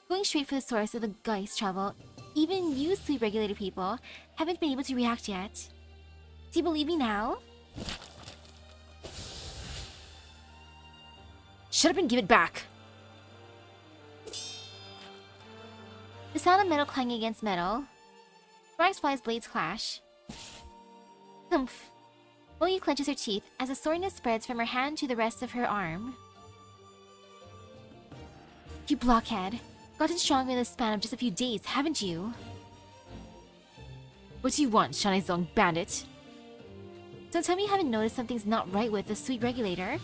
Going straight for the source of the Geist trouble, even you sleep-regulated people haven't been able to react yet. Do you believe me now? Shut up and give it back! The sound of metal clanging against metal. Sparks fly as blades clash. Humph. Moyi clenches her teeth as the soreness spreads from her hand to the rest of her arm. You blockhead. Gotten stronger in the span of just a few days, haven't you? What do you want, Shanezong bandit? Don't tell me you haven't noticed something's not right with the sweet regulator.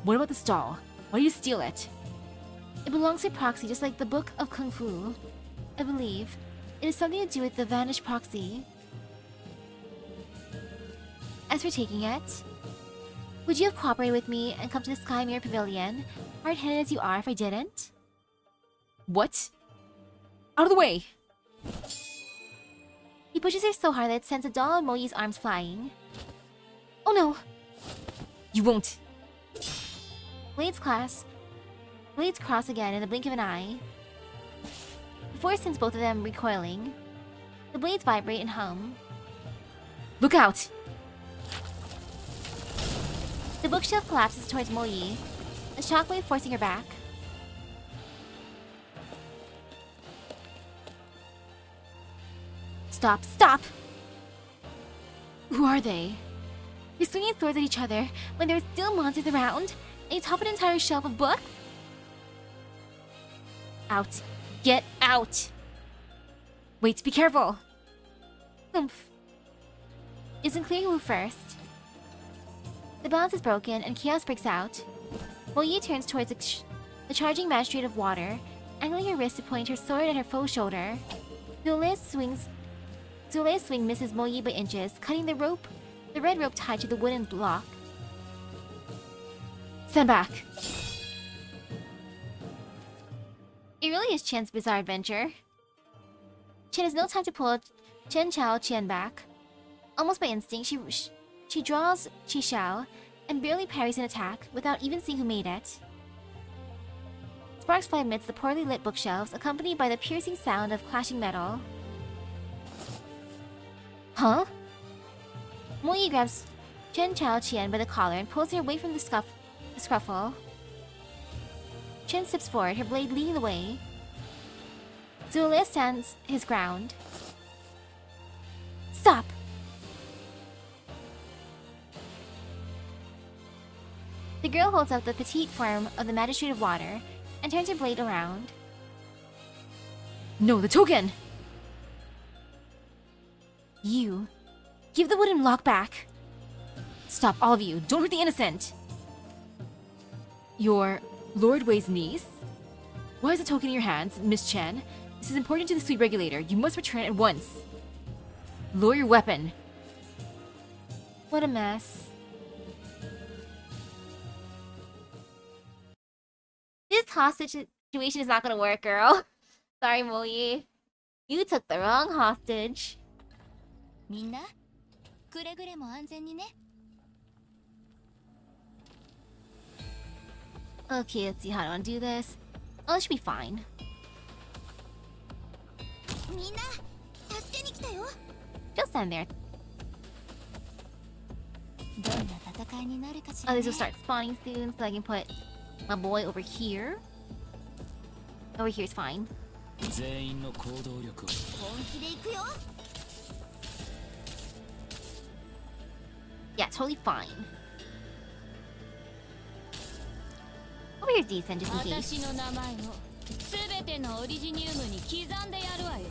What about the stall? Why do you steal it? It belongs to Proxy, just like the Book of Kung Fu. I believe it has something to do with the vanished Proxy. As for taking it, would you have cooperated with me and come to the Sky Mirror Pavilion, hard-headed as you are, if I didn't? What? Out of the way! He pushes her so hard that it sends a doll on Moyi's arms flying. Oh no! You won't! Blades cross again in the blink of an eye. The force sends both of them recoiling. The blades vibrate and hum. Look out! The bookshelf collapses towards Moyi, a shockwave forcing her back. Stop! Stop! Who are they? You're swinging swords at each other when there are still monsters around, and you top an entire shelf of books? Out. Get out! Wait, be careful! Humph. Isn't clear who first. The balance is broken and chaos breaks out. Moyi turns towards the charging magistrate of water, angling her wrist to point her sword at her foe's shoulder. Zule's swing misses Moyi by inches, cutting the red rope tied to the wooden block. Stand back! It really is Qian's bizarre adventure. Qian has no time to pull Chen Chao Qian back. Almost by instinct, she draws Qi Xiao and barely parries an attack without even seeing who made it. Sparks fly amidst the poorly lit bookshelves, accompanied by the piercing sound of clashing metal. Huh? Moyi grabs Chen Chao Qian by the collar and pulls her away from the scruffle. Chen steps forward, her blade leading the way. Zule stands his ground. Stop! The girl holds up the petite form of the Magistrate of Water and turns her blade around. No, the token! You. Give the wooden lock back. Stop, all of you. Don't hurt the innocent! You're Lord Wei's niece? Why is the token in your hands, Miss Chen? This is important to the sweet regulator. You must return it at once. Lower your weapon. What a mess. This hostage situation is not gonna work, girl. Sorry, Moyi. You took the wrong hostage. みんなくれぐれも安全にね Okay, let's see how to undo this. Oh, this should be fine. みんな助けに来たよ Just stand there. どんな戦いになるかしら Oh, ね these will start spawning soon, so I can put my boy over here. Over here is fine. 全員の行動力を本気で行くよ Yeah, totally fine. Over here's decent, just in case. 私の名前を全てのオリジニウムに刻んでやるわよ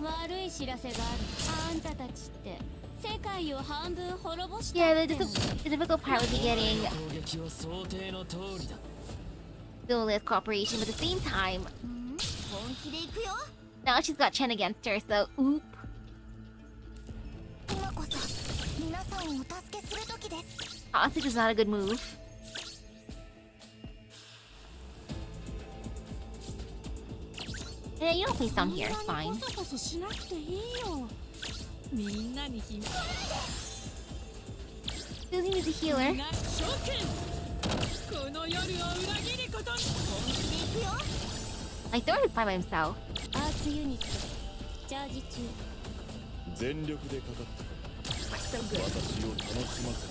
悪い知らせがあるあんたたちって世界を半分滅ぼした Yeah, って the difficult part would be getting 攻撃は想定の通りだ Duelist cooperation, but at the same time, うん本気で行くよ now she's got Chen against her, so oop. 今こそ皆さんをお助けする時です Hostage is not a good move. Yeah, you don't place down here, it's fine. こそこそしなくていいよ。みんなに引っ張 Susie needs a healer. りな諸君。この夜を裏切ることに本気で行くよ。 Like, Thor is fine by himself. アーツユニットチャージ中。全力でかかって私を楽しませ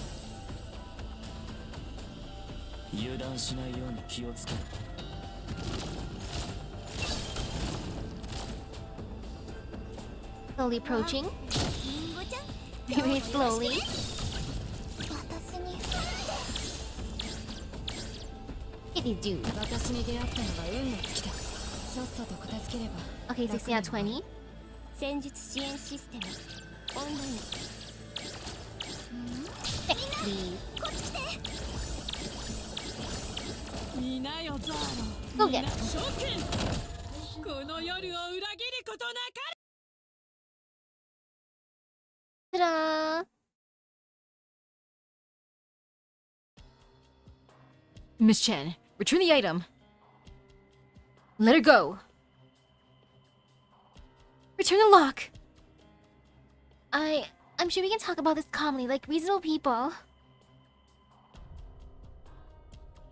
油断しないように気をつけろ Slowly approaching. Very slowly. Get these dudes. 私に出会ったのが運の尽きだ。さっさと片付ければ。 Okay, 16 out of 20. 戦術支援システムオンライン。 Next, please. みなよザーロ。 Go get みな諸君。この夜を裏切ることなか Ta-da! Miss Chen, return the item. Let her go. Return the lock. I'm sure we can talk about this calmly, like reasonable people.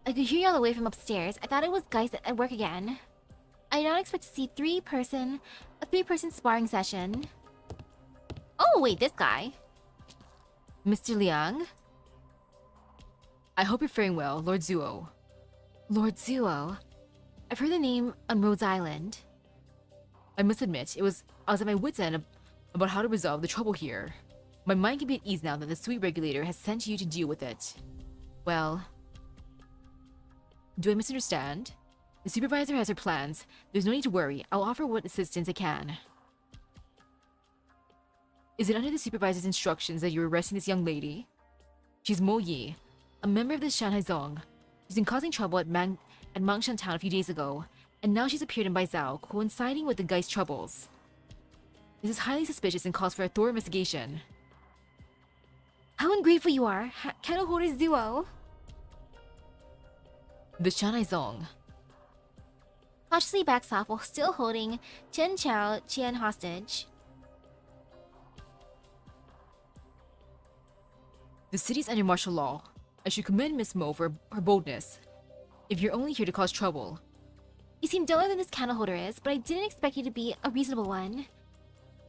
I could hear you all the way from upstairs. I thought it was guys at work again. I did not expect to see a three-person sparring session. Oh, wait, this guy. Mr. Liang? I hope you're faring well, Lord Zuo. Lord Zuo. I've heard the name on Rhodes Island. I must admit, I was at my wit's end about how to resolve the trouble here. My mind can be at ease now that the sweet regulator has sent you to deal with it. Well... Do I misunderstand? The supervisor has her plans. There's no need to worry. I'll offer what assistance I can. Is it under the supervisor's instructions that you're arresting this young lady? She's Mo Yi, a member of the Shanghai Zong. She's been causing trouble at Mangshan Town a few days ago, and now she's appeared in Baizhou, coinciding with the Geist troubles. This is highly suspicious and calls for a thorough investigation. How ungrateful you are, Candle Holder Zuo. The Shanghai Zong. Cautiously backs off while still holding Chen Chao Qian hostage. The city's under martial law. I should commend Miss Mo for her boldness. If you're only here to cause trouble. You seem duller than this candle holder is, but I didn't expect you to be a reasonable one.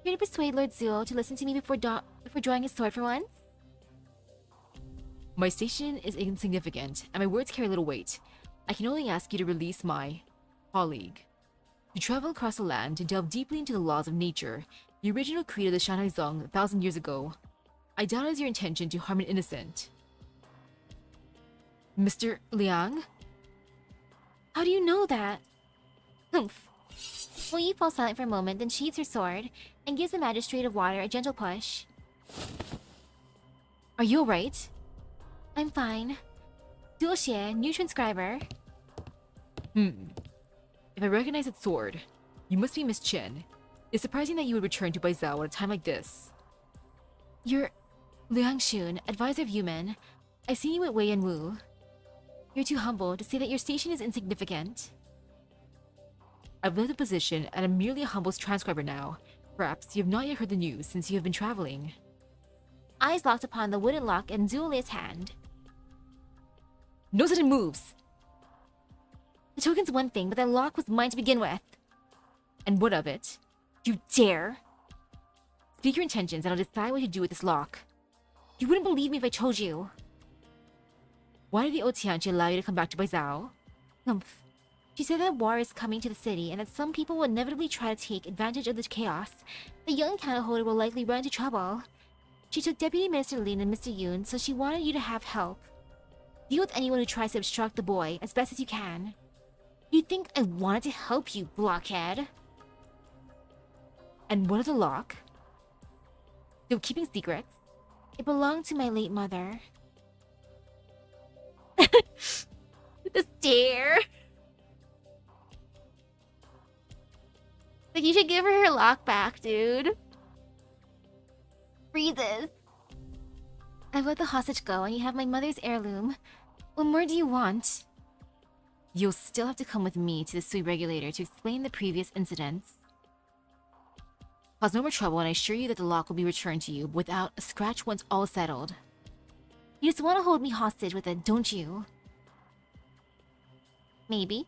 Here to persuade Lord Zuo to listen to me before drawing his sword for once? My station is insignificant, and my words carry little weight. I can only ask you to release my colleague. To travel across the land to delve deeply into the laws of nature, the original creed of the Shanghai Zong 1,000 years ago. I doubt it is your intention to harm an innocent. Mr. Liang? How do you know that? Humph. Wu Yi falls silent for a moment, then sheathes her sword and gives the magistrate of water a gentle push. Are you alright? I'm fine. Duo Xie, new transcriber. If I recognize that sword, you must be Miss Chen. It's surprising that you would return to Baizhou at a time like this. You're Liang Xun, advisor of Yumen. I've seen you at Wei and Wu. You're too humble to say that your station is insignificant. I've left the position and I'm merely a humble transcriber now. Perhaps you have not yet heard the news since you have been traveling. Eyes locked upon the wooden lock in Zuo Lei's hand. No sudden moves! The token's one thing, but that lock was mine to begin with. And what of it? You dare! Speak your intentions and I'll decide what to do with this lock. You wouldn't believe me if I told you. Why did the Otianchi allow you to come back to Baizhou? Humph. She said that war is coming to the city and that some people will inevitably try to take advantage of the chaos. The young candle holder will likely run into trouble. She took Deputy Minister Lin and Mr. Yoon, so she wanted you to have help. Deal with anyone who tries to obstruct the boy as best as you can. You think I wanted to help you, blockhead? And what of the lock? Still keeping secrets? It belonged to my late mother. The stare! Like, you should give her lock back, dude. Freezes. I've let the hostage go, and you have my mother's heirloom. What more do you want? You'll still have to come with me to the Sui regulator to explain the previous incidents. Cause no more trouble, and I assure you that the lock will be returned to you without a scratch once all is settled. You just want to hold me hostage with it, don't you? Maybe.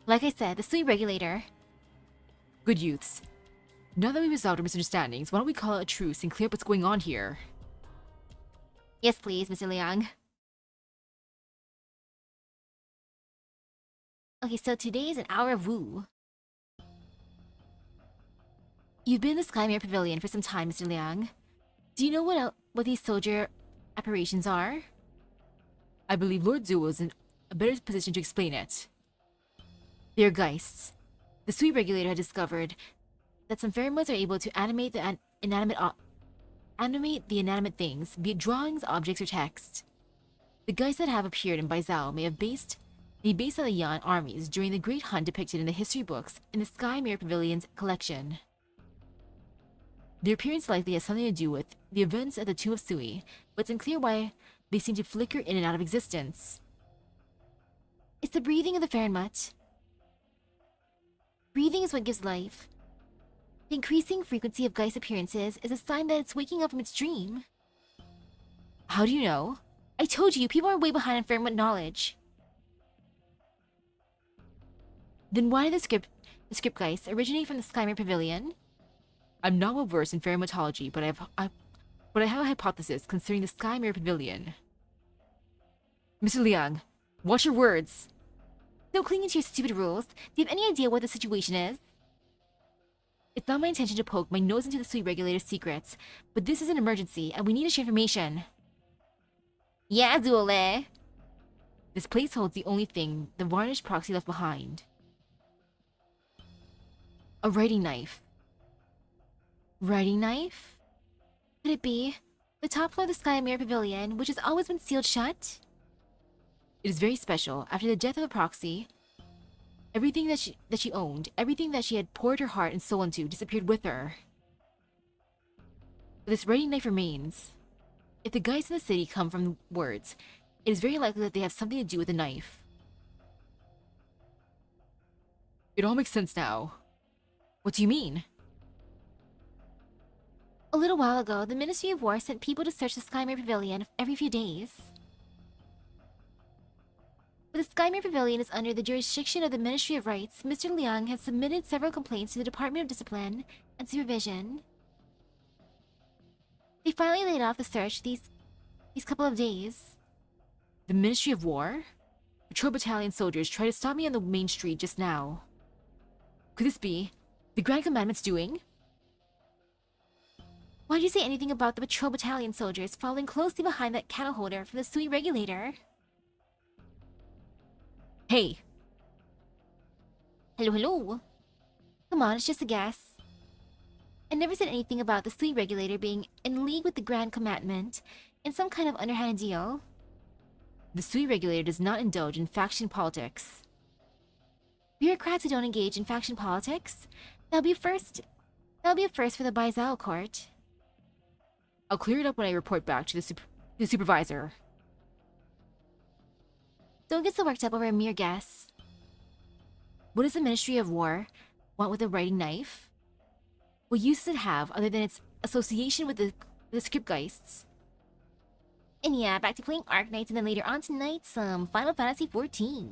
Like I said, the Sui regulator. Good youths. Now that we've resolved our misunderstandings, why don't we call it a truce and clear up what's going on here? Yes, please, Mr. Liang. Okay, so today is an hour of woo. You've been in the Skymere Pavilion for some time, Mr. Liang. Do you know what these soldier apparitions are? I believe Lord Zuo is in a better position to explain it. They are Geists. The Sui regulator had discovered that some pheromones are able to animate the inanimate things, be it drawings, objects, or text. The Geists that have appeared in Baizhou may be based on the Yan armies during the Great Hunt depicted in the history books in the Skymere Pavilion's collection. Their appearance likely has something to do with the events at the Tomb of Sui, but it's unclear why they seem to flicker in and out of existence. It's the breathing of the Fahrenheit. Breathing is what gives life. The increasing frequency of Geist appearances is a sign that it's waking up from its dream. How do you know? I told you, people are way behind on Fahrenheit knowledge. Then why did the script Geists originate from the Skymere Pavilion? I'm not well versed in pheromatology, but I have a hypothesis concerning the Skymere Pavilion. Mr. Liang, watch your words! No clinging to your stupid rules. Do you have any idea what the situation is? It's not my intention to poke my nose into the Sui regulator's secrets, but this is an emergency, and we need to share information. Yeah, Zuole. This place holds the only thing the varnished proxy left behind. A writing knife. Writing knife? Could it be the top floor of the Skymere Pavilion, which has always been sealed shut? It is very special. After the death of a proxy, everything that she owned, everything that she had poured her heart and soul into, disappeared with her. But this writing knife remains. If the guys in the city come from words, it is very likely that they have something to do with the knife. It all makes sense now. What do you mean? A little while ago, the Ministry of War sent people to search the Skymere Pavilion every few days. But the Skymere Pavilion is under the jurisdiction of the Ministry of Rights. Mr. Liang has submitted several complaints to the Department of Discipline and Supervision. They finally laid off the search these couple of days. The Ministry of War? Patrol Battalion soldiers tried to stop me on the main street just now. Could this be the Grand Commandment's doing? Why did you say anything about the Patrol Battalion soldiers following closely behind that cattle holder from the Sui regulator? Hey! Hello, hello. Come on, it's just a guess. I never said anything about the Sui regulator being in league with the Grand Commandment in some kind of underhanded deal. The Sui regulator does not indulge in faction politics. Bureaucrats who don't engage in faction politics? That'll be a first for the Baizhou court. I'll clear it up when I report back to the supervisor. Don't get so worked up over a mere guess. What does the Ministry of War want with a writing knife? What use does it have other than its association with the Scriptgeists? And yeah, back to playing Arknights, and then later on tonight, some Final Fantasy XIV.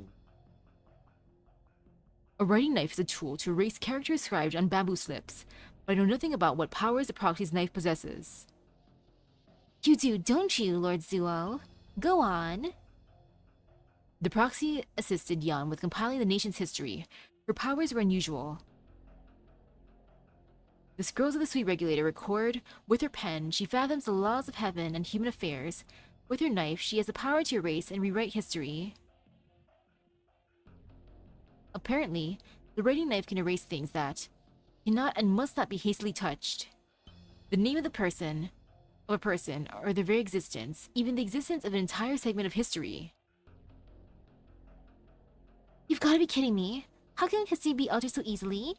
A writing knife is a tool to erase characters inscribed on bamboo slips, but I know nothing about what powers the proxy's knife possesses. You do, don't you, Lord Zuo? Go on. The proxy assisted Yan with compiling the nation's history. Her powers were unusual. The scrolls of the Sui regulator record, with her pen, she fathoms the laws of heaven and human affairs. With her knife, she has the power to erase and rewrite history. Apparently, the writing knife can erase things that cannot and must not be hastily touched. The name of a person, or their very existence, even the existence of an entire segment of history. You've got to be kidding me. How can history be altered so easily?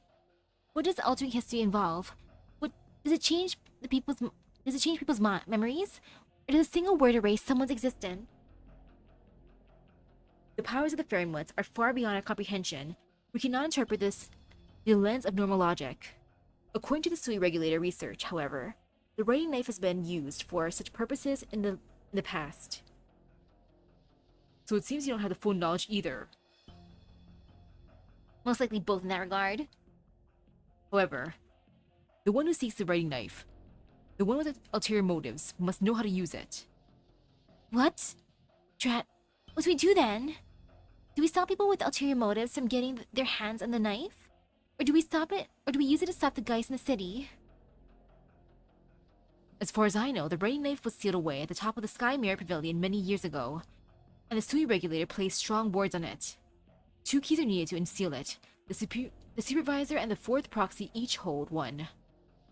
What does altering history involve? What does it change people's memories? Or does a single word erase someone's existence? The powers of the fairy mutts are far beyond our comprehension. We cannot interpret this through the lens of normal logic. According to the Sui regulator research, however, the writing knife has been used for such purposes in the past. So it seems you don't have the full knowledge either. Most likely both in that regard. However, the one who seeks the writing knife, the one with ulterior motives, must know how to use it. What? Drat, what do we do then? Do we stop people with ulterior motives from getting their hands on the knife? Or do we stop it? Or do we use it to stop the guys in the city? As far as I know, the writing knife was sealed away at the top of the Sky Mirror Pavilion many years ago, and the Sui regulator placed strong wards on it. 2 keys are needed to unseal it. The supervisor and the 4th proxy each hold one.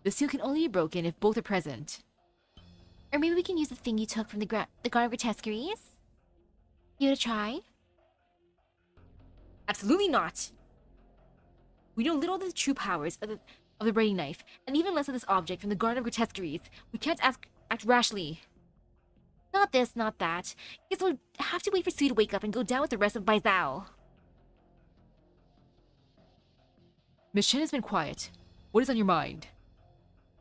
The seal can only be broken if both are present. Or maybe we can use the thing you took from the Guard of Grotesqueries? Give it a try? Absolutely not! We know little of the true powers of the writing knife, and even less of this object from the Garden of Grotesqueries. We can't act rashly. Not this, not that. Guess we'll have to wait for Sui to wake up and go down with the rest of Baizao. Miss Chen has been quiet. What is on your mind?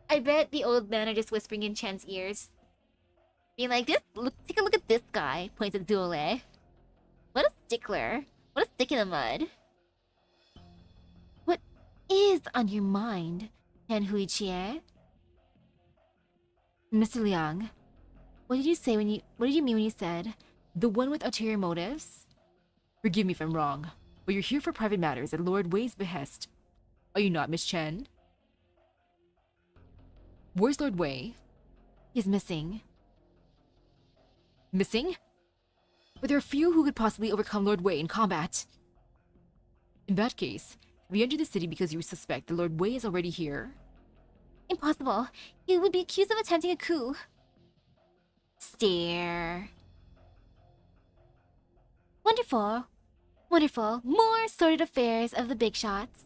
I bet the old men are just whispering in Chen's ears. Being like, take a look at this guy, points at Zule. What a stickler. What a stick in the mud. What is on your mind, Chen Huichie? Mr. Liang, What did you mean when you said, the one with ulterior motives? Forgive me if I'm wrong, but you're here for private matters at Lord Wei's behest. Are you not, Miss Chen? Where's Lord Wei? he's missing? Missing? But there are few who could possibly overcome Lord Wei in combat. In that case, have you entered the city because you suspect that Lord Wei is already here? Impossible. He would be accused of attempting a coup. Stare. Wonderful. Wonderful. More sordid affairs of the big shots.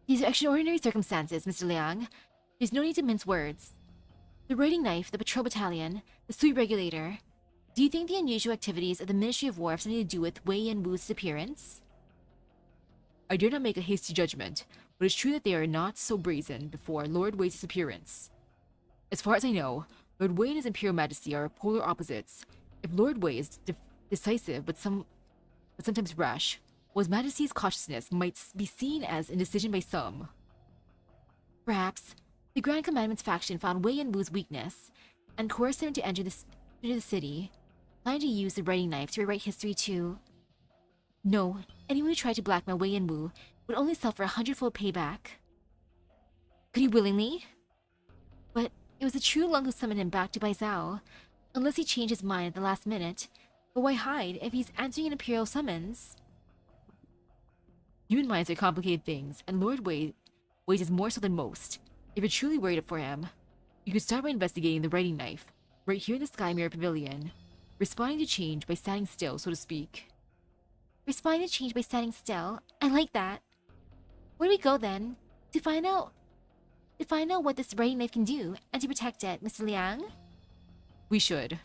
These are extraordinary circumstances, Mr. Liang. There's no need to mince words. The writing knife, the patrol battalion, the Sui regulator. Do you think the unusual activities of the Ministry of War have something to do with Wei and Wu's disappearance? I dare not make a hasty judgment, but it's true that they are not so brazen before Lord Wei's disappearance. As far as I know, Lord Wei and His Imperial Majesty are polar opposites. If Lord Wei is decisive but sometimes rash, His Majesty's cautiousness might be seen as indecision by some. Perhaps the Grand Commandment's faction found Wei and Wu's weakness and coerced him to enter the city, planning to use the writing knife to rewrite history too. No, anyone who tried to blackmail Wei and Wu would only suffer 100-fold payback. Could he willingly? But it was the true Lung who summoned him back to Baizao, unless he changed his mind at the last minute. But why hide if he's answering an imperial summons? Human minds are complicated things, and Lord Wei weighs more so than most. If you're truly worried for him, you could start by investigating the writing knife, right here in the Sky Mirror Pavilion, responding to change by standing still, so to speak. Responding to change by standing still. I like that. Where do we go then? To find out what this writing knife can do, and to protect it, Mr. Liang? We should.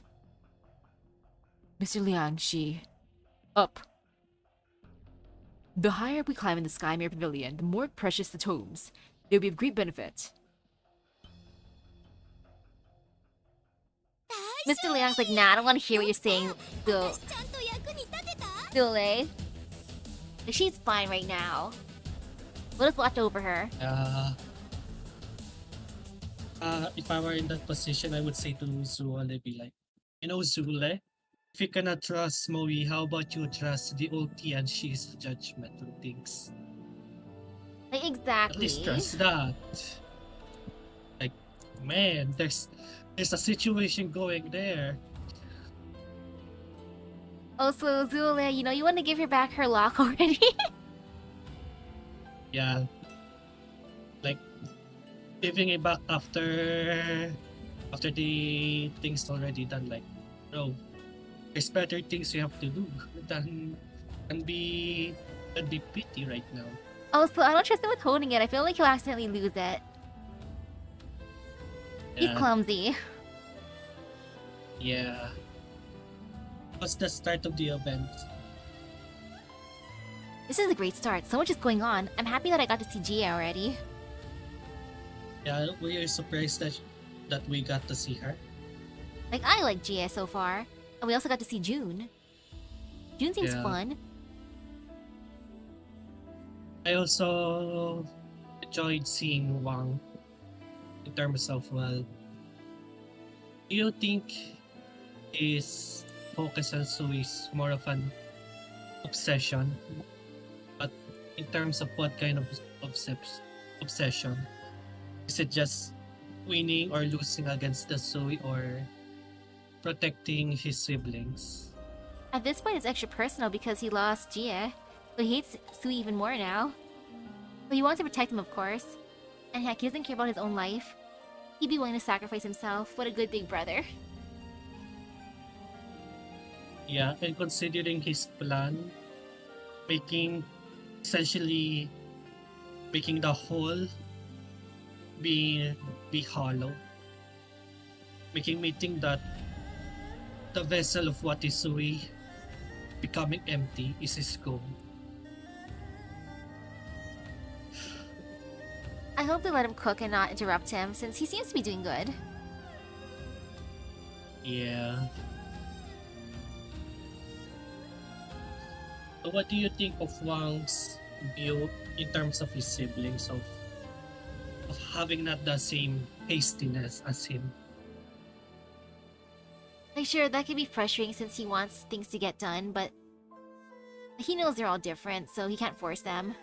Mr. Liang, up. The higher up we climb in the Sky Mirror Pavilion, the more precious the tomes. They will be of great benefit. Mr. Liang's like, nah, I don't want to hear what you're saying, Dule. Like, she's fine right now. Let us watch over her. If I were in that position, I would say to Zule, be like, Zule, if you cannot trust Moe, how about you trust the old T and she's judgment on things? Like, At exactly. least trust that. Like, man, there's a situation going there. Also, Zule, you want to give her back her lock already? Yeah. Like, giving it back after the things already done, like, no, there's better things you have to do than be pity right now. Also, I don't trust him with holding it. I feel like he'll accidentally lose it. He's Yeah. clumsy. Yeah. was the start of the event. This is a great start. So much is going on. I'm happy that I got to see Gia already. Yeah, we are surprised that we got to see her. Like, I like Gia so far. And we also got to see June. June seems Yeah. fun. I also enjoyed seeing Wang in terms of, well, do you think his focus on Sui is more of an obsession? But in terms of what kind of obsession? Is it just winning or losing against the Sui, or protecting his siblings? At this point, it's extra personal because he lost Gia. So he hates Sui even more now. But he wants to protect him, of course. And heck, he doesn't care about his own life. He'd be willing to sacrifice himself. What a good big brother. Yeah, and considering his plan, essentially making the hole be hollow, making me think that the vessel of what is Sui becoming empty is his goal. I hope they let him cook and not interrupt him, since he seems to be doing good. Yeah. So what do you think of Wang's view in terms of his siblings, of having not the same hastiness as him? Like, sure, that can be frustrating since he wants things to get done, but he knows they're all different, so he can't force them.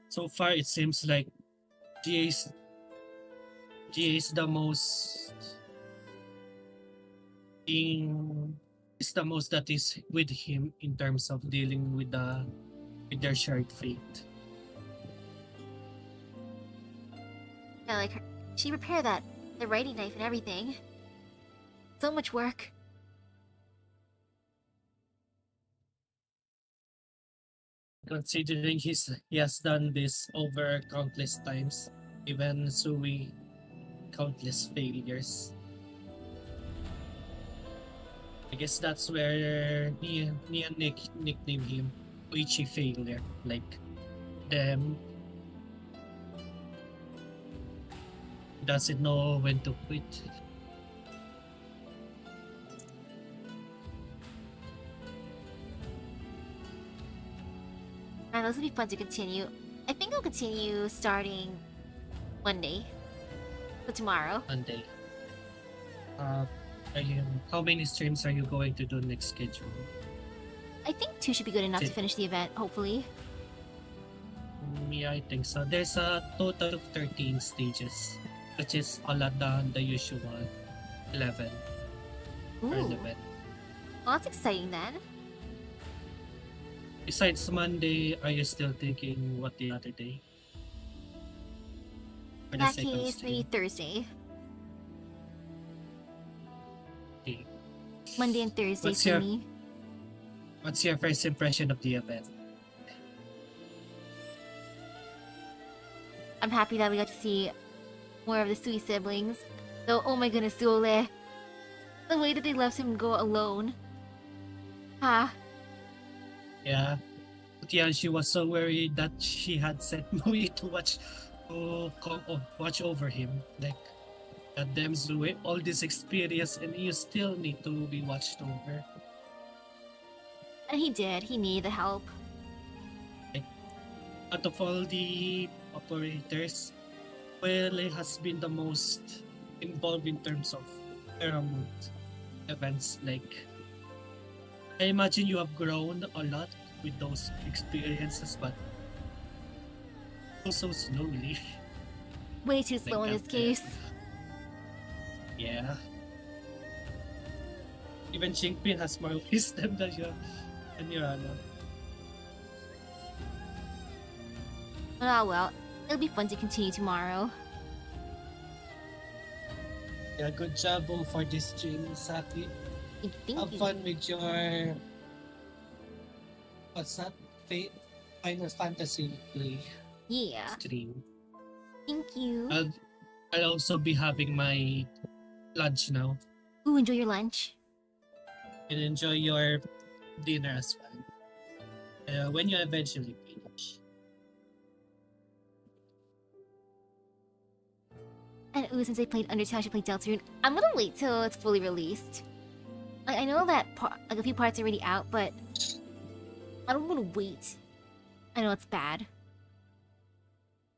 So far, it seems like GA is the most that is with him in terms of dealing with their shared fate. Yeah, like, she prepared the writing knife and everything. So much work. Considering he has done this over countless times, even Sui countless failures. I guess that's where me and Nick nicknamed him Uichi Failure. Like, them doesn't know when to quit. Man, those would be fun to continue. I think I'll continue starting Monday. So tomorrow. Monday. How many streams are you going to do next schedule? I think 2 should be good enough to finish the event, hopefully. Yeah, I think so. There's a total of 13 stages, which is a lot than the usual 11 Ooh. per event. Well, that's exciting then. Besides Monday, are you still thinking what the other day? For In the that second case, stream? maybe Thursday. Okay. Monday and Thursday What's for your- me. What's your first impression of the event? I'm happy that we got to see more of the Sui siblings. Though, oh my goodness, Dole. The way that they left him go alone. Ha. Yeah. But yeah, she was so worried that she had sent Mui to watch over him. Like, that damn Zue, all this experience, and you still need to be watched over. And he did. He needed the help. Out of all the operators, Baily has been the most involved in terms of Paramount events. Like, I imagine you have grown a lot with those experiences, but so slowly. Way too slow in Like this that, case. Yeah. Even Shinpin has more wisdom than Yorana. But oh well. It'll be fun to continue tomorrow. Yeah, good job for this stream, Misaki. Thank Have you. fun with your what's that? Final Fantasy play Yeah. stream. Thank you. I'll also be having my lunch now. Ooh, enjoy your lunch. and enjoy your dinner as well. When you eventually finish. And since I played Undertale, I should play Deltarune. I'm gonna wait till it's fully released. I know that like a few parts are already out, but I don't want to wait. I know it's bad.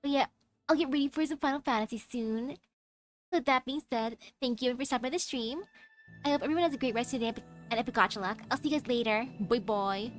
But yeah, I'll get ready for some Final Fantasy soon. With that being said, thank you for stopping by the stream. I hope everyone has a great rest of the day and Epic Gotcha luck. I'll see you guys later. Bye bye.